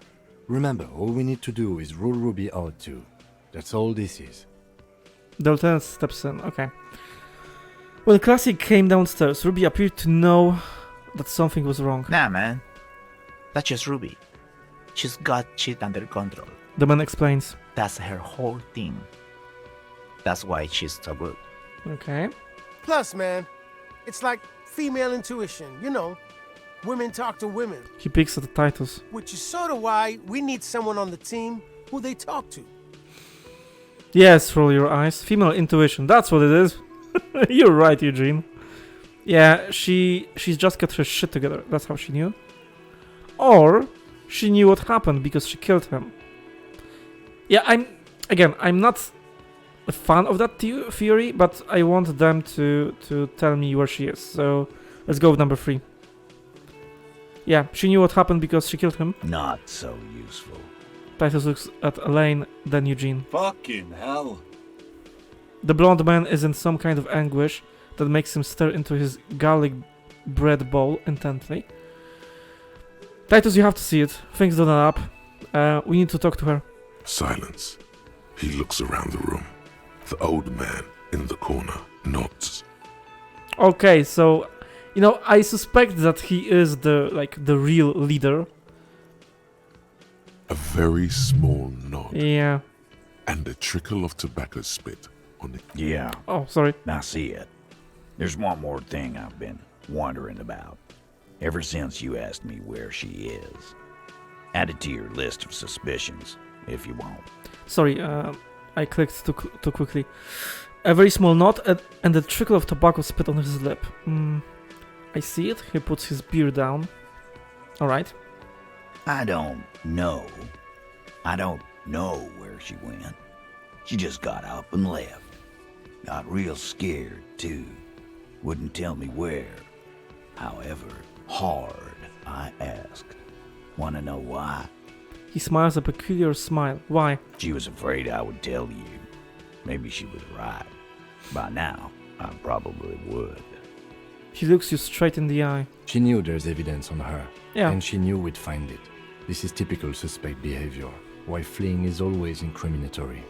Remember, all we need to do is rule Ruby out too. That's all this is. The lieutenant steps in, okay. When Classic came downstairs, Ruby appeared to know that something was wrong. Nah, man. That's just Ruby. She's got shit under control. The man explains. That's her whole thing. That's why she's so good. Okay. Plus, man, it's like female intuition, you know. Women talk to women. He picks at the Titus. Which is sort of why we need someone on the team who they talk to. Yes, roll your eyes. Female intuition, that's what it is. You're right, Eugene. Yeah, she's just got her shit together. That's how she knew. Or she knew what happened because she killed him. Yeah, I'm not a fan of that theory, but I want them to tell me where she is. So let's go with number 3. Yeah, she knew what happened because she killed him. Not so useful. Titus looks at Elaine, then Eugene. Fucking hell. The blonde man is in some kind of anguish that makes him stare into his garlic bread bowl intently. Titus, you have to see it. Things don't add up. We need to talk to her. Silence. He looks around the room. The old man in the corner nods. Okay, so You know, I suspect that he is the real leader. A very small nod. Yeah. And a trickle of tobacco spit on it. Yeah. Oh, sorry. I see it. There's one more thing I've been wondering about. Ever since you asked me where she is. Add it to your list of suspicions, if you want. Sorry, I clicked too quickly. A very small nod and a trickle of tobacco spit on his lip. I see it. He puts his beer down. Alright. I don't know. I don't know where she went. She just got up and left. Got real scared, too. Wouldn't tell me where. However, hard I asked. Wanna know why? He smiles a peculiar smile. Why? She was afraid I would tell you. Maybe she was right. By now, I probably would. He looks you straight in the eye. She knew there's evidence on her. Yeah. And she knew we'd find it. This is typical suspect behavior. Why fleeing is always incriminatory.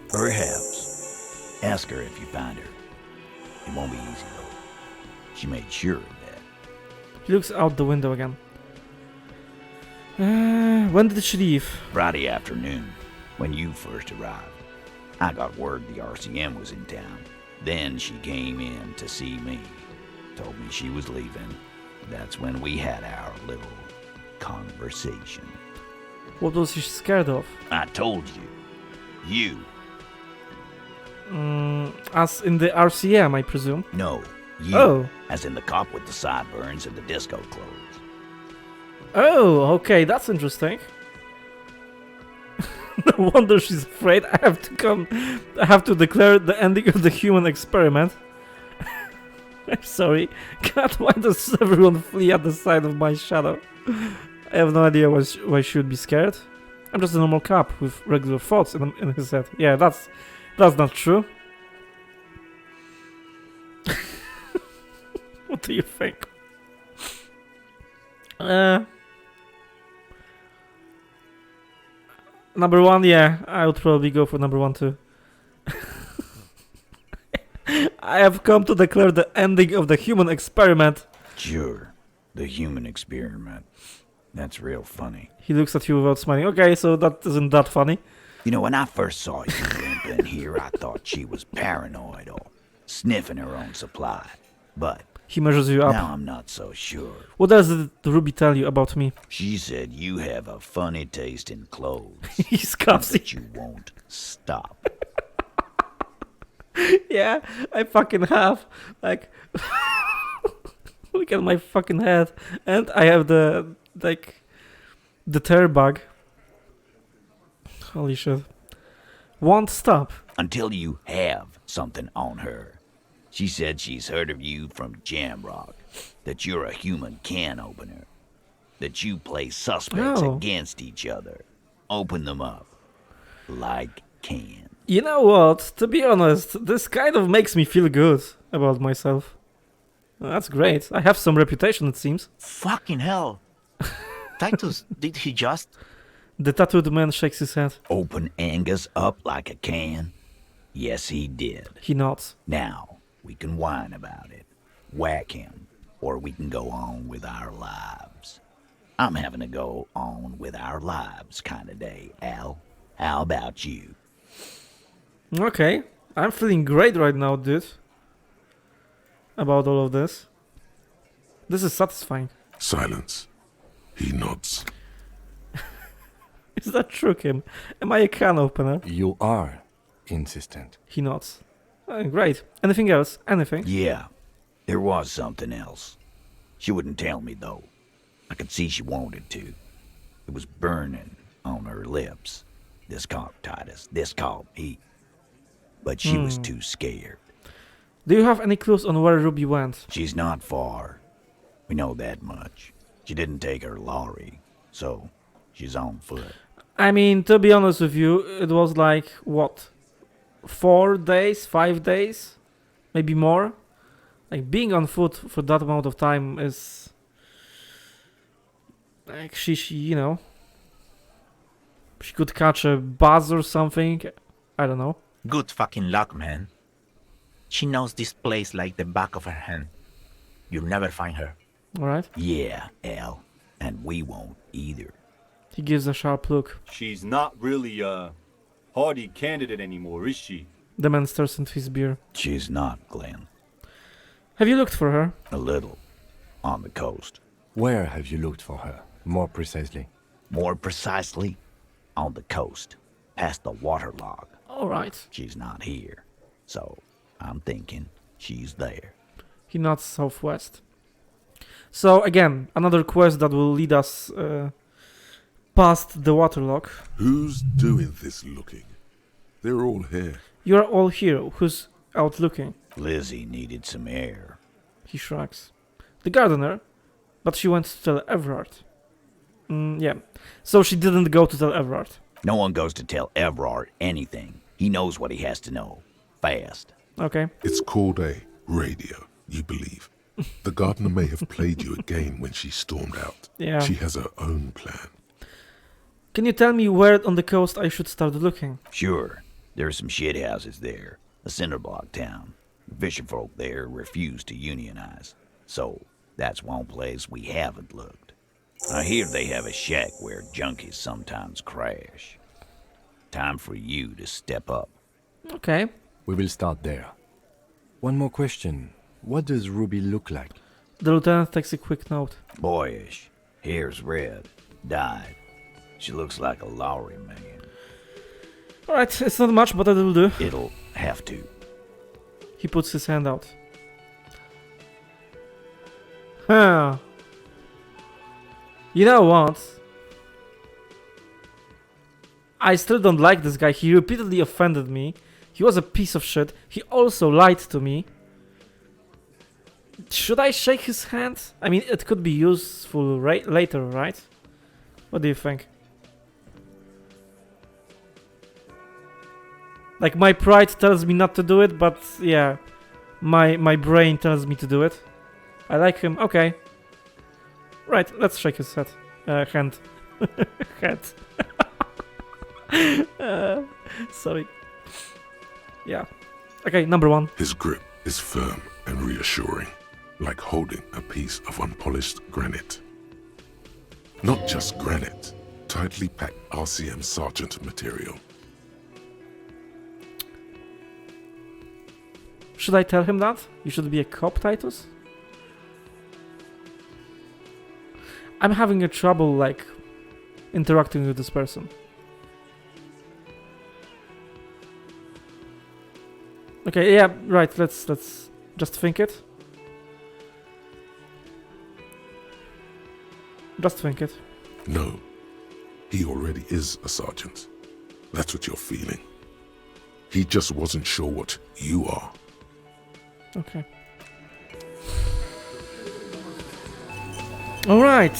Perhaps. Ask her if you find her. It won't be easy, though. She made sure of that. He looks out the window again. When did she leave? Friday afternoon, when you first arrived. I got word the RCM was in town. Then she came in to see me. Told me she was leaving. That's when we had our little conversation. What was she scared of? I told you. You. As in the RCM, I presume? No, you. Oh. As in the cop with the sideburns and the disco clothes. Oh, okay, that's interesting. No wonder she's afraid. I have to declare the ending of the human experiment. I'm sorry. God, why does everyone flee at the sight of my shadow? I have no idea why she would be scared. I'm just a normal cop with regular thoughts in his head. Yeah, that's not true. What do you think? Number one, yeah, I would probably go for number one too. I have come to declare the ending of the human experiment. Sure, the human experiment. That's real funny. He looks at you without smiling. Okay, so that isn't that funny. You know, when I first saw you limping here, I thought she was paranoid or sniffing her own supply. But he measures you up. Now I'm not so sure. What else did Ruby tell you about me? She said you have a funny taste in clothes. He's cozy. That you won't stop. Yeah, I fucking have. Like, look at my fucking head. And I have the tear bug. Holy shit. Won't stop. Until you have something on her. She said she's heard of you from Jamrock. That you're a human can opener. That you play suspects against each other. Open them up. Like cans. You know what? To be honest, this kind of makes me feel good about myself. That's great. I have some reputation, it seems. Fucking hell. Titus, did he just... The tattooed man shakes his head. Open Angus up like a can? Yes, he did. He nods. Now, we can whine about it. Whack him. Or we can go on with our lives. I'm having a go on with our lives kind of day, Al. How about you? Okay. I'm feeling great right now, dude. About all of this. This is satisfying. Silence. He nods. Is that true, Kim? Am I a can opener? You are insistent. He nods. Great. Anything else? Anything? Yeah. There was something else. She wouldn't tell me, though. I could see she wanted to. It was burning on her lips. This caught Titus. This caught me. But she was too scared. Do you have any clues on where Ruby went? She's not far. We know that much. She didn't take her lorry, so she's on foot. I mean, to be honest with you, it was like, what? 4 days? 5 days? Maybe more? Like, being on foot for that amount of time is... Like, she you know... She could catch a bus or something. I don't know. Good fucking luck, man. She knows this place like the back of her hand. You'll never find her. Alright. Yeah, Al. And we won't either. He gives a sharp look. She's not really a hardy candidate anymore, is she? The man stirs into his beer. She's not, Glenn. Have you looked for her? A little. On the coast. Where have you looked for her, more precisely? More precisely, on the coast. Past the waterlog. Alright. She's not here. So, I'm thinking she's there. He nods southwest. So, again, another quest that will lead us past the waterlock. Who's doing this looking? They're all here. You're all here. Who's out looking? Lizzie needed some air. He shrugs. The gardener, but she went to tell Everard. Yeah. So she didn't go to tell Everard. No one goes to tell Everard anything. He knows what he has to know. Fast. Okay. It's called a radio, you believe. The gardener may have played you a game when she stormed out. Yeah. She has her own plan. Can you tell me where on the coast I should start looking? Sure. There are some shithouses there. A cinder block town. The fisherfolk there refuse to unionize. So, that's one place we haven't looked. I hear they have a shack where junkies sometimes crash. Time for you to step up. Okay. We will start there. One more question. What does Ruby look like? The lieutenant takes a quick note. Boyish. Hair's red. Dyed. She looks like a Lowry man. Alright, it's not much, but it will do. It'll have to. He puts his hand out. Huh. You know what? I still don't like this guy. He repeatedly offended me. He was a piece of shit. He also lied to me. Should I shake his hand? I mean, it could be useful later, right? What do you think? Like, my pride tells me not to do it, but yeah, my brain tells me to do it. I like him. Okay. Right, let's shake his head. Hand. Head. Sorry. Yeah. Okay, number one. His grip is firm and reassuring, like holding a piece of unpolished granite. Not just granite, tightly packed RCM sergeant material. Should I tell him that? You should be a cop, Titus? I'm having a trouble, like, interacting with this person. Okay, yeah, right, let's just think it. Just think it. No, he already is a sergeant. That's what you're feeling. He just wasn't sure what you are. Okay. Alright.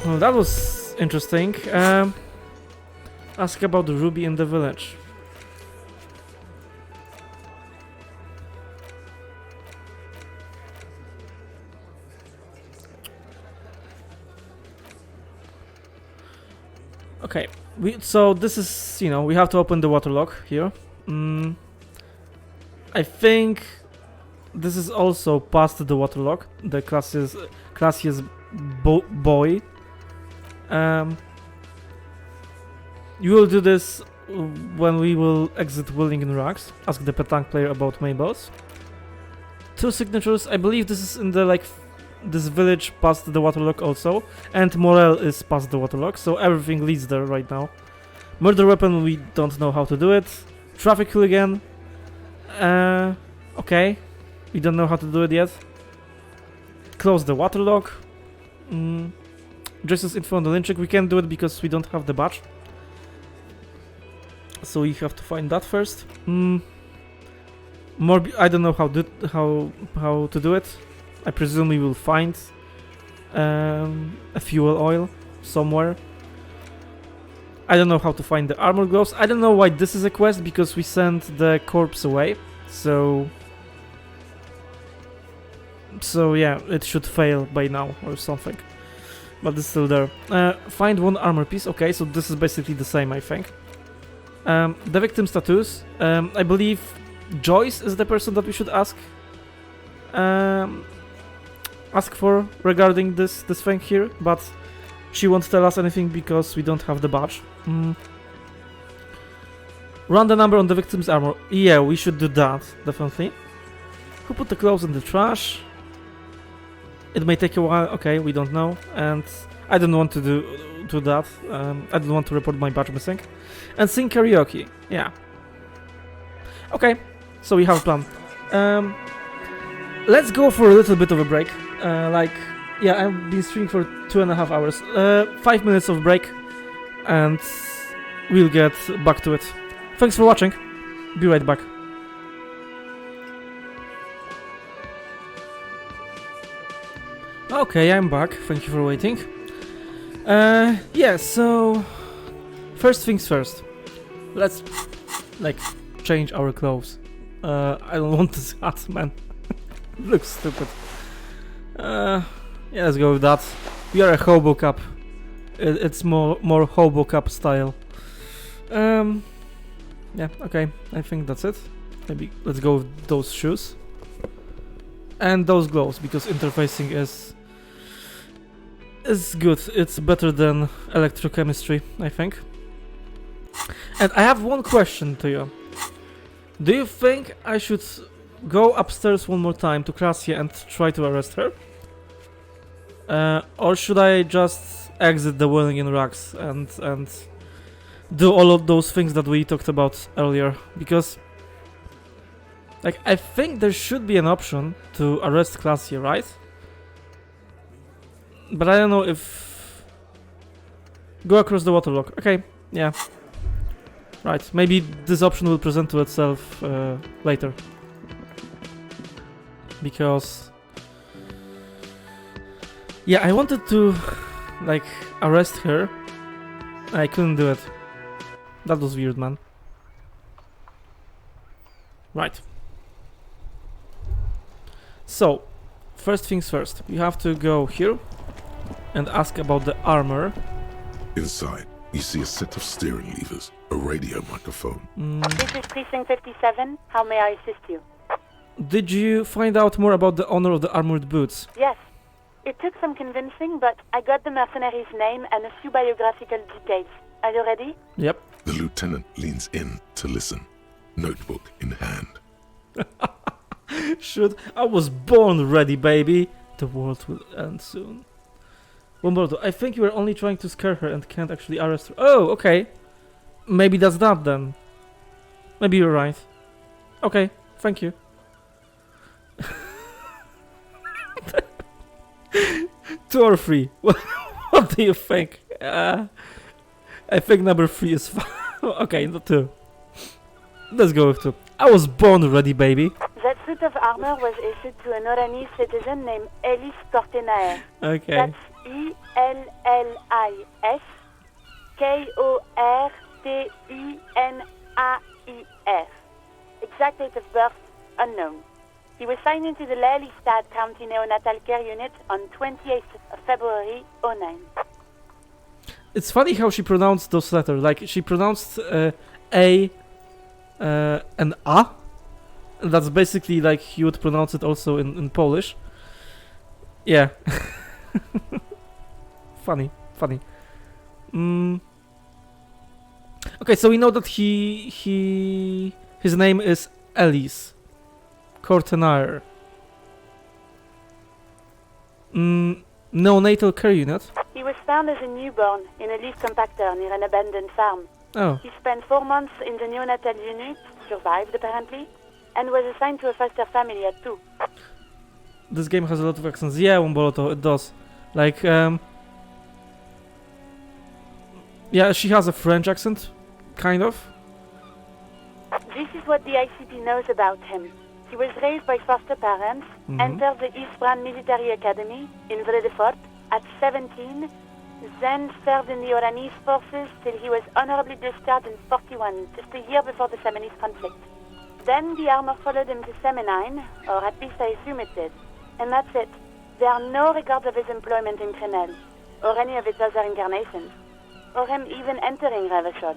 Well, that was interesting. Ask about the Ruby in the village. Okay, so this is, you know, we have to open the waterlock here. I think this is also past the waterlock, the classiest boy. You will do this when we will exit Willing in Rags. Ask the petanque player about Mabel's. 2 signatures, I believe this is in the, like, this village past the waterlock also, and Morel is past the waterlock, so everything leads there right now. Murder weapon, we don't know how to do it. Traffic hooligan, okay, we don't know how to do it yet. Close the waterlock. Dresses info on the lynching, we can't do it because we don't have the badge, so we have to find that first. More, I don't know how to do it. I presume we will find a fuel oil somewhere. I don't know how to find the armor gloves. I don't know why this is a quest, because we sent the corpse away. So yeah, it should fail by now or something. But it's still there. Find 1 armor piece. Okay, so this is basically the same, I think. The victim's tattoos. I believe Joyce is the person that we should ask ask for regarding this thing here, but she won't tell us anything because we don't have the badge. Run the number on the victim's armor. Yeah, we should do that, definitely. Who put the clothes in the trash? It may take a while. Okay, we don't know, and I don't want to do that. I don't want to report my badge missing. And sing karaoke. Yeah. Okay, so we have a plan. Let's go for a little bit of a break. Yeah, I've been streaming for 2.5 hours. 5 minutes of break, and we'll get back to it. Thanks for watching. Be right back. Okay, I'm back. Thank you for waiting. Yeah, so first things first. Let's change our clothes. I don't want this hat, man. Looks stupid. Yeah, let's go with that. We are a hobo cup. It's more hobo cup style. Yeah, okay. I think that's it. Maybe let's go with those shoes and those gloves because interfacing is good. It's better than electrochemistry, I think. And I have one question to you. Do you think I should go upstairs one more time to Claudia and try to arrest her? Or should I just exit the Welling in Rags and do all of those things that we talked about earlier? Because I think there should be an option to arrest Claudia, right? But I don't know if... Go across the waterlock. Okay, yeah. Right, maybe this option will present to itself later. Because... Yeah, I wanted to, arrest her. I couldn't do it. That was weird, man. Right. So, first things first. You have to go here and ask about the armor. Inside, you see a set of steering levers, a radio microphone. This is Precinct 57. How may I assist you? Did you find out more about the owner of the armored boots? Yes. It took some convincing, but I got the mercenary's name and a few biographical details. Are you ready? Yep. The lieutenant leans in to listen, notebook in hand. Shoot, I was born ready, baby. The world will end soon. Wombordo, I think you were only trying to scare her and can't actually arrest her. Oh, okay. Maybe that's that then. Maybe you're right. Okay, thank you. 2 or 3? What do you think? I think number 3 is fine. Okay, not 2. Let's go with 2. I was born ready, baby. That suit of armor was issued to an Oranese citizen named Ellis Kortenaer. Okay. That's ELLIS KORTENAIR. Exact date of birth unknown. He was signed into the Lelystad County Neonatal Care Unit on 28th of February 09. It's funny how she pronounced those letters. She pronounced A and A. And that's basically like you would pronounce it also in Polish. Yeah. Funny. Okay, so we know that his name is Ellis Kortenaer. Neonatal care unit. He was found as a newborn in a leaf compactor near an abandoned farm. Oh. He spent 4 months in the neonatal unit, survived apparently, and was assigned to a foster family at 2. This game has a lot of accents. Yeah, Womboloto, it does. Yeah, she has a French accent, kind of. This is what the ICP knows about him. He was raised by foster parents, entered the Eastbrand Military Academy in Vredefort at 17, then served in the Oranese forces till he was honorably discharged in 41, just a year before the Seminese conflict. Then the armor followed him to Seminine, or at least I assume it did. And that's it. There are no records of his employment in Crenel, or any of its other incarnations, or him even entering Revachol.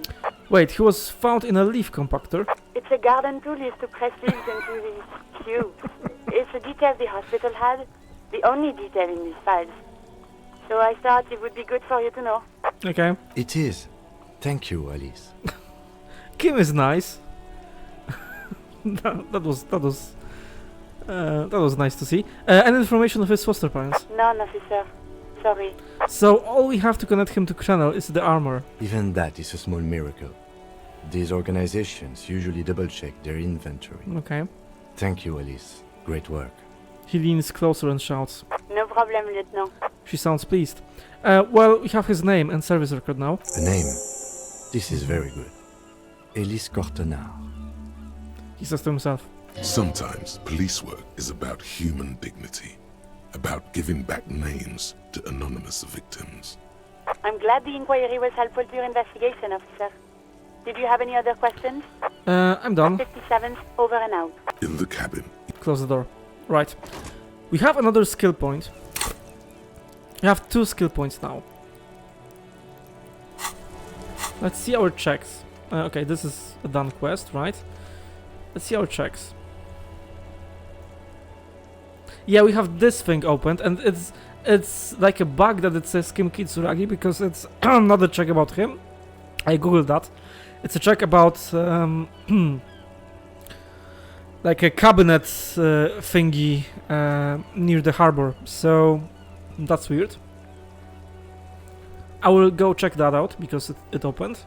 Wait, he was found in a leaf compactor? It's a garden tool used to press leaves into these cubes. It's a detail the hospital had. the only detail in these files. So I thought it would be good for you to know. Okay. It is. Thank you, Alice. Kim is nice. that was nice to see. Any information of his foster parents? None, officer. Sorry. So all we have to connect him to Channel is the armor. Even that is a small miracle. These organizations usually double-check their inventory. Okay. Thank you, Alice. Great work. He leans closer and shouts. No problem, Lieutenant. She sounds pleased. Well, we have his name and service record now. A name. This is very good. Elise Cortenard. He says to himself. Sometimes police work is about human dignity, about giving back names to anonymous victims. I'm glad the inquiry was helpful to your investigation, officer. Did you have any other questions? I'm done. 57th, over and out. In the cabin. Close the door. Right. We have another skill point. We have 2 skill points now. Let's see our checks. Okay, this is a done quest, right? Let's see our checks. Yeah, we have this thing opened, and it's like a bug that it says Kim Kitsuragi because it's not a check about him. I googled that. It's a check about like a cabinet thingy near the harbor. So that's weird. I will go check that out because it opened.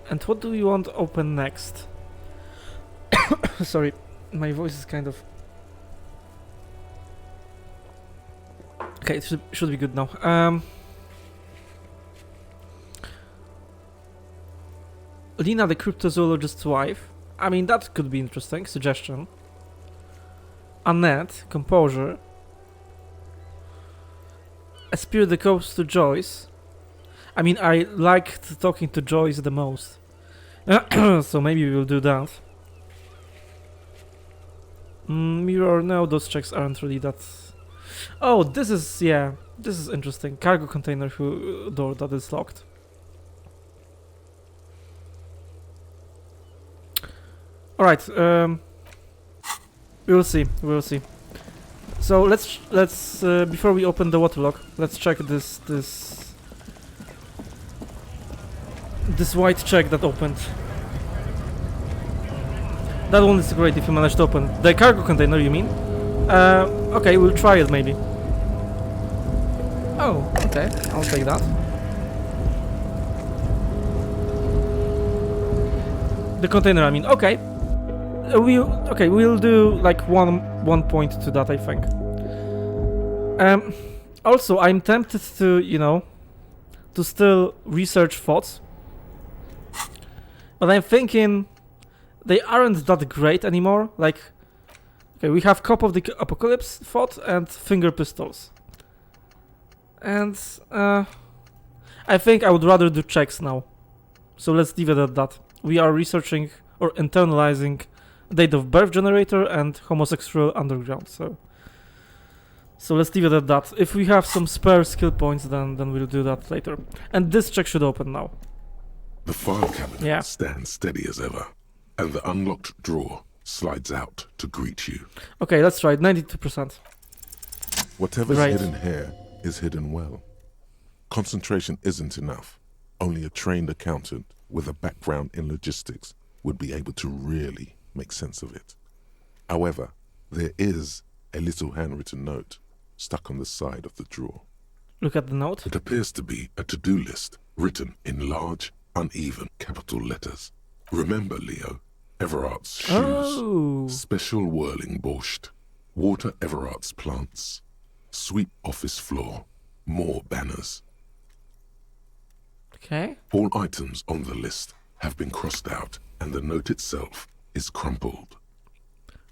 And what do we want to open next? Sorry, my voice is kind of... Okay, it should be good now. Lina, the cryptozoologist's wife. I mean, that could be interesting. Suggestion. Annette, composure. Aspire the coast to Joyce. I mean, I liked talking to Joyce the most. So maybe we will do that. Mirror, no, those checks aren't really that... Oh, this is, yeah, this is interesting. Cargo container door that is locked. Alright, we will see, So let's before we open the waterlock, let's check this white check that opened. That one is great if you manage to open. The cargo container, you mean? Okay, we'll try it maybe. Oh, okay, I'll take that. The container, I mean, okay. We'll do like one point to that, I think. Also, I'm tempted to, you know, to still research thoughts, but I'm thinking they aren't that great anymore. Like, okay, we have Cop of the Apocalypse thought and finger pistols, and I think I would rather do checks now. So let's leave it at that. We are researching or internalizing date of birth generator and homosexual underground. So let's leave it at that. If we have some spare skill points, then we'll do that later. And this check should open now. The file cabinet stands steady as ever, and the unlocked drawer slides out to greet you. Okay, let's try it. 92%. Whatever's hidden here is hidden well. Concentration isn't enough. Only a trained accountant with a background in logistics would be able to really make sense of it. However, there is a little handwritten note stuck on the side of the drawer. Look at the note. It appears to be a to-do list written in large, uneven capital letters. Remember, Leo, Everard's shoes, special whirling borscht, water Everard's plants, sweep office floor, more banners. Okay. All items on the list have been crossed out, and the note itself is crumpled.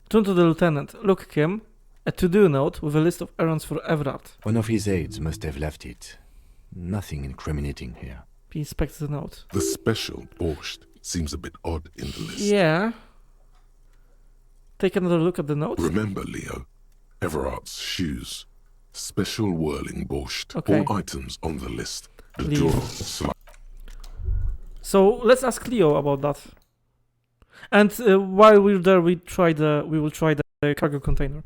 Turn to the lieutenant. Look, Kim, a to-do note with a list of errands for Everard. One of his aides must have left it. Nothing incriminating here. He inspects the note. The special borscht seems a bit odd in the list. Yeah. Take another look at the note. Remember, Leo, Everard's shoes, special whirling borscht. Okay. All items on the list. The drawer. So let's ask Leo about that. And while we're there, we will try the cargo container.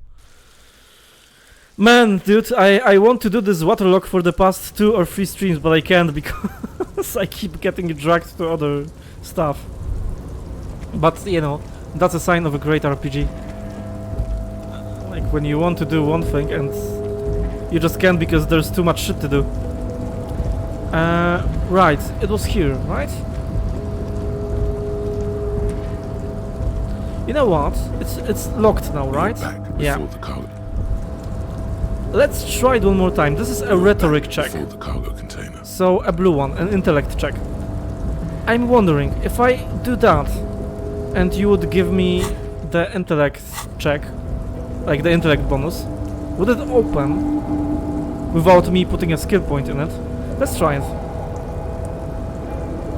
Man, dude, I want to do this waterlock for the past 2 or 3 streams, but I can't because I keep getting dragged to other stuff. But, you know, that's a sign of a great RPG. Like, when you want to do one thing and you just can't because there's too much shit to do. Right, it was here, right? You know what? It's locked now, right? Yeah. Let's try it one more time. This is a rhetoric check. The cargo container. So a blue one, an intellect check. I'm wondering if I do that, and you would give me the intellect check, like the intellect bonus, would it open without me putting a skill point in it? Let's try it.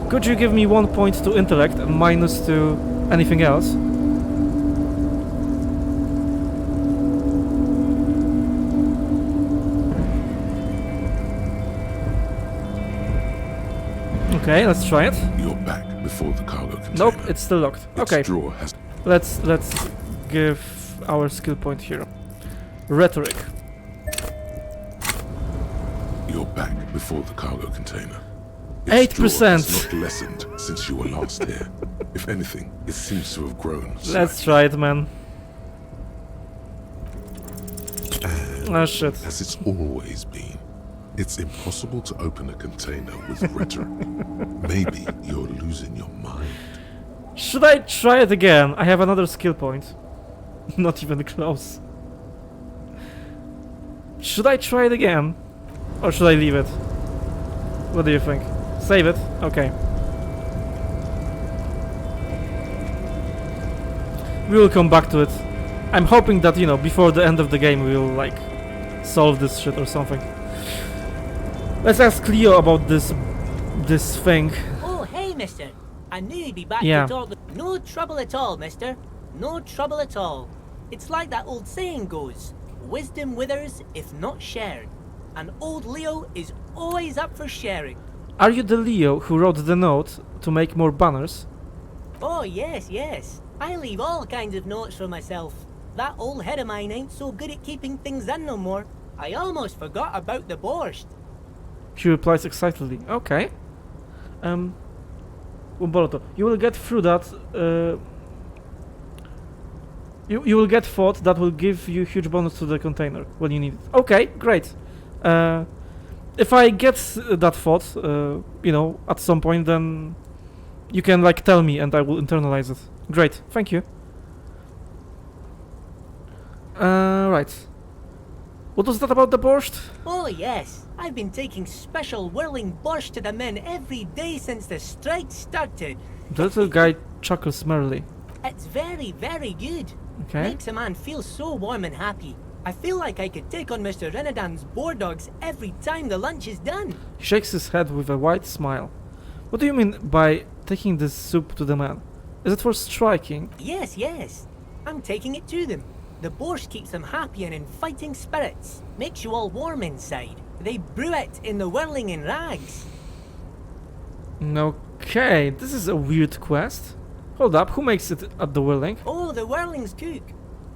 Could you give me 1 point to intellect and minus to anything else? Okay, let's try it. You're back before the cargo container. Nope, it's still locked. Its Okay. drawer has... Let's give our skill point here. Rhetoric. You're back before the cargo container. 8%. It's not lessened since you were last here. If anything, it seems to have grown. Let's try it, man. Oh shit. As it's always been, it's impossible to open a container with rhetoric. Maybe you're losing your mind. Should I try it again? I have another skill point. Not even close. Should I try it again? Or should I leave it? What do you think? Save it? Okay. We will come back to it. I'm hoping that, you know, before the end of the game we will, like, solve this shit or something. Let's ask Leo about this thing. Oh, hey, mister. I knew you'd be back Yeah. to talk. No trouble at all, mister. No trouble at all. It's like that old saying goes, wisdom withers if not shared. And old Leo is always up for sharing. Are you the Leo who wrote the note to make more banners? Oh, yes, yes. I leave all kinds of notes for myself. That old head of mine ain't so good at keeping things in no more. I almost forgot about the borscht. He replies excitedly. Okay. Umboloto, you will get through that. You will get thought that will give you huge bonus to the container when you need it. Okay, great. If I get that thought, you know, at some point, then you can like tell me and I will internalize it. Great, thank you. Right. What was that about the borscht? Oh, yes. I've been taking special whirling borscht to the men every day since the strike started. The little guy chuckles merrily. It's very, very good. Okay. Makes a man feel so warm and happy. I feel like I could take on Mr. Renadan's boar dogs every time the lunch is done. He shakes his head with a wide smile. What do you mean by taking this soup to the man? Is it for striking? Yes, yes. I'm taking it to them. The borscht keeps them happy and in fighting spirits. Makes you all warm inside. They brew it in the whirling in rags. Okay, this is a weird quest. Hold up, who makes it at the whirling? Oh, the whirling's cook.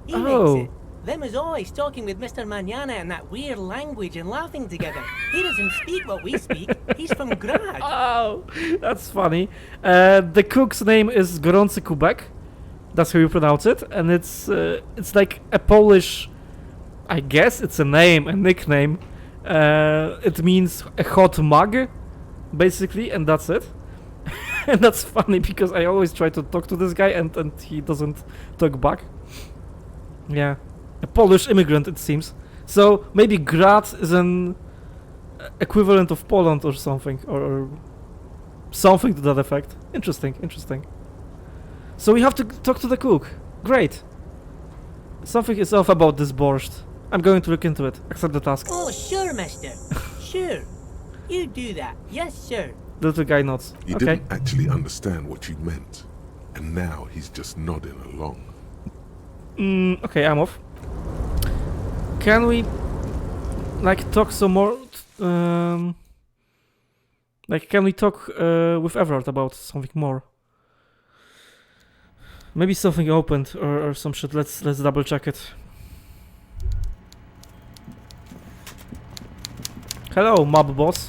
He Oh. makes it. Them is always talking with Mr. Manana in that weird language and laughing together. He doesn't speak what we speak. He's from Grad. Oh, that's funny. The cook's name is Gorący Kubek. That's how you pronounce it, and it's like a Polish. I guess it's a name, a nickname. It means a hot mug, basically, and that's it. And that's funny because I always try to talk to this guy, and he doesn't talk back. Yeah, a Polish immigrant, it seems. So maybe Graz is an equivalent of Poland or something, or something to that effect. Interesting, interesting. So we have to talk to the cook. Great. Something is off about this borscht. I'm going to look into it. Accept the task. Oh, sure, mister. Sure. You do that. Yes, sir. The little guy nods. He Okay. didn't actually understand what you meant, and now he's just nodding along. Okay, I'm off. Can we, like, talk some more? Like, can we talk with Everard about something more? Maybe something opened or some shit. Let's double check it. Hello, mob boss.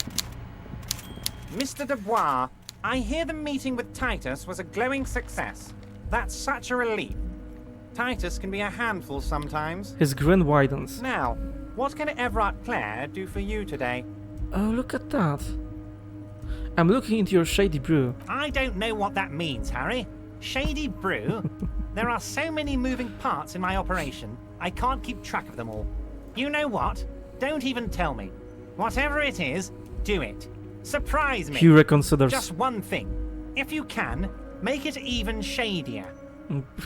Mr. Dubois, I hear the meeting with Titus was a glowing success. That's such a relief. Titus can be a handful sometimes. His grin widens. Now, what can Everard Clare do for you today? Oh, look at that. I'm looking into your shady brew. I don't know what that means, Harry. Shady brew? There are so many moving parts in my operation, I can't keep track of them all. You know what? Don't even tell me. Whatever it is, do it. Surprise me. He reconsiders. Just one thing. If you can, make it even shadier.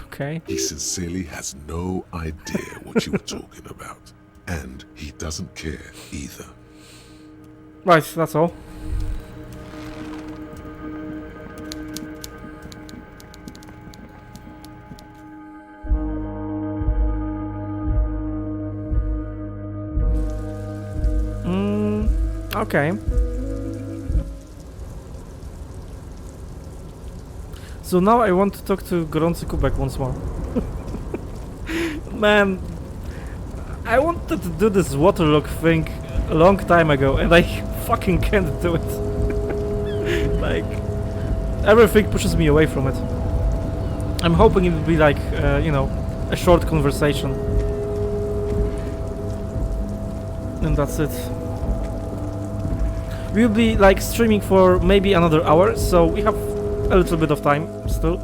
Okay. He sincerely has no idea what you were talking about. And he doesn't care either. Right, that's all. Okay. So now I want to talk to Gorący Kubek once more. Man, I wanted to do this waterlock thing a long time ago and I fucking can't do it. Like, everything pushes me away from it. I'm hoping it will be like, you know, a short conversation. And that's it. We'll be like streaming for maybe another hour, so we have a little bit of time still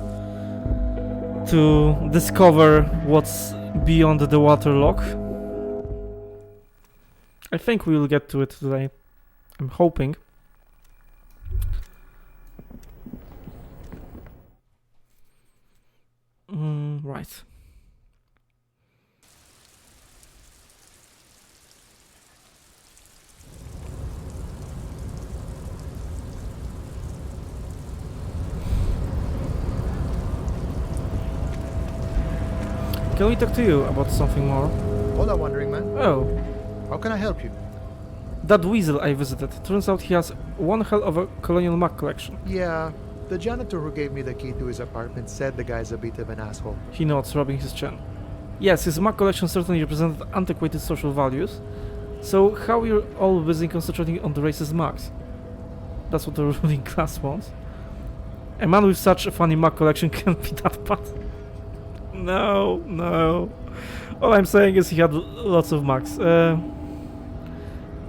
to discover what's beyond the waterlock. I think we will get to it today. I'm hoping. Right. Can we talk to you about something more? Hola, wandering man. Oh. How can I help you? That weasel I visited. Turns out he has one hell of a colonial mug collection. Yeah, the janitor who gave me the key to his apartment said the guy's a bit of an asshole. He nods, rubbing his chin. Yes, his mug collection certainly represented antiquated social values. So how you're all busy concentrating on the racist mugs? That's what the ruling class wants. A man with such a funny mug collection can't be that bad. No, no. All I'm saying is he had lots of mugs.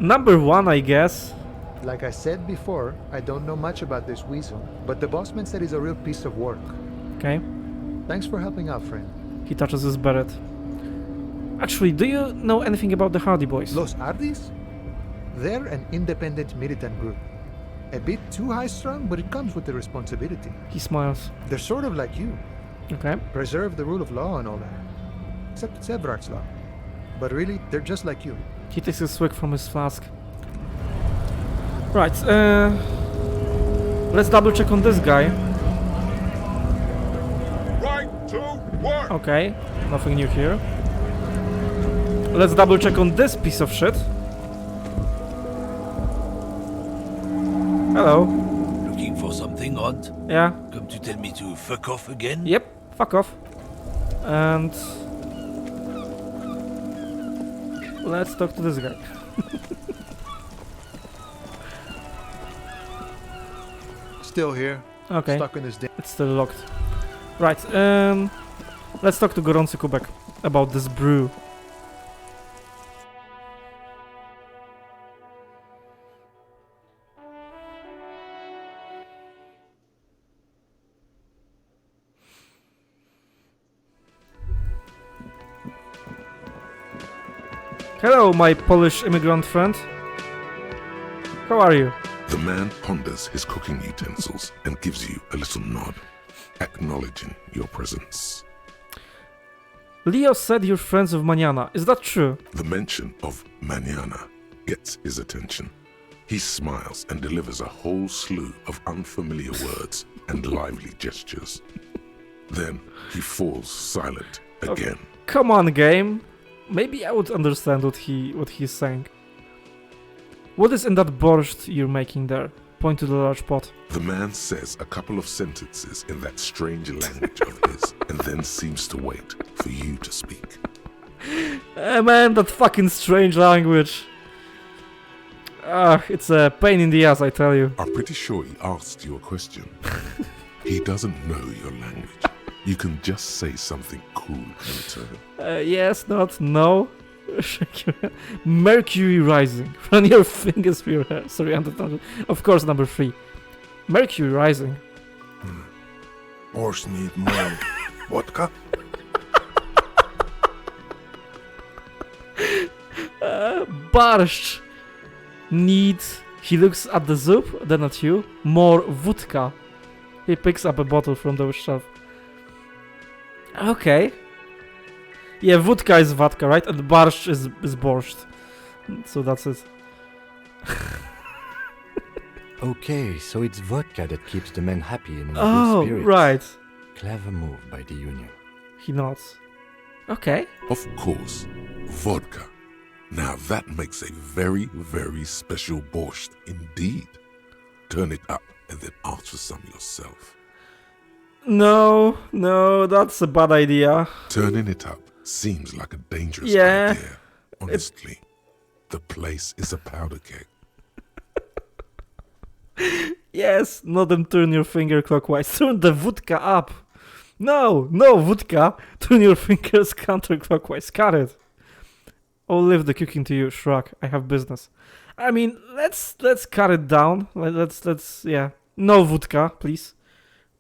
Number one, I guess. Like I said before, I don't know much about this weasel, but the bossman said he's a real piece of work. Okay. Thanks for helping out, friend. He touches his beret. Actually, do you know anything about the Hardy Boys? Los Hardys? They're an independent militant group. A bit too high-strung, but it comes with the responsibility. He smiles. They're sort of like you. Okay. Preserve the rule of law and all that. Except it's Everard's law. But really, they're just like you. He takes a swig from his flask. Right, let's double check on this guy. Right to work. Okay, nothing new here. Let's double check on this piece of shit. Hello. Looking for something odd? Yeah. Come to tell me to fuck off again? Yep, fuck off. And let's talk to this guy. Still here. Okay. Stuck in this It's still locked. Right, let's talk to Gorący Kubek about this brew. Hello, my Polish immigrant friend. How are you? The man ponders his cooking utensils and gives you a little nod, acknowledging your presence. Leo said you're friends of Maniana. Is that true? The mention of Maniana gets his attention. He smiles and delivers a whole slew of unfamiliar words and lively gestures. Then he falls silent again. Okay. Come on, game. Maybe I would understand what he's saying. What is in that borscht you're making there? Point to the large pot. The man says a couple of sentences in that strange language of his and then seems to wait for you to speak. Man, that fucking strange language. It's a pain in the ass, I tell you. I'm pretty sure he asked you a question. He doesn't know your language. You can just say something cool in return. Yes, not, no. Shake your hand. Mercury rising. Run your fingers through your hair. Sorry, of course, number 3. Mercury rising. Horse need more vodka. Barszcz needs. He looks at the soup, then at you. More vodka. He picks up a bottle from the shelf. Okay. Yeah, vodka is vodka, right? And barszcz is borscht. So that's it. Okay, so it's vodka that keeps the men happy and in Oh, good spirits. right. Clever move by the Union. He nods. Okay. Of course, vodka. Now that makes a very, very special borscht indeed. Turn it up and then ask for some yourself. No, that's a bad idea. Turning it up seems like a dangerous Yeah. idea. Honestly, the place is a powder keg. Yes, not then turn your finger clockwise. Turn the vodka up. No, vodka. Turn your fingers counterclockwise. Cut it. I'll leave the cooking to you, Shrug. I have business. I mean, let's cut it down. Let's yeah. No vodka, please.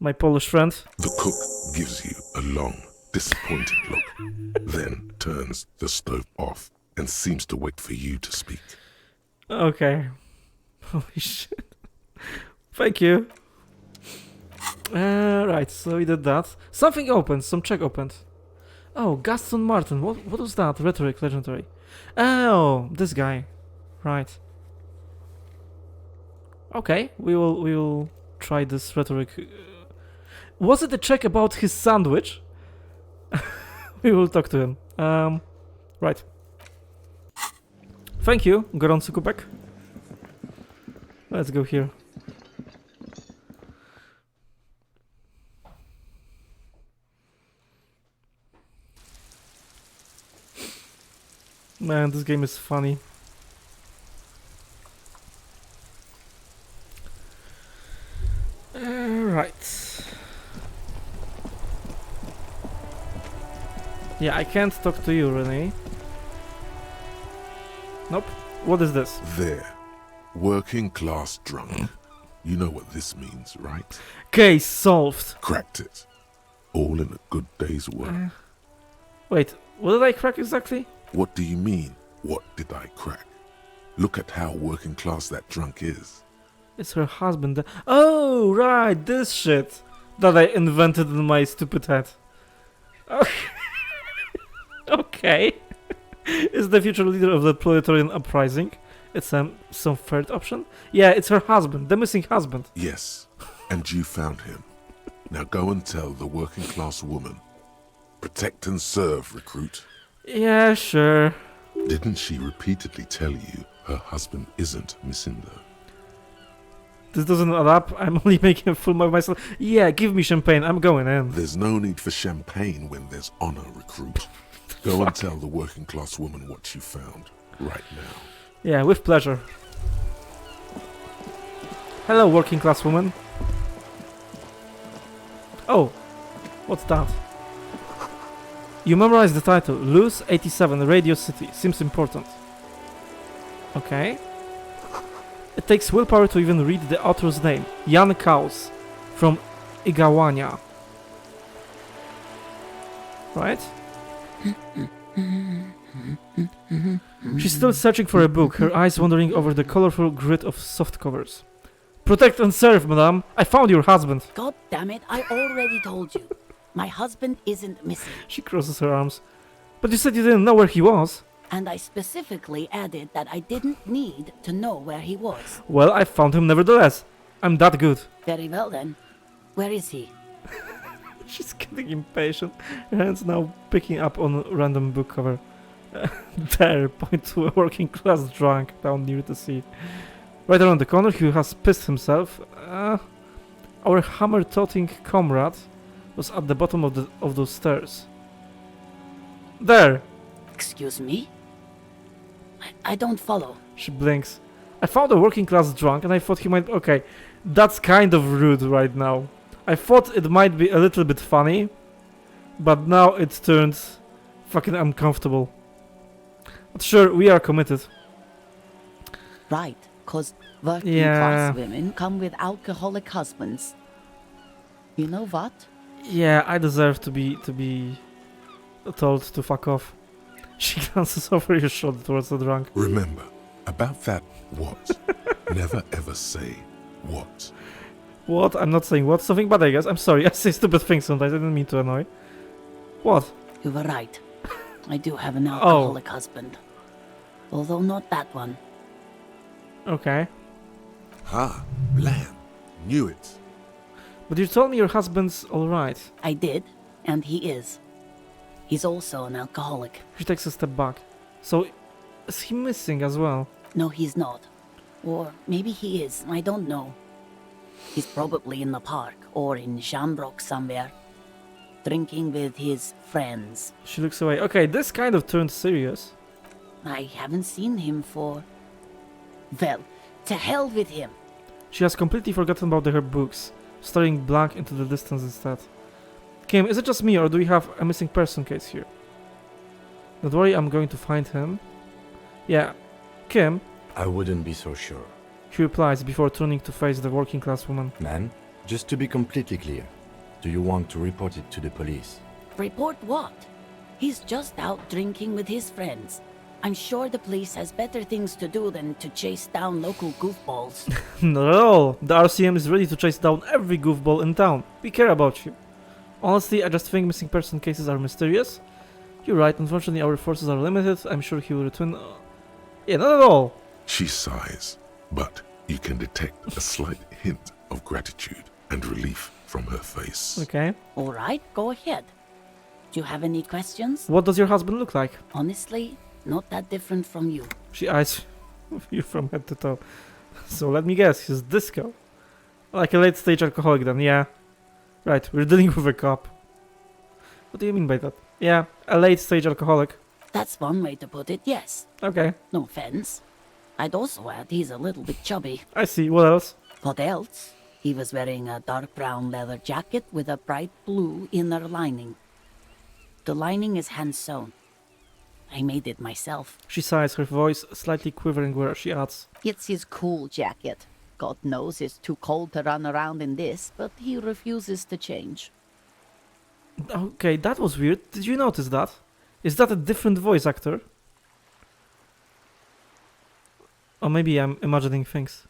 My Polish friend. The cook gives you a long, disappointed look, then turns the stove off and seems to wait for you to speak. Okay. Holy shit. Thank you. Right, so we did that. Something opened, some check opened. Oh, Gaston Martin. What was that? Rhetoric, legendary. Oh, this guy. Right. Okay, we will try this rhetoric. Was it a check about his sandwich? We will talk to him. Right. Thank you, gorący kubek. Let's go here. Man, this game is funny. Right. Yeah, I can't talk to you, Renee. Nope. What is this? There. Working class drunk. You know what this means, right? Case solved. Cracked it. All in a good day's work. Wait, what did I crack exactly? What do you mean, what did I crack? Look at how working class that drunk is. It's her husband. Oh, right, this shit that I invented in my stupid head. Okay. Okay. Is the future leader of the proletarian uprising? It's some third option? Yeah, it's her husband, the missing husband. Yes, and you found him. Now go and tell the working class woman. Protect and serve, recruit. Yeah, sure. Didn't she repeatedly tell you her husband isn't missing though? This doesn't add up. I'm only making a fool of myself. Yeah, give me champagne. I'm going in. There's no need for champagne when there's honor, recruit. Go and tell the working class woman what you found right now. Yeah, with pleasure. Hello, working class woman. Oh, what's that? You memorize the title. Luz 87, Radio City. Seems important. Okay. It takes willpower to even read the author's name. Jan Kaus. From Igałania. Right? She's still searching for a book, her eyes wandering over the colorful grid of soft covers. Protect and serve, madame. I found your husband. God damn it, I already told you. My husband isn't missing. She crosses her arms. But you said you didn't know where he was. And I specifically added that I didn't need to know where he was. Well, I found him nevertheless. I'm that good. Very well then. Where is he? She's getting impatient. Her hands now picking up on a random book cover. There, point to a working class drunk down near the sea. Right around the corner, he has pissed himself. Our hammer-toting comrade was at the bottom of those stairs. There! Excuse me? I don't follow. She blinks. I found a working class drunk and I thought he might... Okay, that's kind of rude right now. I thought it might be a little bit funny, but now it turns fucking uncomfortable. But sure, we are committed. Right, because working class women come with alcoholic husbands. You know what? Yeah, I deserve to be told to fuck off. She glances over your shoulder towards the drunk. Remember, about that what? Never ever say what. What? I'm not saying what. Something bad, I guess. I'm sorry. I say stupid things sometimes. I didn't mean to annoy. What? You were right. I do have an alcoholic husband. Although not that one. Okay. Ah, Lamb. Knew it. But you told me your husband's alright. I did, and he is. He's also an alcoholic. She takes a step back. So, is he missing as well? No, he's not. Or maybe he is, I don't know. He's probably in the park, or in Shamrock somewhere. Drinking with his friends. She looks away. Okay, this kind of turned serious. I haven't seen him for... Well, to hell with him. She has completely forgotten about her books, staring blank into the distance instead. Kim, is it just me or do we have a missing person case here? Don't worry, I'm going to find him. Yeah. Kim? I wouldn't be so sure. He replies before turning to face the working class woman. Man, just to be completely clear, do you want to report it to the police? Report what? He's just out drinking with his friends. I'm sure the police has better things to do than to chase down local goofballs. Not at all. The RCM is ready to chase down every goofball in town. We care about you. Honestly, I just think missing person cases are mysterious. You're right, unfortunately our forces are limited. I'm sure he will return... Yeah, not at all. She sighs, but you can detect a slight hint of gratitude and relief from her face. Okay. Alright, go ahead. Do you have any questions? What does your husband look like? Honestly, not that different from you. She eyes you from head to toe. So let me guess, he's disco. Like a late-stage alcoholic then, yeah. Right, we're dealing with a cop. What do you mean by that? Yeah, a late-stage alcoholic. That's one way to put it, yes. Okay. No offense. I'd also add he's a little bit chubby. I see, what else? What else? He was wearing a dark brown leather jacket with a bright blue inner lining. The lining is hand-sewn. I made it myself. She sighs, her voice slightly quivering where she adds. It's his cool jacket. God knows it's too cold to run around in this, but he refuses to change. Okay, that was weird. Did you notice that? Is that a different voice actor? Or maybe I'm imagining things.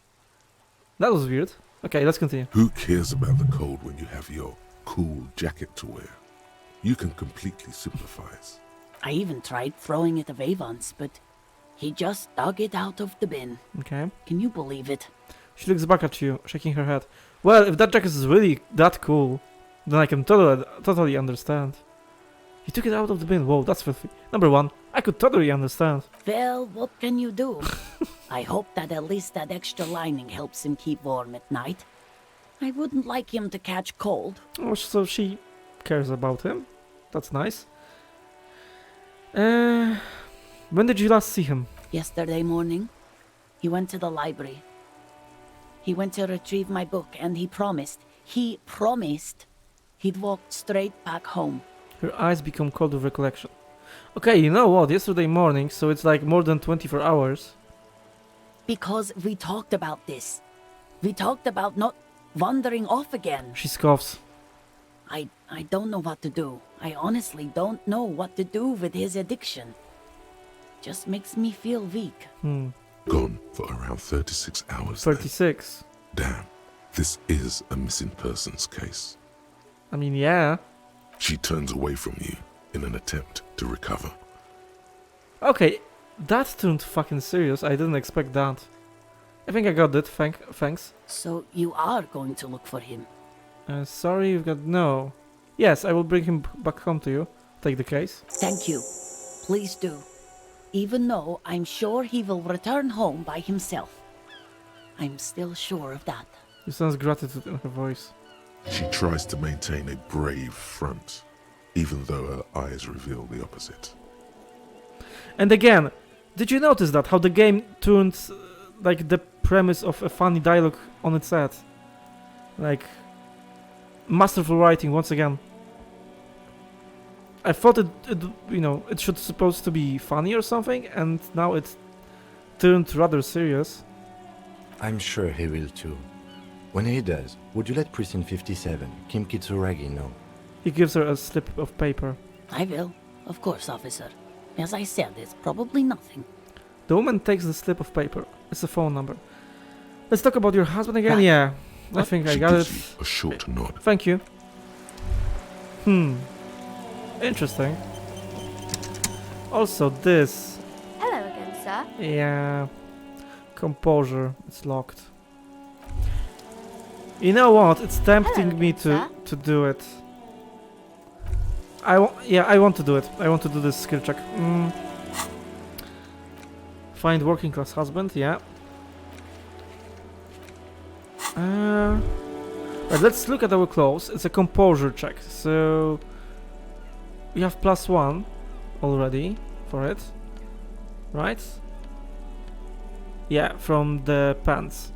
That was weird. Okay, let's continue. Who cares about the cold when you have your cool jacket to wear? You can completely sympathize. I even tried throwing it away once, but he just dug it out of the bin. Okay. Can you believe it? She looks back at you, shaking her head. Well, if that jacket is really that cool, then I can totally understand. He took it out of the bin. Whoa, that's filthy. Number one, I could totally understand. Well, what can you do? I hope that at least that extra lining helps him keep warm at night. I wouldn't like him to catch cold. Oh, so she cares about him. That's nice. When did you last see him? Yesterday morning. He went to the library. He went to retrieve my book and he promised he'd walk straight back home. Her eyes become cold with recollection. Okay, you know what? Yesterday morning, so it's like more than 24 hours. Because we talked about this. We talked about not wandering off again. She scoffs. I don't know what to do. I honestly don't know what to do with his addiction. Just makes me feel weak. Gone for around 36 hours. 36. Damn, this is a missing persons case. I mean, yeah. She turns away from you in an attempt to recover. Okay, that turned fucking serious. I didn't expect that. I think I got it. Thanks. So you are going to look for him? Sorry, you've got no. Yes, I will bring him back home to you. Take the case. Thank you. Please do. Even though I'm sure he will return home by himself. I'm still sure of that. You sense gratitude in her voice. She tries to maintain a brave front, even though her eyes reveal the opposite. And again, did you notice that? How the game turned like the premise of a funny dialogue on its head. Like, masterful writing once again. I thought it should supposed to be funny or something, and now it turned rather serious. I'm sure he will too. When he does, would you let Prison 57, Kim Kitsuragi, know? He gives her a slip of paper. I will, of course, officer. As I said, it's probably nothing. The woman takes the slip of paper. It's a phone number. Let's talk about your husband again. Right. Yeah, I What? think I She got gives it. you a short nod. Thank you. Interesting. Also this. Hello again, sir. Yeah. Composure. It's locked. You know what? It's tempting me to do it. I want to do it. I want to do this skill check. Find working class husband. Yeah. Right, let's look at our clothes. It's a composure check. So we have +1 already for it, right? Yeah, from the pants.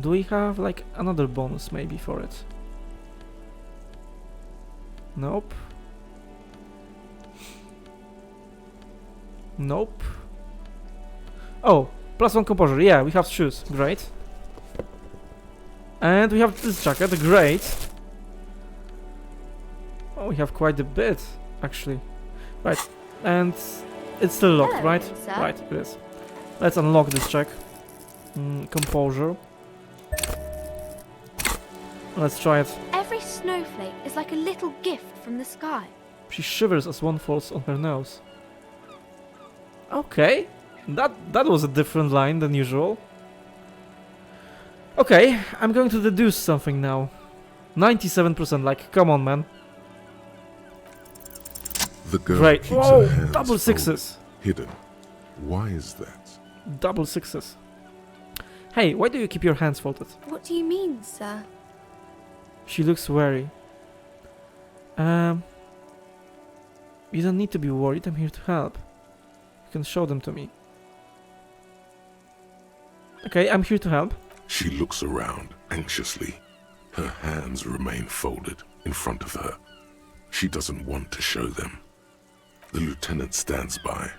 Do we have like another bonus maybe for it? Nope. Nope. Oh, +1 composure. Yeah, we have shoes. Great. And we have this jacket. Great. Oh, we have quite a bit, actually. Right. And it's still locked, Hello, right? sir. Right, it is. Let's unlock this check. Composure. Let's try it. Every snowflake is like a little gift from the sky. She shivers as one falls on her nose. Okay. That was a different line than usual. Okay, I'm going to deduce something now. 97%, like, come on, man. The girl Great. keeps Whoa, her hands double sixes. folded, hidden. Why is that? Double sixes. Hey, why do you keep your hands folded? What do you mean, sir? She looks wary. You don't need to be worried, I'm here to help. You can show them to me. Okay, I'm here to help. She looks around anxiously. Her hands remain folded in front of her. She doesn't want to show them. The lieutenant stands by,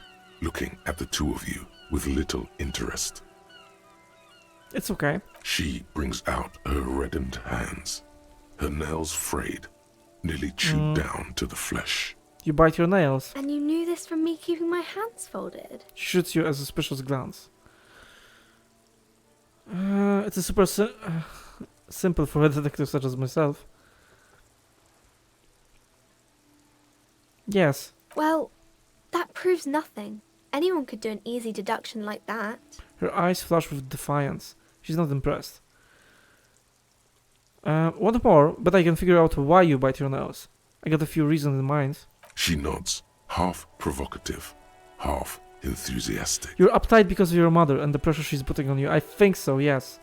looking at the two of you with little interest. It's okay. She brings out her reddened hands, her nails frayed, nearly chewed down to the flesh. You bite your nails. And you knew this from me keeping my hands folded? She shoots you a suspicious glance. It's a super simple for a detective such as myself. Yes. Well, that proves nothing. Anyone could do an easy deduction like that. Her eyes flash with defiance. She's not impressed. One more, but I can figure out why you bite your nails. I got a few reasons in mind. She nods, half provocative, half enthusiastic. You're uptight because of your mother and the pressure she's putting on you. I think so, yes.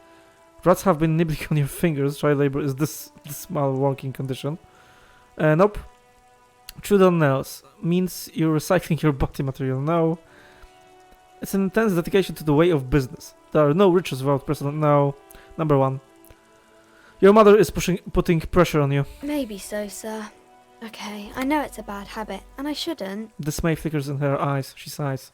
Rats have been nibbling on your fingers. Child labor is this small working condition. Nope. Chewed on nails means you're recycling your body material. No. It's an intense dedication to the way of business. There are no riches without precedent. No. Number 1. Your mother is putting pressure on you. Maybe so, sir. Okay, I know it's a bad habit, and I shouldn't. Dismay flickers in her eyes. She sighs.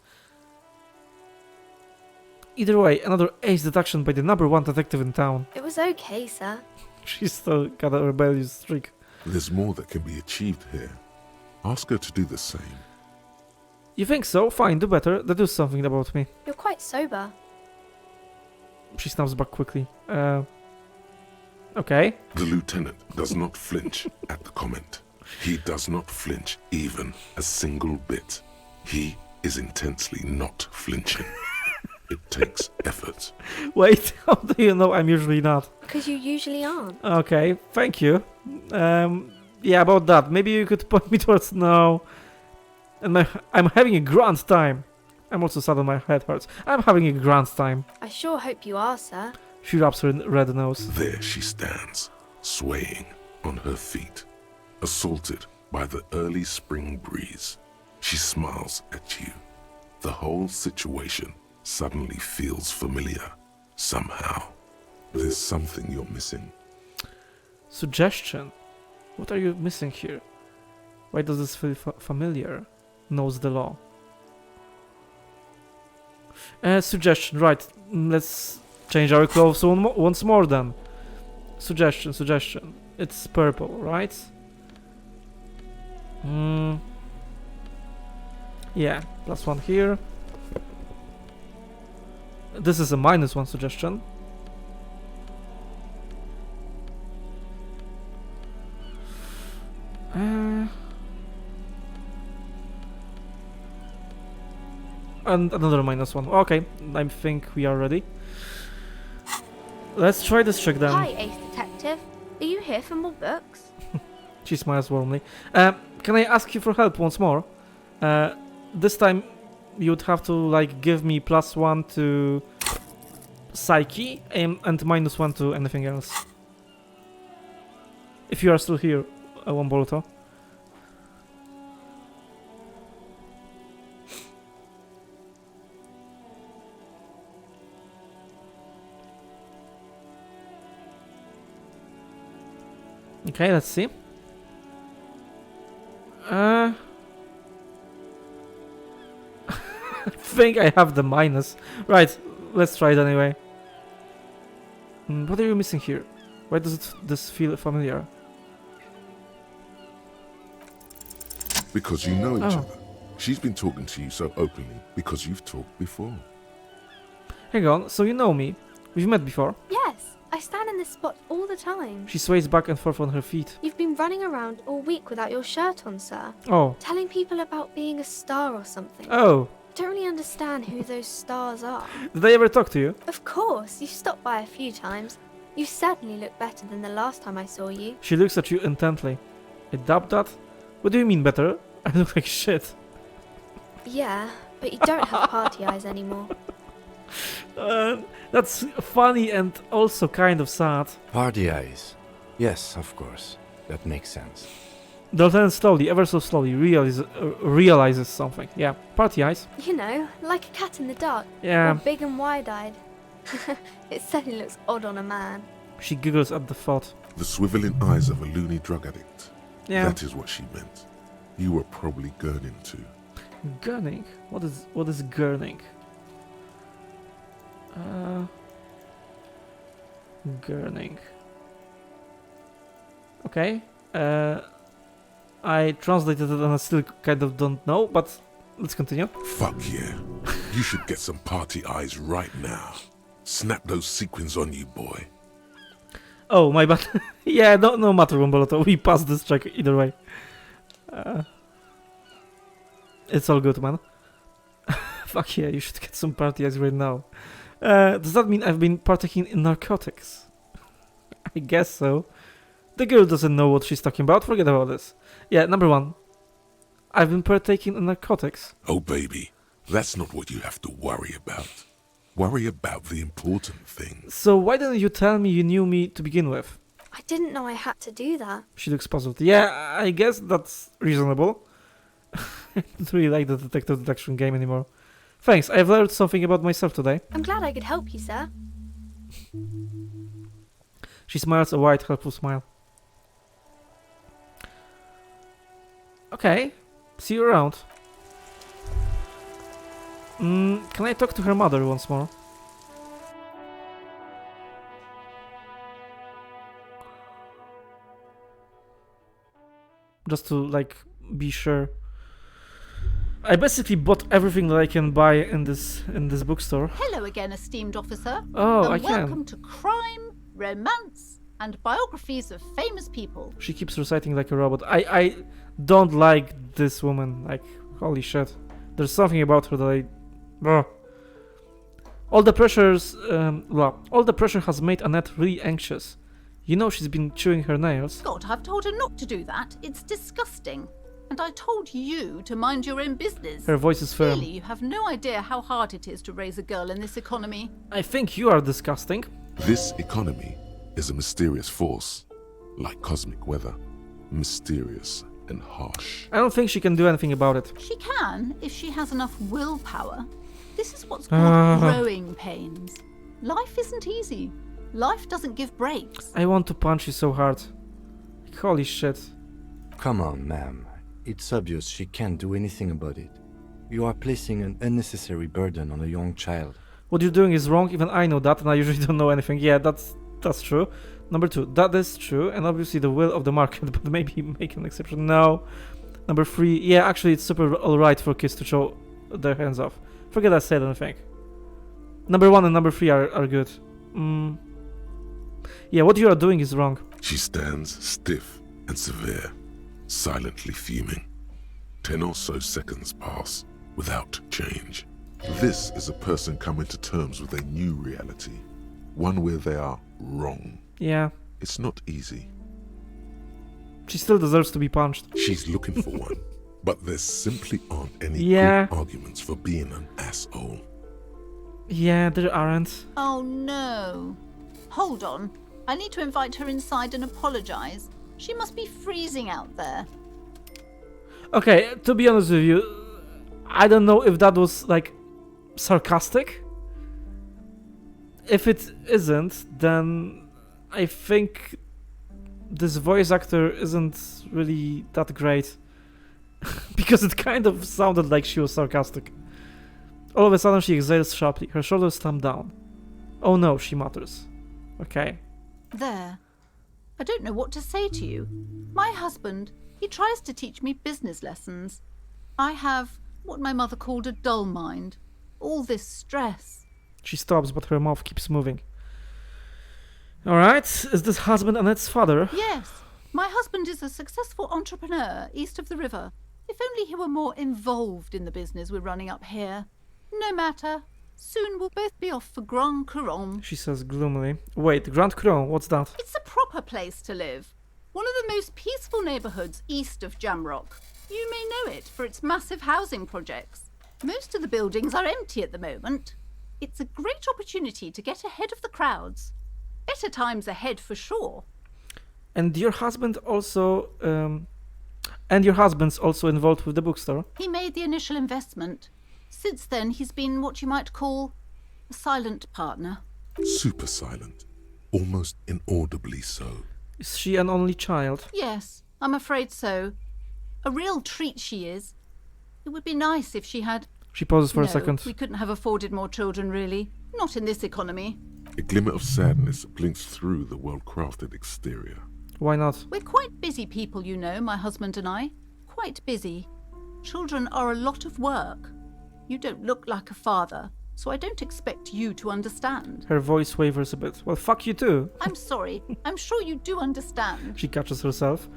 Either way, another ace deduction by the number 1 detective in town. It was okay, sir. She's still got a rebellious streak. There's more that can be achieved here. Ask her to do the same. You think so? Fine, do better. Deduce something about me. You're quite sober. She snaps back quickly. Okay. The lieutenant does not flinch at the comment. He does not flinch even a single bit. He is intensely not flinching. It takes effort. Wait, how do you know I'm usually not? Because you usually aren't. Okay, thank you. Yeah, about that. Maybe you could point me towards no. And I'm having a grand time. I'm also sad and my head hurts. I'm having a grand time. I sure hope you are, sir. She rubs her red nose. There she stands, swaying on her feet, assaulted by the early spring breeze. She smiles at you, The whole situation suddenly feels familiar. Somehow. There's something you're missing. Suggestion. What are you missing here? Why does this feel familiar? Knows the law. Suggestion, right. Let's change our clothes once more then. Suggestion. It's purple, right? Yeah, +1 here. This is a -1 suggestion. And another -1. Okay, I think we are ready. Let's try this trick then. Hi, Ace Detective. Are you here for more books? She smiles warmly. Can I ask you for help once more? This time you'd have to like give me +1 to Psyche and -1 to anything else. If you are still here, Womboloto. Okay, let's see. I think I have the minus. Right, let's try it anyway. What are you missing here? Why does this feel familiar? Because you know each other. She's been talking to you so openly because you've talked before. Hang on, so you know me. We've met before. Yes, I stand in this spot all the time. She sways back and forth on her feet. You've been running around all week without your shirt on, sir. Oh. Telling people about being a star or something. Oh. I don't really understand who those stars are. Did I ever talk to you? Of course, you stopped by a few times. You certainly look better than the last time I saw you. She looks at you intently. I doubt that. What do you mean better? I look like shit. Yeah, but you don't have party eyes anymore. That's funny and also kind of sad. Party eyes. Yes, of course. That makes sense. The lieutenant slowly, ever so slowly, realizes something. Yeah, party eyes. You know, like a cat in the dark. Yeah. Or big and wide-eyed. It certainly looks odd on a man. She giggles at the thought. The swiveling eyes of a loony drug addict. Yeah. That is what she meant. You were probably gurning too. Gurning? What is gurning? Gurning. Okay. I translated it and I still kind of don't know, but let's continue. Fuck yeah. You should get some party eyes right now. Snap those sequins on you, boy. Oh, my bad. Yeah, no matter, Womboloto. We passed this check either way. It's all good, man. Fuck yeah, you should get some party eyes right now. Does that mean I've been partaking in narcotics? I guess so. The girl doesn't know what she's talking about. Forget about this. Yeah, number 1. I've been partaking in narcotics. Oh, baby. That's not what you have to worry about. Worry about the important things. So why didn't you tell me you knew me to begin with? I didn't know I had to do that. She looks puzzled. Yeah, I guess that's reasonable. I don't really like the detective detection game anymore. Thanks, I've learned something about myself today. I'm glad I could help you, sir. She smiles a wide, helpful smile. Okay, see you around. Can I talk to her mother once more? Just to, like, be sure. I basically bought everything that I can buy in this bookstore. Hello again, esteemed officer. Oh, and I can. welcome to crime, romance, and biographies of famous people. She keeps reciting like a robot. I don't like this woman. Like, holy shit. There's something about her that I... Ugh. All the pressure has made Annette really anxious. You know she's been chewing her nails. God, I've told her not to do that. It's disgusting. And I told you to mind your own business. Her voice is firm. Clearly, you have no idea how hard it is to raise a girl in this economy. I think you are disgusting. This economy is a mysterious force, like cosmic weather. Mysterious and harsh. I don't think she can do anything about it. She can, if she has enough willpower. This is what's called growing pains. Life isn't easy. Life doesn't give breaks. I want to punch you so hard. Like, holy shit. Come on, ma'am. It's obvious she can't do anything about it. You are placing an unnecessary burden on a young child. What you're doing is wrong, even I know that, and I usually don't know anything. Yeah, that's true. Number 2, that is true, and obviously the will of the market, but maybe make an exception. No. Number 3, yeah, actually it's super alright for kids to show their hands off. Forget I said anything. Number 1 and number 3 are good. Yeah, what you are doing is wrong. She stands stiff and severe, silently fuming. 10 or so seconds pass without change. This is a person coming to terms with a new reality, one where they are wrong. Yeah. It's not easy. She still deserves to be punched. She's looking for one, but there simply aren't any Yeah. good arguments for being an asshole. Yeah, there aren't. Oh no. Hold on. I need to invite her inside and apologize. She must be freezing out there. Okay, to be honest with you, I don't know if that was, like, sarcastic. If it isn't, then I think this voice actor isn't really that great. Because it kind of sounded like she was sarcastic. All of a sudden she exhales sharply, her shoulders slump down. Oh no, she mutters. Okay. There. I don't know what to say to you. My husband, he tries to teach me business lessons. I have what my mother called a dull mind. All this stress. She stops, but her mouth keeps moving. Alright, is this husband Annette's father? Yes. My husband is a successful entrepreneur east of the river. If only he were more involved in the business we're running up here. No matter. Soon we'll both be off for Grand Couronne. She says gloomily. Wait, Grand Couronne, what's that? It's a proper place to live. One of the most peaceful neighbourhoods east of Jamrock. You may know it for its massive housing projects. Most of the buildings are empty at the moment. It's a great opportunity to get ahead of the crowds. Better times ahead for sure. And your husband also... and your husband's also involved with the bookstore? He made the initial investment. Since then, he's been what you might call a silent partner. Super silent. Almost inaudibly so. Is she an only child? Yes, I'm afraid so. A real treat she is. It would be nice if she had... She pauses for No, a second. we couldn't have afforded more children, really. Not in this economy. A glimmer of sadness blinks through the well-crafted exterior. Why not? We're quite busy people, you know, my husband and I. Quite busy. Children are a lot of work. You don't look like a father, so I don't expect you to understand. Her voice wavers a bit. Well, fuck you too. I'm sorry. I'm sure you do understand. She catches herself.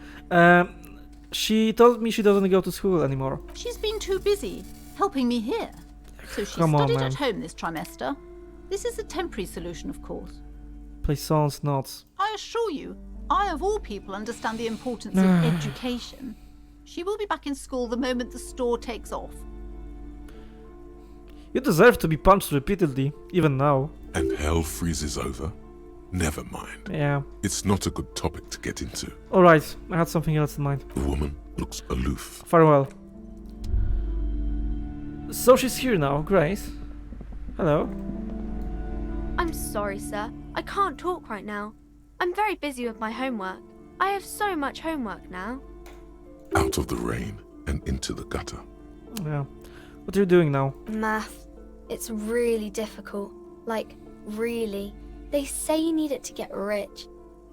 She told me she doesn't go to school anymore. She's been too busy helping me here. So she Come on, studied man. at home this trimester. This is a temporary solution, of course. Plaisance nods. I assure you, I of all people understand the importance of education. She will be back in school the moment the store takes off. You deserve to be punched repeatedly, even now. And hell freezes over? Never mind. Yeah. It's not a good topic to get into. Alright, I had something else in mind. The woman looks aloof. Farewell. So she's here now, great. Hello. I'm sorry, sir. I can't talk right now. I'm very busy with my homework. I have so much homework now. Out of the rain and into the gutter. Yeah. What are you doing now? Math. It's really difficult. Like, really. They say you need it to get rich.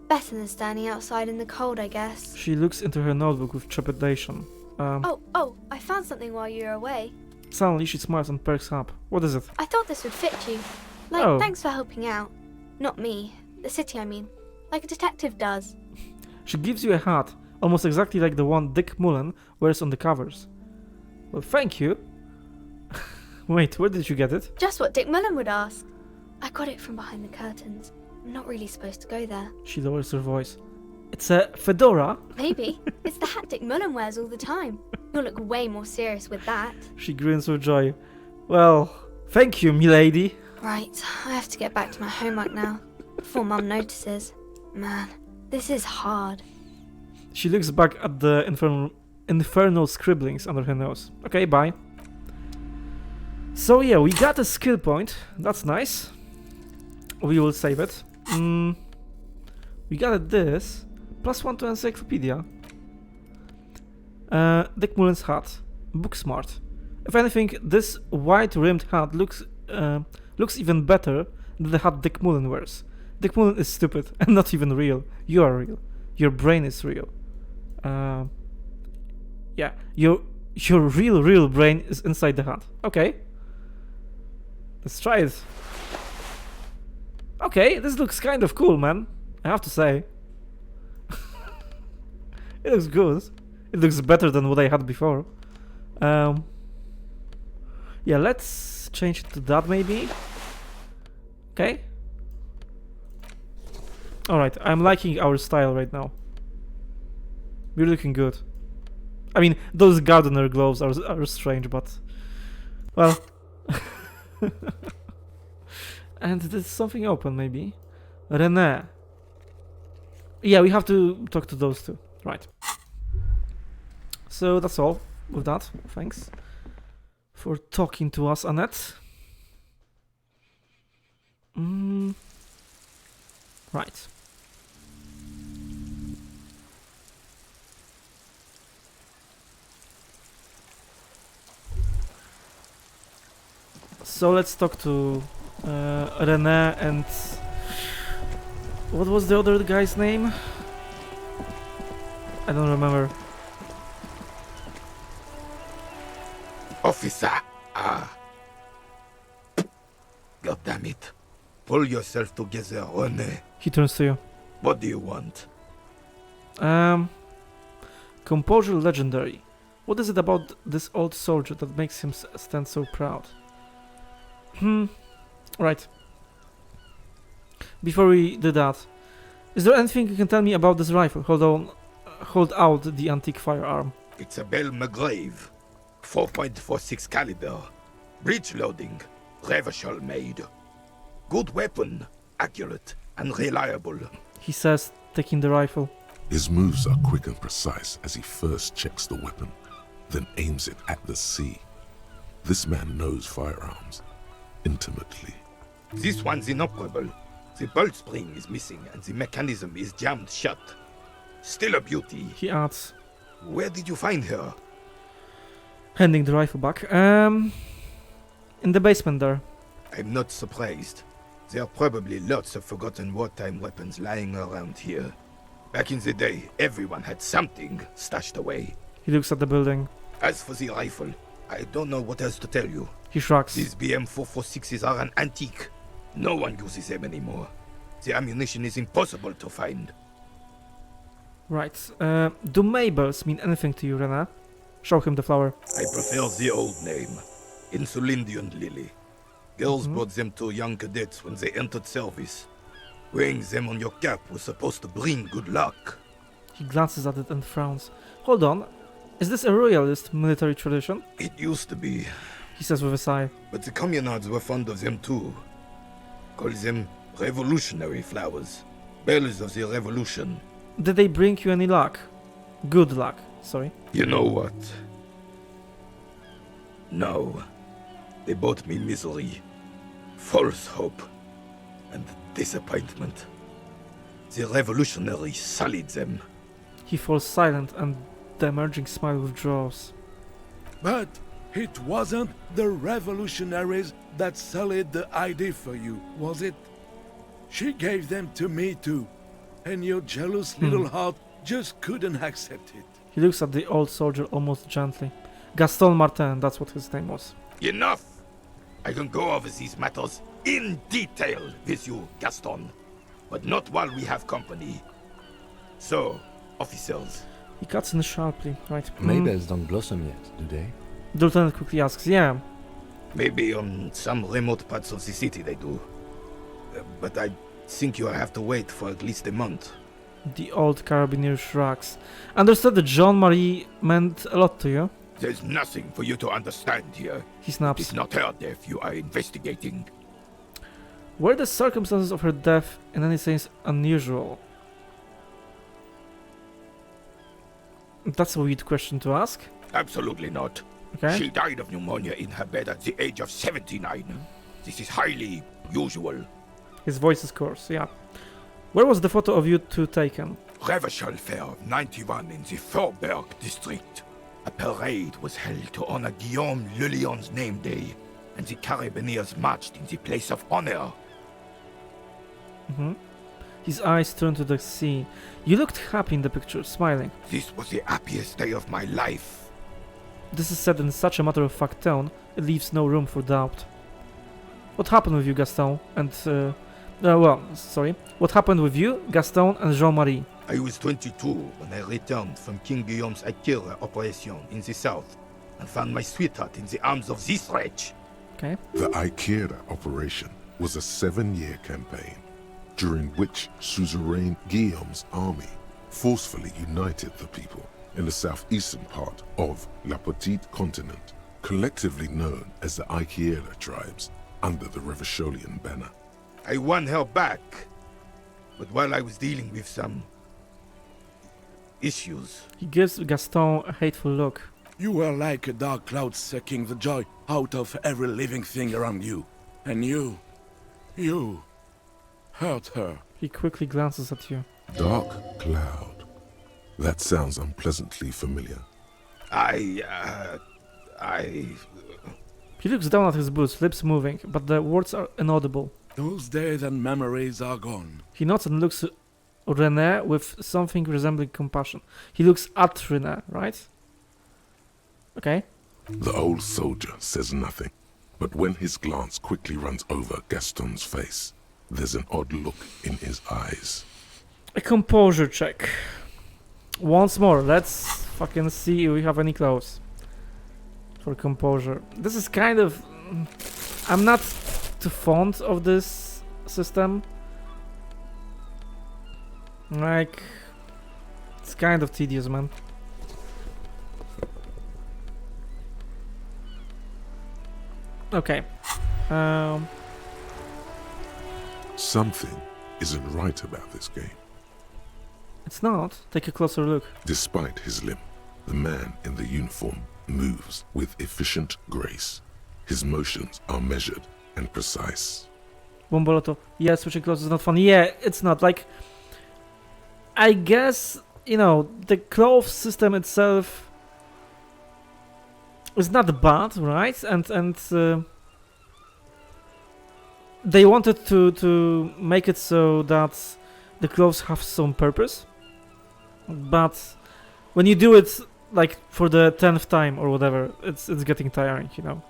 Better than standing outside in the cold, I guess. She looks into her notebook with trepidation. Oh, I found something while you were away. Suddenly she smiles and perks up. What is it? I thought this would fit you. Like, Oh. thanks for helping out. Not me. The city, I mean. Like a detective does. She gives you a hat, almost exactly like the one Dick Mullen wears on the covers. Well, thank you. Wait, where did you get it? Just what Dick Mullen would ask. I got it from behind the curtains. I'm not really supposed to go there. She lowers her voice. It's a fedora. Maybe. It's the hat Dick Mullen wears all the time. You'll look way more serious with that. She grins with joy. Well, thank you, milady. Right, I have to get back to my homework now. Before Mum notices. Man, this is hard. She looks back at the infernal scribblings under her nose. Okay, bye. So yeah, we got a skill point. That's nice. We will save it. We got this. +1 to encyclopedia. Dick Mullen's hat. Book smart. If anything, this white-rimmed hat looks even better than the hat Dick Mullen wears. Dick Mullen is stupid and not even real. You are real. Your brain is real. Yeah, your real brain is inside the hat. Okay. Let's try it. Okay, this looks kind of cool, man. I have to say. It looks good. It looks better than what I had before. Yeah, let's change it to that maybe. Okay. Alright, I'm liking our style right now. We're looking good. I mean, those gardener gloves are strange, but... Well... And there's something open, maybe. René. Yeah, we have to talk to those two. Right. So that's all with that. Thanks for talking to us, Annette. Right. So let's talk to René and... What was the other guy's name? I don't remember. Officer! God damn it. Pull yourself together, René. He turns to you. What do you want? Composure legendary. What is it about this old soldier that makes him stand so proud? Right. Before we do that, is there anything you can tell me about this rifle? Hold out the antique firearm. It's a Bell McGrave. 4.46 caliber. Breech loading. Revachol made. Good weapon. Accurate and reliable. He says, taking the rifle. His moves are quick and precise as he first checks the weapon, then aims it at the sea. This man knows firearms intimately. This one's inoperable. The bolt spring is missing and the mechanism is jammed shut. Still a beauty. He adds. Where did you find her? Handing the rifle back. In the basement there. I'm not surprised. There are probably lots of forgotten wartime weapons lying around here. Back in the day, everyone had something stashed away. He looks at the building. As for the rifle, I don't know what else to tell you. He shrugs. These BM 446s are an antique. No one uses them anymore. The ammunition is impossible to find. Right. Do Mabels mean anything to you, René? Show him the flower. I prefer the old name. Insulindian lily. Girls brought them to young cadets when they entered service. Wearing them on your cap was supposed to bring good luck. He glances at it and frowns. Hold on. Is this a royalist military tradition? It used to be. He says with a sigh. But the communards were fond of them too. Call them revolutionary flowers. Bells of the revolution. Did they bring you any luck? Good luck, sorry. You know what? No. They brought me misery, false hope, and disappointment. The revolutionaries sullied them. He falls silent and the emerging smile withdraws. But it wasn't the revolutionaries that sullied the ID for you, was it? She gave them to me too, and your jealous little heart just couldn't accept it. He looks at the old soldier almost gently. Gaston Martin, that's what his name was. Enough! I can go over these matters in detail with you, Gaston, but not while we have company. So, officers. He cuts in sharply, right? Mabels don't blossom yet, do they? The lieutenant quickly asks, yeah. Maybe on some remote parts of the city they do. But I think you'll have to wait for at least a month. The old carabiner shrugs. Understood that Jean-Marie meant a lot to you? There's nothing for you to understand here. He snaps. It's not her death you are investigating. Were the circumstances of her death in any sense unusual? That's a weird question to ask. Absolutely not. Okay. She died of pneumonia in her bed at the age of 79. This is highly usual. His voice is coarse, yeah. Where was the photo of you two taken? Revival Fair of 91 in the Faubourg district. A parade was held to honor Guillaume Le Lion's name day, and the Carabiniers marched in the place of honor. Mm-hmm. His eyes turned to the sea. You looked happy in the picture, smiling. This was the happiest day of my life. This is said in such a matter-of-fact tone, it leaves no room for doubt. What happened with you, Gaston, and, What happened with you, Gaston, and Jean-Marie? I was 22 when I returned from King Guillaume's Akira operation in the south, and found my sweetheart in the arms of this wretch. Okay. The Akira operation was a 7-year campaign, during which suzerain Guillaume's army forcefully united the people in the southeastern part of La Petite Continent, collectively known as the Akira tribes, under the Revacholian banner. I won her back, but while I was dealing with some issues... He gives Gaston a hateful look. You were like a dark cloud sucking the joy out of every living thing around you. And you hurt her. He quickly glances at you. Dark cloud. That sounds unpleasantly familiar. He looks down at his boots, lips moving, but the words are inaudible. Those days and memories are gone. He nods and looks at René with something resembling compassion. He looks at René, right? Okay. The old soldier says nothing, but when his glance quickly runs over Gaston's face, there's an odd look in his eyes. A composure check. Once more, let's fucking see if we have any clues for composure. This is kind of... I'm not too fond of this system. Like... It's kind of tedious, man. Okay. Something isn't right about this game. It's not. Take a closer look. Despite his limp, the man in the uniform moves with efficient grace. His motions are measured and precise. Bomboloto. Yeah, switching clothes is not fun. Yeah, it's not. Like, I guess, you know, the clothes system itself is not bad, right? And they wanted to make it so that the clothes have some purpose. But when you do it like for the 10th time or whatever, it's getting tiring, you know.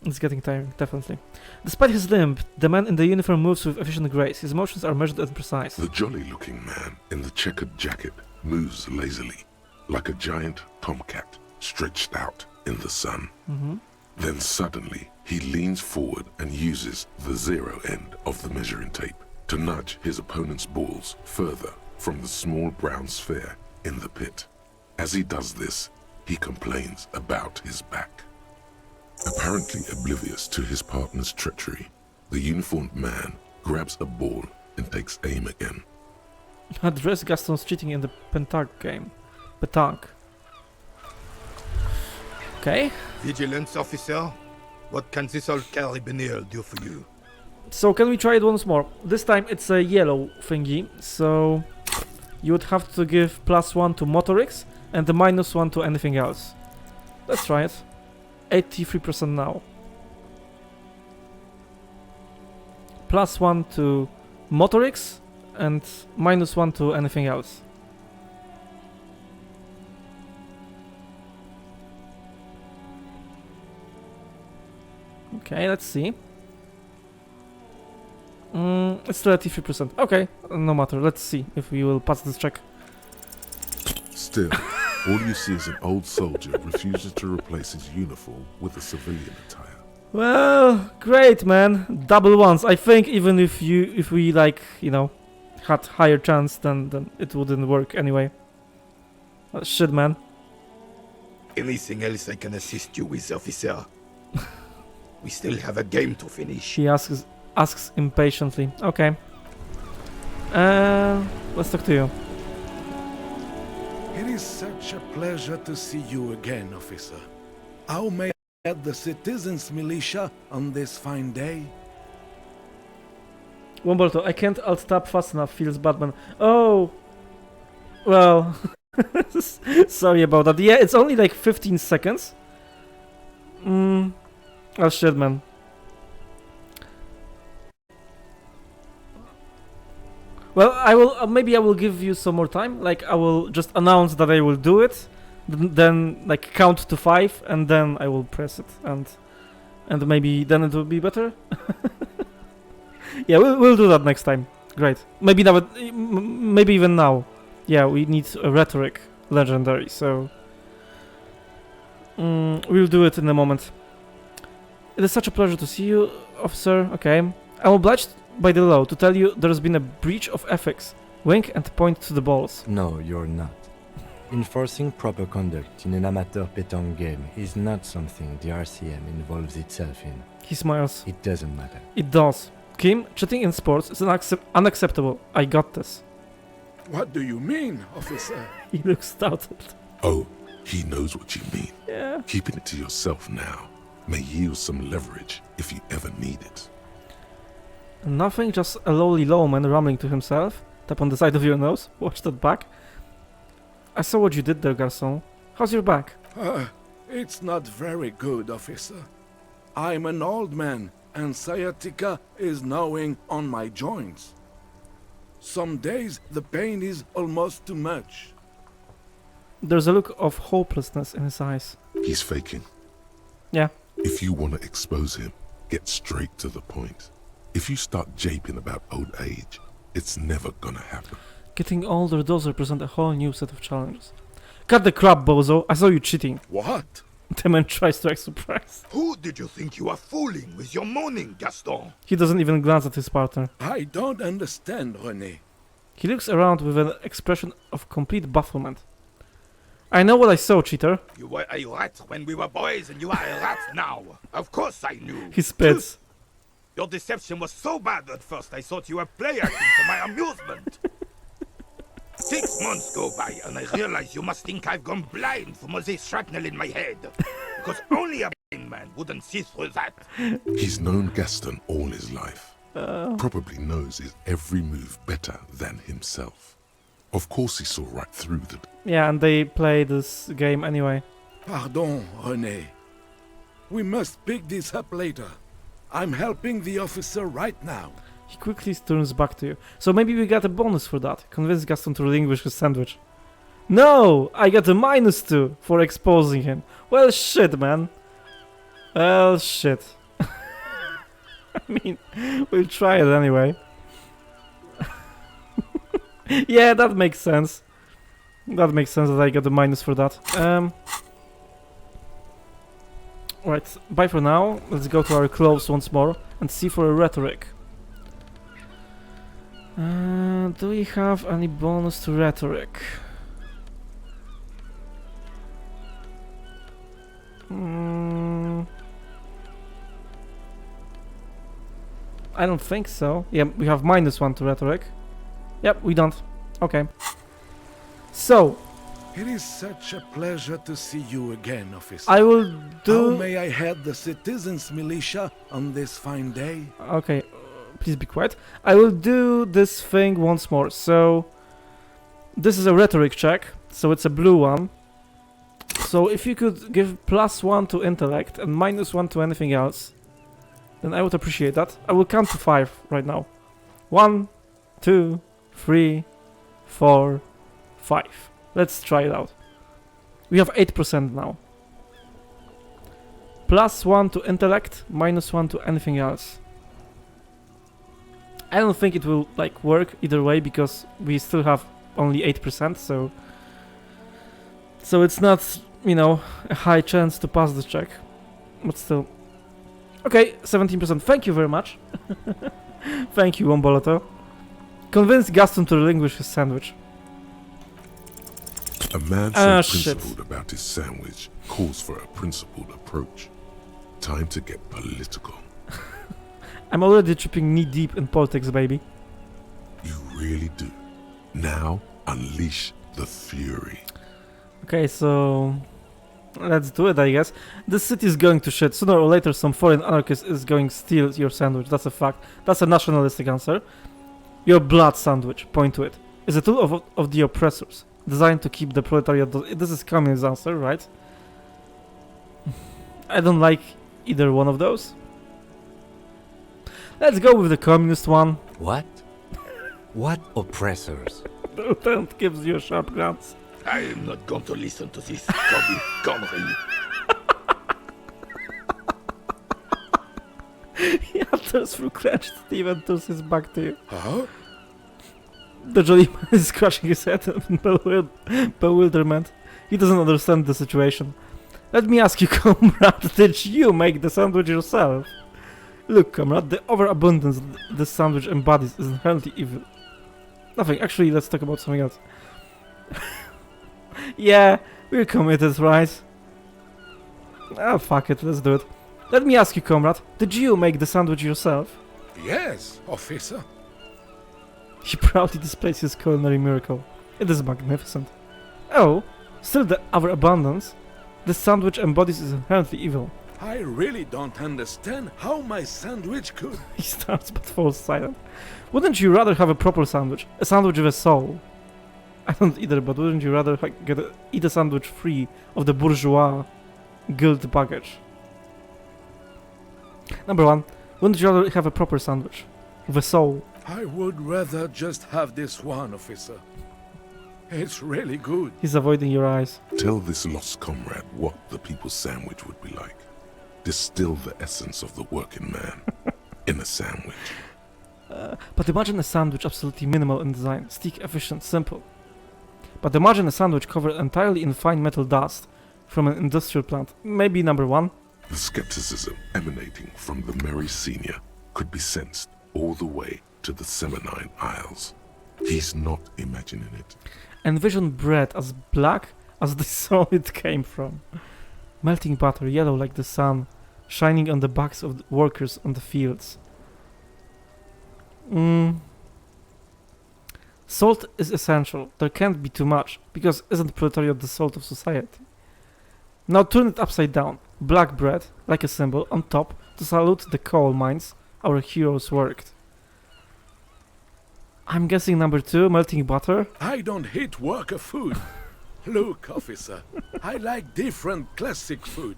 It's getting tiring, definitely. Despite his limp, the man in the uniform moves with efficient grace. His motions are measured and precise. The jolly-looking man in the checkered jacket moves lazily, like a giant tomcat stretched out in the sun. Mm-hmm. Then suddenly, he leans forward and uses the zero end of the measuring tape to nudge his opponent's balls further from the small brown sphere in the pit. As he does this, he complains about his back. Apparently oblivious to his partner's treachery, the uniformed man grabs a ball and takes aim again. Address Gaston's cheating in the Pentank game. Pentank. Okay. Vigilance officer, what can this old carabinier do for you? So can we try it once more? This time it's a yellow thingy, so you would have to give +1 to motorics and the -1 to anything else. Let's try it. 83% now. +1 to motorics and -1 to anything else. Okay, let's see. It's still 83%. Okay, no matter. Let's see if we will pass this check. Still, all you see is an old soldier refuses to replace his uniform with a civilian attire. Well, great, man. Double ones. I think even if we like, you know, had higher chance, then it wouldn't work anyway. Shit, man. Anything else I can assist you with, officer? We still have a game to finish. He asks impatiently. Okay. Let's talk to you. It is such a pleasure to see you again, officer. How may I help the citizens' militia on this fine day? Wombolto, I can't alt-tab fast enough, feels Batman. Oh! Well... Sorry about that. Yeah, it's only like 15 seconds. Oh shit, man. Well, I will maybe I will give you some more time. Like I will just announce that I will do it, then like count to 5, and then I will press it, and maybe then it will be better. Yeah, we'll do that next time. Great. Maybe now, maybe even now. Yeah, we need a rhetoric legendary, so we'll do it in a moment. It is such a pleasure to see you, officer. Okay, I'm obliged by the law to tell you there's been a breach of ethics. Wink and point to the balls. No, you're not. Enforcing proper conduct in an amateur pétanque game is not something the RCM involves itself in. He smiles. It doesn't matter. It does. Kim, cheating in sports is unacceptable. I got this. What do you mean, officer? He looks startled. Oh, he knows what you mean. Yeah. Keeping it to yourself now may yield some leverage if you ever need it. Nothing, just a lowly lawman rambling to himself. Tap on the side of your nose. Watch that back. I saw what you did there, garçon. How's your back? It's not very good, officer. I'm an old man, and sciatica is gnawing on my joints. Some days the pain is almost too much. There's a look of hopelessness in his eyes. He's faking. Yeah. If you want to expose him, get straight to the point. If you start japing about old age, it's never gonna happen. Getting older does represent a whole new set of challenges. Cut the crap, bozo. I saw you cheating. What? The man tries to act surprised. Who did you think you are fooling with your moaning, Gaston? He doesn't even glance at his partner. I don't understand, René. He looks around with an expression of complete bafflement. I know what I saw, cheater. You were a rat when we were boys, and you are a rat now. Of course I knew. He spits. Your deception was so bad at first I thought you were play acting for my amusement. 6 months go by and I realize you must think I've gone blind from all this shrapnel in my head. Because only a blind man wouldn't see through that. He's known Gaston all his life. Probably knows his every move better than himself. Of course he saw right through the... Yeah, and they play this game anyway. Pardon, René. We must pick this up later. I'm helping the officer right now. He quickly turns back to you. So maybe we got a bonus for that. Convince Gaston to relinquish his sandwich. No! I got a -2 for exposing him. Well, shit, man. Well, shit. I mean, we'll try it anyway. Yeah, that makes sense. That makes sense that I got a minus for that. Right, bye for now. Let's go to our clothes once more and see for a rhetoric. Do we have any bonus to rhetoric? I don't think so. Yeah, we have -1 to rhetoric. Yep, we don't. Okay. So. It is such a pleasure to see you again, officer. I will do... How may I head the citizens' militia on this fine day? Okay, please be quiet. I will do this thing once more. So, this is a rhetoric check. So it's a blue one. So if you could give +1 to intellect and -1 to anything else, then I would appreciate that. I will count to 5 right now. 1, 2, 3, 4, 5. Let's try it out. We have 8% now. +1 to intellect, -1 to anything else. I don't think it will like work either way because we still have only 8%, so it's not, you know, a high chance to pass this check. But still. Okay, 17%. Thank you very much. Thank you, Womboloto. Convince Gaston to relinquish his sandwich. A man so principled about his sandwich calls for a principled approach. Time to get political. I'm already tripping knee-deep in politics, baby. You really do. Now, unleash the fury. Okay, so let's do it, I guess. This city is going to shit. Sooner or later, some foreign anarchist is going to steal your sandwich. That's a fact. That's a nationalistic answer. Your blood sandwich, point to it, is a tool of the oppressors, designed to keep the proletariat. This is communist answer, right? I don't like either one of those. Let's go with the communist one. What? What oppressors? The lieutenant gives you a sharp glance. I am not going to listen to this comedy. He utters through clenched teeth and turns his back to you. Huh? The jolly man is scratching his head in bewilderment. He doesn't understand the situation. Let me ask you, comrade, did you make the sandwich yourself? Look, comrade, the overabundance this sandwich embodies is inherently evil. Nothing, actually, let's talk about something else. Yeah, we're committed, right? Ah, fuck it, let's do it. Let me ask you, comrade, did you make the sandwich yourself? Yes, officer. He proudly displays his culinary miracle. It is magnificent. Oh, still the overabundance? This sandwich embodies is inherently evil. I really don't understand how my sandwich could. He starts but falls silent. Wouldn't you rather have a proper sandwich? A sandwich with a soul? I don't either, but wouldn't you rather eat a sandwich free of the bourgeois guilt baggage? Number one, wouldn't you rather have a proper sandwich with a soul? I would rather just have this one, officer. It's really good. He's avoiding your eyes. Tell this lost comrade what the people's sandwich would be like. Distill the essence of the working man in a sandwich. But imagine a sandwich absolutely minimal in design, sleek, efficient, simple. But imagine a sandwich covered entirely in fine metal dust from an industrial plant. Maybe number one. The skepticism emanating from the Merry Senior could be sensed all the way to the Seminine Isles. He's not imagining it. Envision bread as black as the soil it came from. Melting butter, yellow like the sun, shining on the backs of the workers on the fields. Salt is essential. There can't be too much, because isn't proletariat the salt of society? Now turn it upside down. Black bread, like a symbol, on top, to salute the coal mines our heroes worked. I'm guessing number two, melting butter. I don't hate worker food. Look, officer, I like different classic food.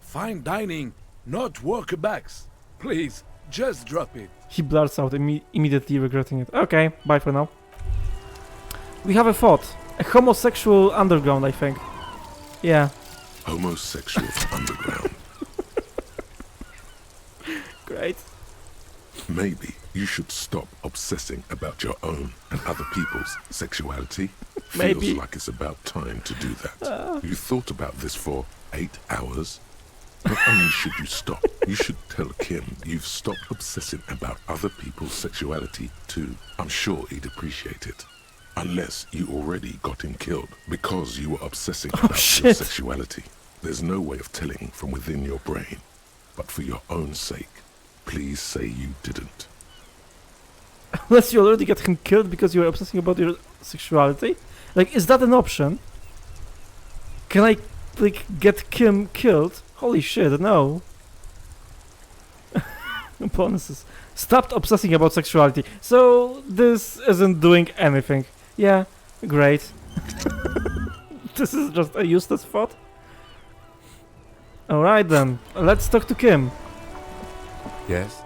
Fine dining, not worker bags. Please, just drop it. He blurts out, immediately regretting it. Okay, bye for now. We have a thought. A homosexual underground, I think. Yeah. Homosexual underground. Great. Maybe you should stop obsessing about your own and other people's sexuality. Maybe. Feels like it's about time to do that. You thought about this for 8 hours. Not only should you stop, you should tell Kim you've stopped obsessing about other people's sexuality too. I'm sure he'd appreciate it. Unless you already got him killed because you were obsessing about your sexuality. There's no way of telling from within your brain. But for your own sake, please say you didn't. Unless you already get him killed because you were obsessing about your sexuality? Like, is that an option? Can I, like, get Kim killed? Holy shit, no. Bonuses. Stopped obsessing about sexuality. So, this isn't doing anything. Yeah, great. This is just a useless thought. Alright then, let's talk to Kim. Yes?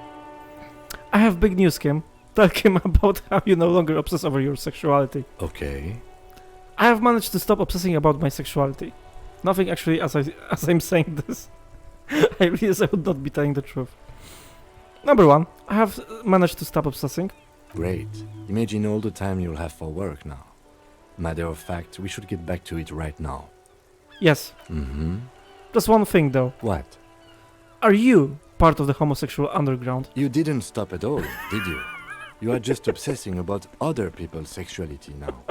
I have big news, Kim. Tell Kim about how you no longer obsess over your sexuality. Okay. I have managed to stop obsessing about my sexuality. Nothing actually as I'm saying this. I realize I would not be telling the truth. Number one, I have managed to stop obsessing. Great. Imagine all the time you'll have for work now. Matter of fact, we should get back to it right now. Yes. Mm-hmm. Just one thing though. What? Are you part of the homosexual underground? You didn't stop at all, did you? You are just obsessing about other people's sexuality now.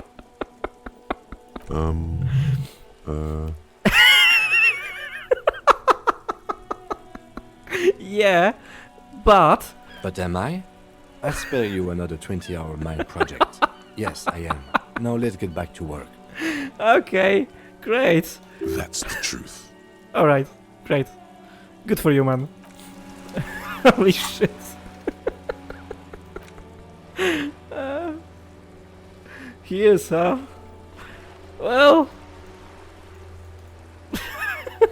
Yeah, but... But am I? I'll spare you another 20-hour mind project. Yes, I am. Now let's get back to work. Okay, Great. That's the truth. Alright, great. Good for you, man. Holy shit. He is, huh? Well... I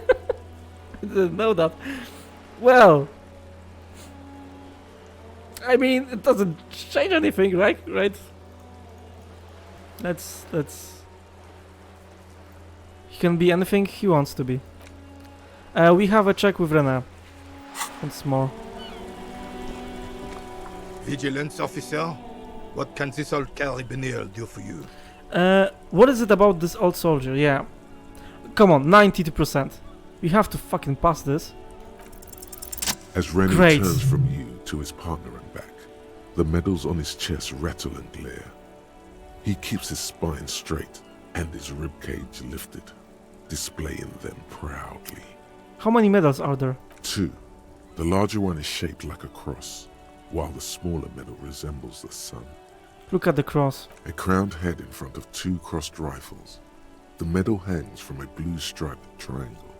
didn't know that. Well... I mean, it doesn't change anything, right? Let's... He can be anything he wants to be. We have a check with Rena. Once more. Vigilance officer, what can this old carabinier do for you? What is it about this old soldier? Yeah. Come on, 92%. We have to fucking pass this. As Rennie Great. turns from you to his partner and back, the medals on his chest rattle and glare. He keeps his spine straight and his ribcage lifted, displaying them proudly. How many medals are there? 2. The larger one is shaped like a cross, while the smaller medal resembles the sun. Look at the cross. A crowned head in front of 2 crossed rifles. The medal hangs from a blue striped triangle.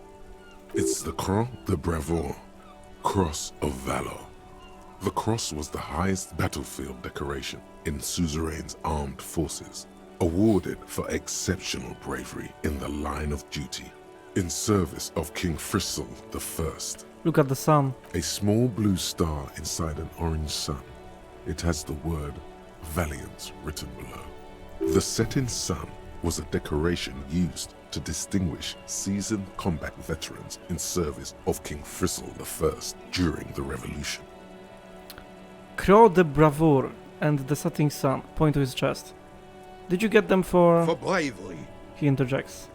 It's the Croix de Bravoure, Cross of Valor. The cross was the highest battlefield decoration in Suzerain's armed forces, awarded for exceptional bravery in the line of duty, in service of King Frizzle I. Look at the sun. A small blue star inside an orange sun. It has the word Valiant written below. The setting sun was a decoration used to distinguish seasoned combat veterans in service of King Frizzle I during the Revolution. Croix de Bravoure and the setting sun point to his chest. Did you get them for... For bravery. He interjects.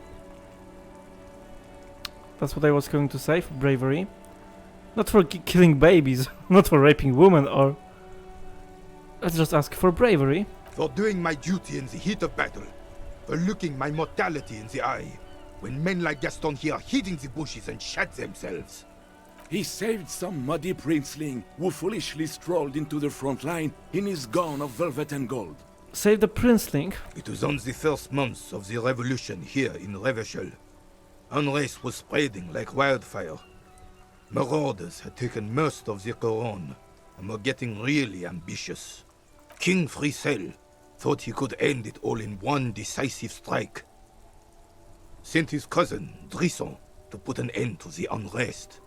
That's what I was going to say, for bravery. Not for killing babies, not for raping women, or... Let's just ask for bravery. For doing my duty in the heat of battle. For looking my mortality in the eye. When men like Gaston here hid in the bushes and shot themselves. He saved some muddy princeling who foolishly strolled into the front line in his gown of velvet and gold. Save the princeling? It was on the first months of the revolution here in Revachol. Unrest was spreading like wildfire. Marauders had taken most of the Couronne and were getting really ambitious. King Frizzle thought he could end it all in one decisive strike. Sent his cousin, Drisson, to put an end to the unrest.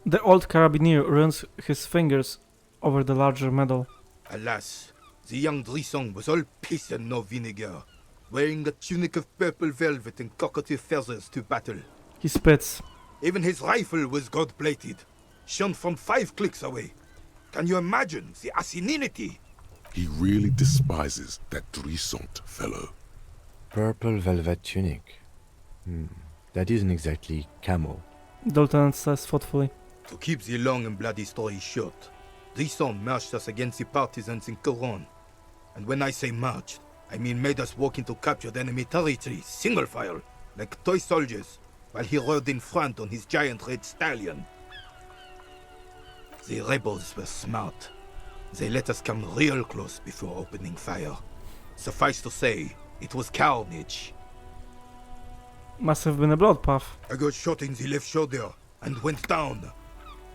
The old carabinier runs his fingers over the larger medal. Alas, the young Drisson was all piss and no vinegar, wearing a tunic of purple velvet and cockatiel feathers to battle. He spits. Even his rifle was gold-plated, shone from 5 clicks away. Can you imagine the asininity? He really despises that Drisson fellow. Purple velvet tunic. That isn't exactly camo. The lieutenant says thoughtfully. To keep the long and bloody story short, Drisson marched us against the partisans in Couronne. And when I say marched, I mean made us walk into captured enemy territory, single file, like toy soldiers, while he rode in front on his giant red stallion. The rebels were smart. They let us come real close before opening fire. Suffice to say, it was carnage. Must have been a bloodbath. I got shot in the left shoulder and went down.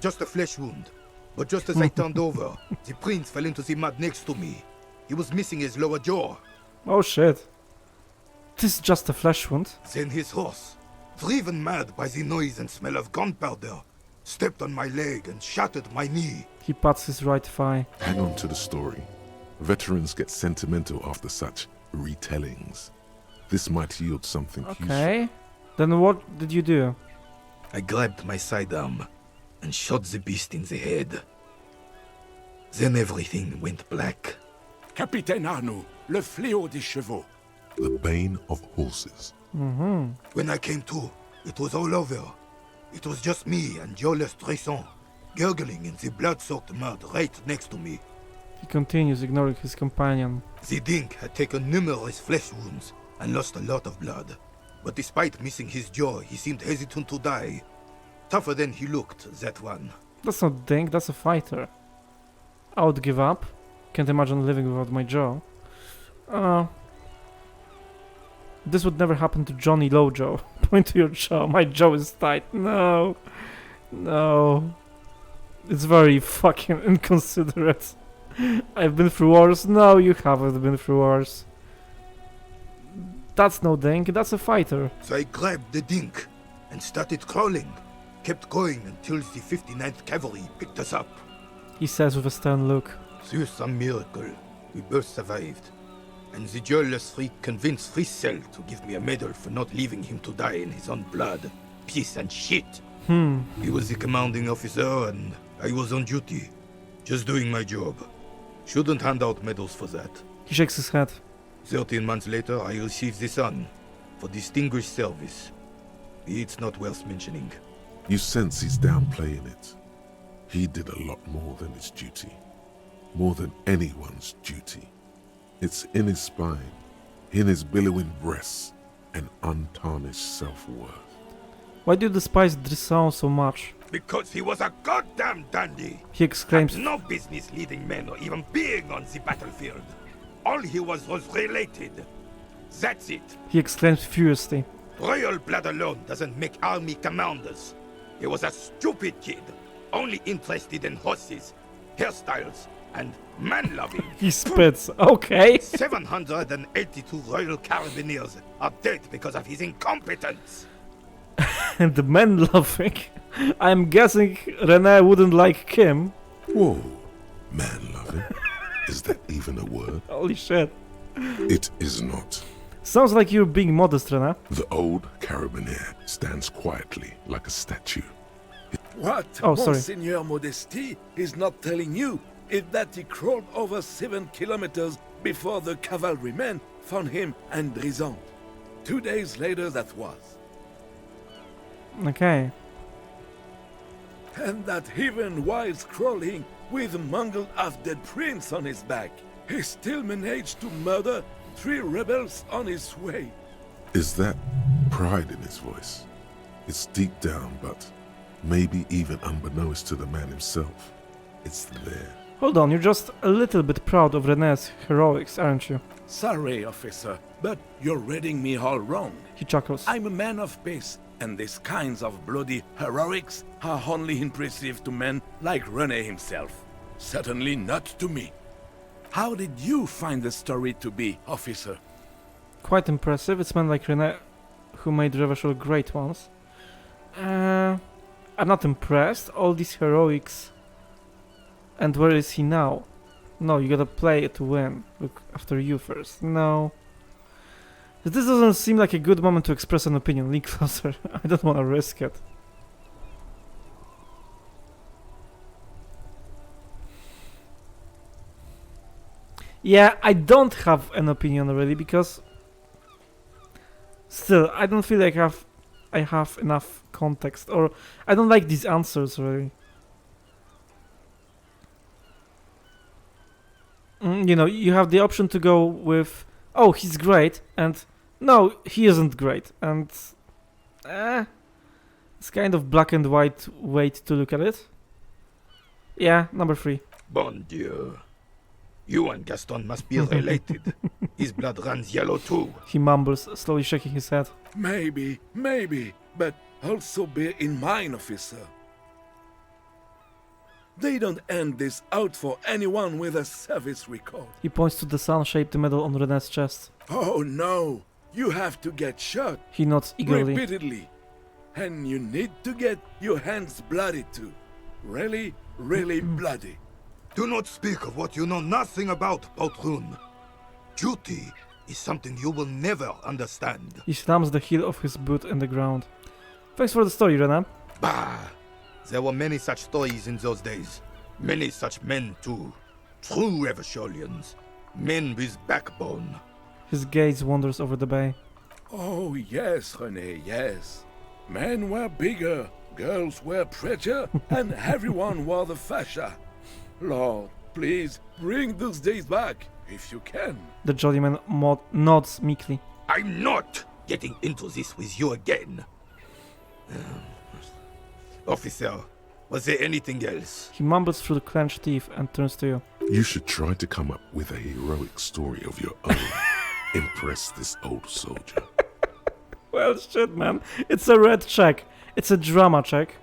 Just a flesh wound. But just as I turned over, the prince fell into the mud next to me. He was missing his lower jaw. Oh shit. This is just a flesh wound. Then his horse, driven mad by the noise and smell of gunpowder, stepped on my leg and shattered my knee. He pats his right thigh. Hang on to the story. Veterans get sentimental after such retellings. This might yield something Okay. Then what did you do? I grabbed my sidearm and shot the beast in the head. Then everything went black. Capitaine Arnoux, le fléau des chevaux. The bane of horses. When I came to, it was all over. It was just me and Jolas Drisson, gurgling in the blood-soaked mud right next to me. He continues, ignoring his companion. The dink had taken numerous flesh wounds and lost a lot of blood. But despite missing his jaw, he seemed hesitant to die. Tougher than he looked, that one. That's not Dink, that's a fighter. I would give up. Can't imagine living without my jaw. This would never happen to Johnny Lojo. Point to your jaw. My jaw is tight. No. No. It's very fucking inconsiderate. I've been through wars. No, you haven't been through wars. That's no dink, that's a fighter. So I grabbed the dink and started crawling. Kept going until the 59th Cavalry picked us up. He says with a stern look. Through some miracle, we both survived. And the jealous freak convinced Friesel to give me a medal for not leaving him to die in his own blood. Piece and shit. He was the commanding officer and I was on duty. Just doing my job. Shouldn't hand out medals for that. He shakes his head. 13 months later, I received the Sun for distinguished service. It's not worth mentioning. You sense he's downplaying it. He did a lot more than his duty. More than anyone's duty. It's in his spine, in his billowing breasts, and untarnished self-worth. Why do you despise Drisson so much? Because he was a goddamn dandy. He exclaims. Had no business leading men or even being on the battlefield. All he was related. That's it. He exclaims furiously. Royal blood alone doesn't make army commanders. He was a stupid kid, only interested in horses, hairstyles, and man-loving. He spits. Okay. 782 Royal Carabineers are dead because of his incompetence. And the man-loving? I'm guessing René wouldn't like Kim. Whoa. Man-loving? Is that even a word? Holy shit. It is not. Sounds like you're being modest, René. The old carabinier stands quietly like a statue. What Monseigneur Modesty is not telling you is that he crawled over 7 kilometers before the cavalrymen found him and Drisant. 2 days later that was. Okay. And that even while crawling with a mangled half-dead prince on his back, he still managed to murder 3 rebels on his way. Is that pride in his voice? It's deep down, but maybe even unbeknownst to the man himself. It's there. Hold on, you're just a little bit proud of René's heroics, aren't you? Sorry, officer, but you're reading me all wrong. He chuckles. I'm a man of peace, and these kinds of bloody heroics are only impressive to men like René himself. Certainly not to me. How did you find the story to be, officer? Quite impressive. It's men like René who made Revachol great ones. I'm not impressed. All these heroics. And where is he now? No, you gotta play it to win. Look after you first. No. This doesn't seem like a good moment to express an opinion. Lean closer. I don't wanna risk it. Yeah, I don't have an opinion really because still I don't feel like I have enough context, or I don't like these answers really. You know, you have the option to go with, oh, he's great, and no, he isn't great, and it's kind of black and white way to look at it. Yeah, number 3. Bon Dieu. You and Gaston must be related. His blood runs yellow too. He mumbles, slowly shaking his head. Maybe, but also bear in mind, officer. They don't end this out for anyone with a service record. He points to the sun-shaped medal on René's chest. Oh no, you have to get shot. He nods eagerly. Repeatedly. And you need to get your hands bloody too. Really, really bloody. Do not speak of what you know nothing about, Poltroon. Duty is something you will never understand. He slams the heel of his boot in the ground. Thanks for the story, René. Bah! There were many such stories in those days. Many such men too. True Revacholians. Men with backbone. His gaze wanders over the bay. Oh yes, René, yes. Men were bigger, girls were prettier, and everyone wore the fascia. Lord, please bring those days back, if you can. The jolly man nods meekly. I'm not getting into this with you again. Officer, was there anything else? He mumbles through the clenched teeth and turns to you. You should try to come up with a heroic story of your own. Impress this old soldier. Well, shit, man. It's a red check. It's a drama check.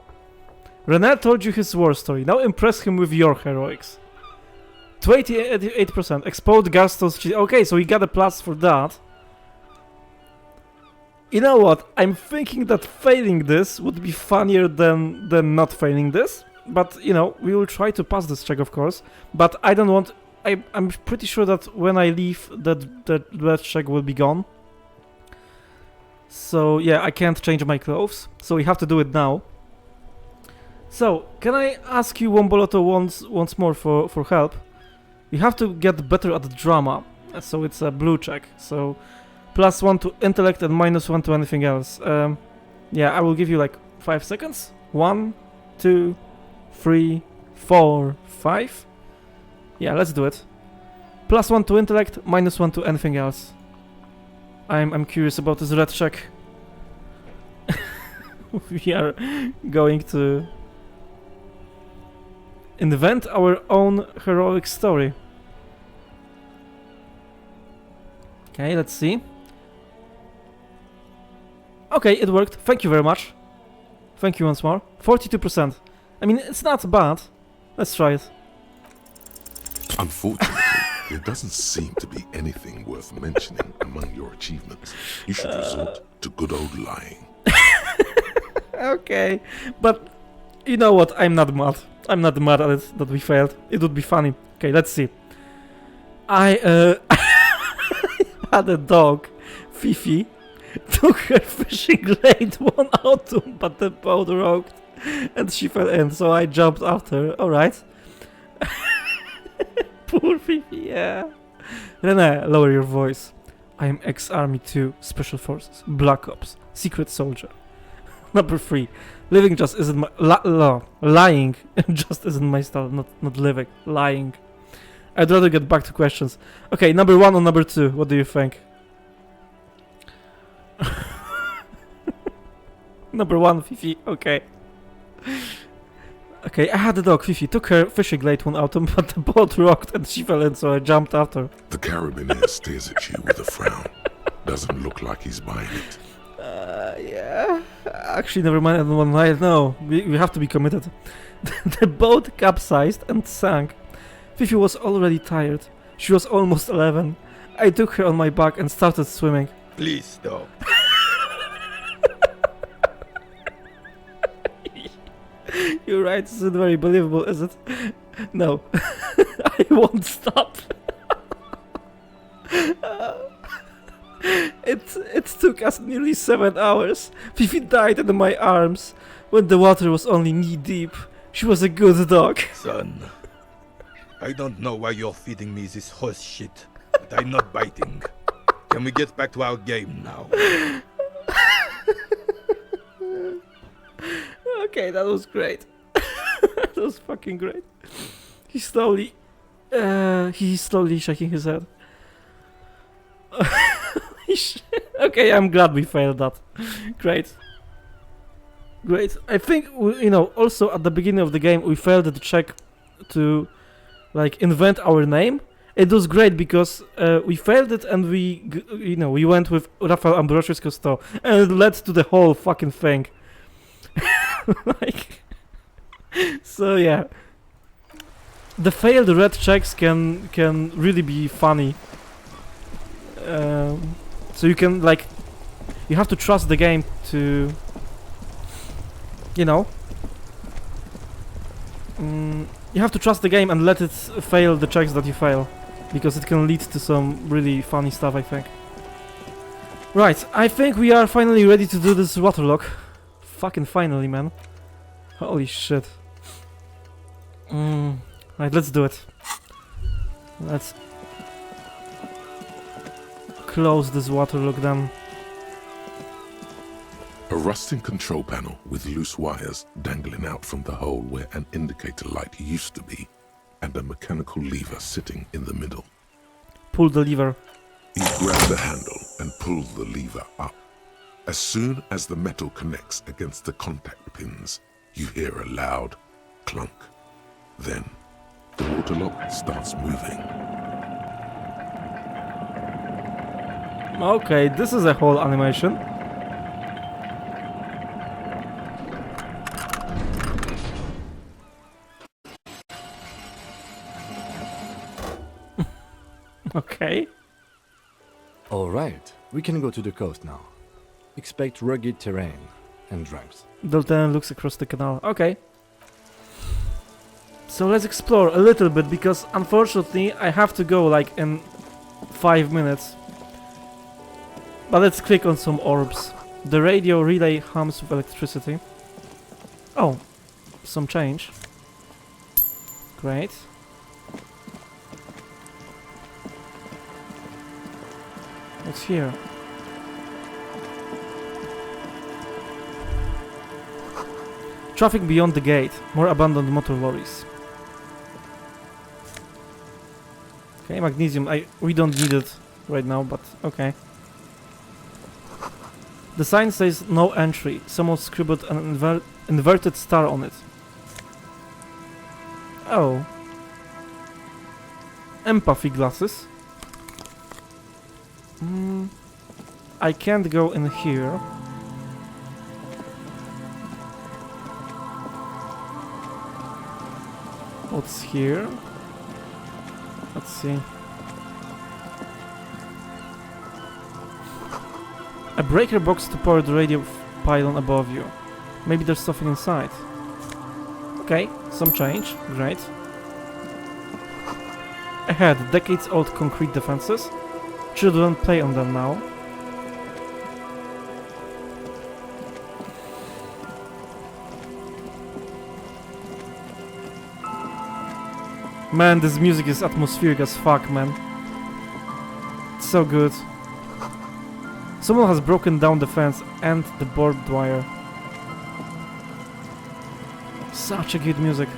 René told you his war story. Now impress him with your heroics. 28%. Explode Gaston's... Okay, so he got a plus for that. You know what? I'm thinking that failing this would be funnier than not failing this. But, you know, we will try to pass this check, of course. But I don't want... I'm pretty sure that when I leave, that red check will be gone. So, yeah, I can't change my clothes. So we have to do it now. So, can I ask you, Womboloto, once more for help? You have to get better at drama. So it's a blue check. So, +1 to intellect and -1 to anything else. Yeah, I will give you like 5 seconds. 1, 2, 3, 4, 5. Yeah, let's do it. +1 to intellect, -1 to anything else. I'm curious about this red check. We are going to invent our own heroic story. Okay, let's see. Okay, it worked. Thank you very much. Thank you once more. 42%. I mean, it's not bad. Let's try it. Unfortunately, there doesn't seem to be anything worth mentioning among your achievements. You should resort to good old lying. Okay, but you know what? I'm not mad. I'm not mad at it that we failed. It would be funny. Okay, let's see. I had a dog, Fifi, took her fishing late one autumn, but the boat rocked and she fell in, so I jumped after her. Alright. Poor Fifi, yeah. René, lower your voice. I am ex-Army 2, Special Forces, Black Ops, Secret Soldier. Number 3. Living just isn't my... lying just isn't my style, not living. Lying. I'd rather get back to questions. Okay, number 1 or number 2? What do you think? Number 1, Fifi. Okay. Okay, I had a dog, Fifi. Took her fishing late one autumn, but the boat rocked and she fell in, so I jumped after. The carabiner stares at you with a frown. Doesn't look like he's buying it. Yeah. Actually, never mind. One night. No, we have to be committed. The boat capsized and sank. Fifi was already tired. She was almost 11. I took her on my back and started swimming. Please stop. You're right, this isn't very believable, is it? No. I won't stop. It took us nearly 7 hours. Fifi died in my arms when the water was only knee deep. She was a good dog. Son, I don't know why you're feeding me this horse shit, but I'm not biting. Can we get back to our game now? Okay, that was great. That was fucking great. He's slowly shaking his head. Okay, I'm glad we failed that. Great. I think also at the beginning of the game we failed the check to like invent our name. It was great because we failed it and we went with Rafael Ambrosius Costo and it led to the whole fucking thing. Like, so yeah, the failed red checks can really be funny. So you can you have to trust the game to, you have to trust the game and let it fail the checks that you fail, because it can lead to some really funny stuff, I think. Right, I think we are finally ready to do this waterlock. Fucking finally, man. Holy shit. Right, let's do it. Let's close this waterlock then. A rusting control panel with loose wires dangling out from the hole where an indicator light used to be, and a mechanical lever sitting in the middle. Pull the lever. You grab the handle and pull the lever up. As soon as the metal connects against the contact pins, you hear a loud clunk. Then, the waterlock starts moving. Okay, this is a whole animation. Okay. Alright, we can go to the coast now. Expect rugged terrain and drunks. The lieutenant looks across the canal. Okay. So let's explore a little bit, because unfortunately I have to go like in 5 minutes. But let's click on some orbs. The radio relay hums with electricity. Oh, some change. Great. What's here? Traffic beyond the gate. More abandoned motor lorries. Okay, magnesium. We don't need it right now, but okay. The sign says no entry. Someone scribbled an inverted star on it. Oh. Empathy glasses. I can't go in here. What's here? Let's see. A breaker box to power the radio pylon above you. Maybe there's something inside. Okay, some change. Great. Ahead, decades-old concrete defenses. Children play on them now. Man, this music is atmospheric as fuck, man. It's so good. Someone has broken down the fence and the barbed wire. Such a good music.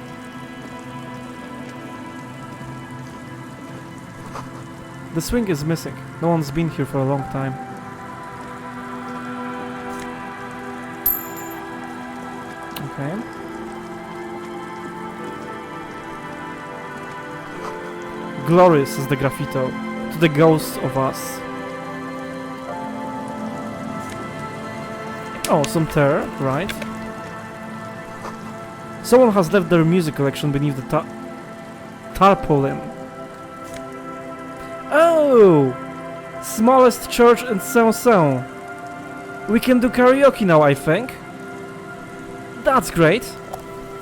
The swing is missing. No one's been here for a long time. Okay. Glorious is the graffito. To the ghosts of us. Oh, some terror, right. Someone has left their music collection beneath the tarpaulin. Oh! Smallest church in Saint-Saëns. We can do karaoke now, I think. That's great.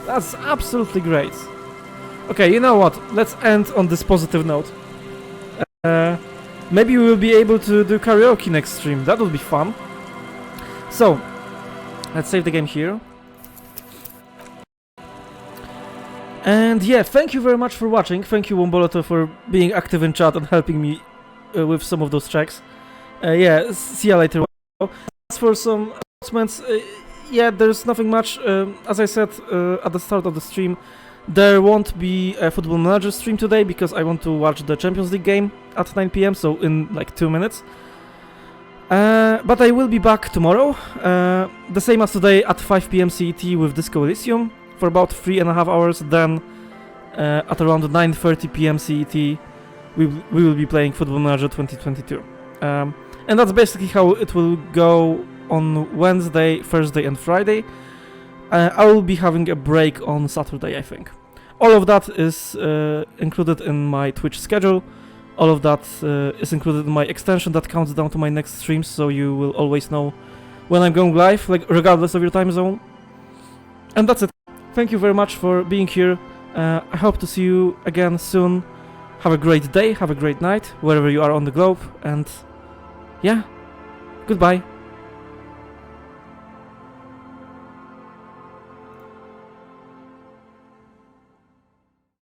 That's absolutely great. Okay, you know what? Let's end on this positive note. Maybe we will be able to do karaoke next stream. That would be fun. So, let's save the game here. And yeah, thank you very much for watching. Thank you, Womboloto, for being active in chat and helping me with some of those tracks. Yeah, see you later. As for some announcements, yeah, there's nothing much. As I said at the start of the stream, there won't be a Football Manager stream today because I want to watch the Champions League game at 9 PM, so in like 2 minutes. But I will be back tomorrow, the same as today at 5 PM CET with Disco Elysium for about 3.5 hours. Then at around 9:30 PM CET we will be playing Football Manager 2022. And that's basically how it will go on Wednesday, Thursday and Friday. I will be having a break on Saturday, I think. All of that is included in my Twitch schedule. All of that is included in my extension that counts down to my next streams, so you will always know when I'm going live, like regardless of your time zone. And that's it. Thank you very much for being here. I hope to see you again soon. Have a great day, have a great night, wherever you are on the globe, and yeah, goodbye.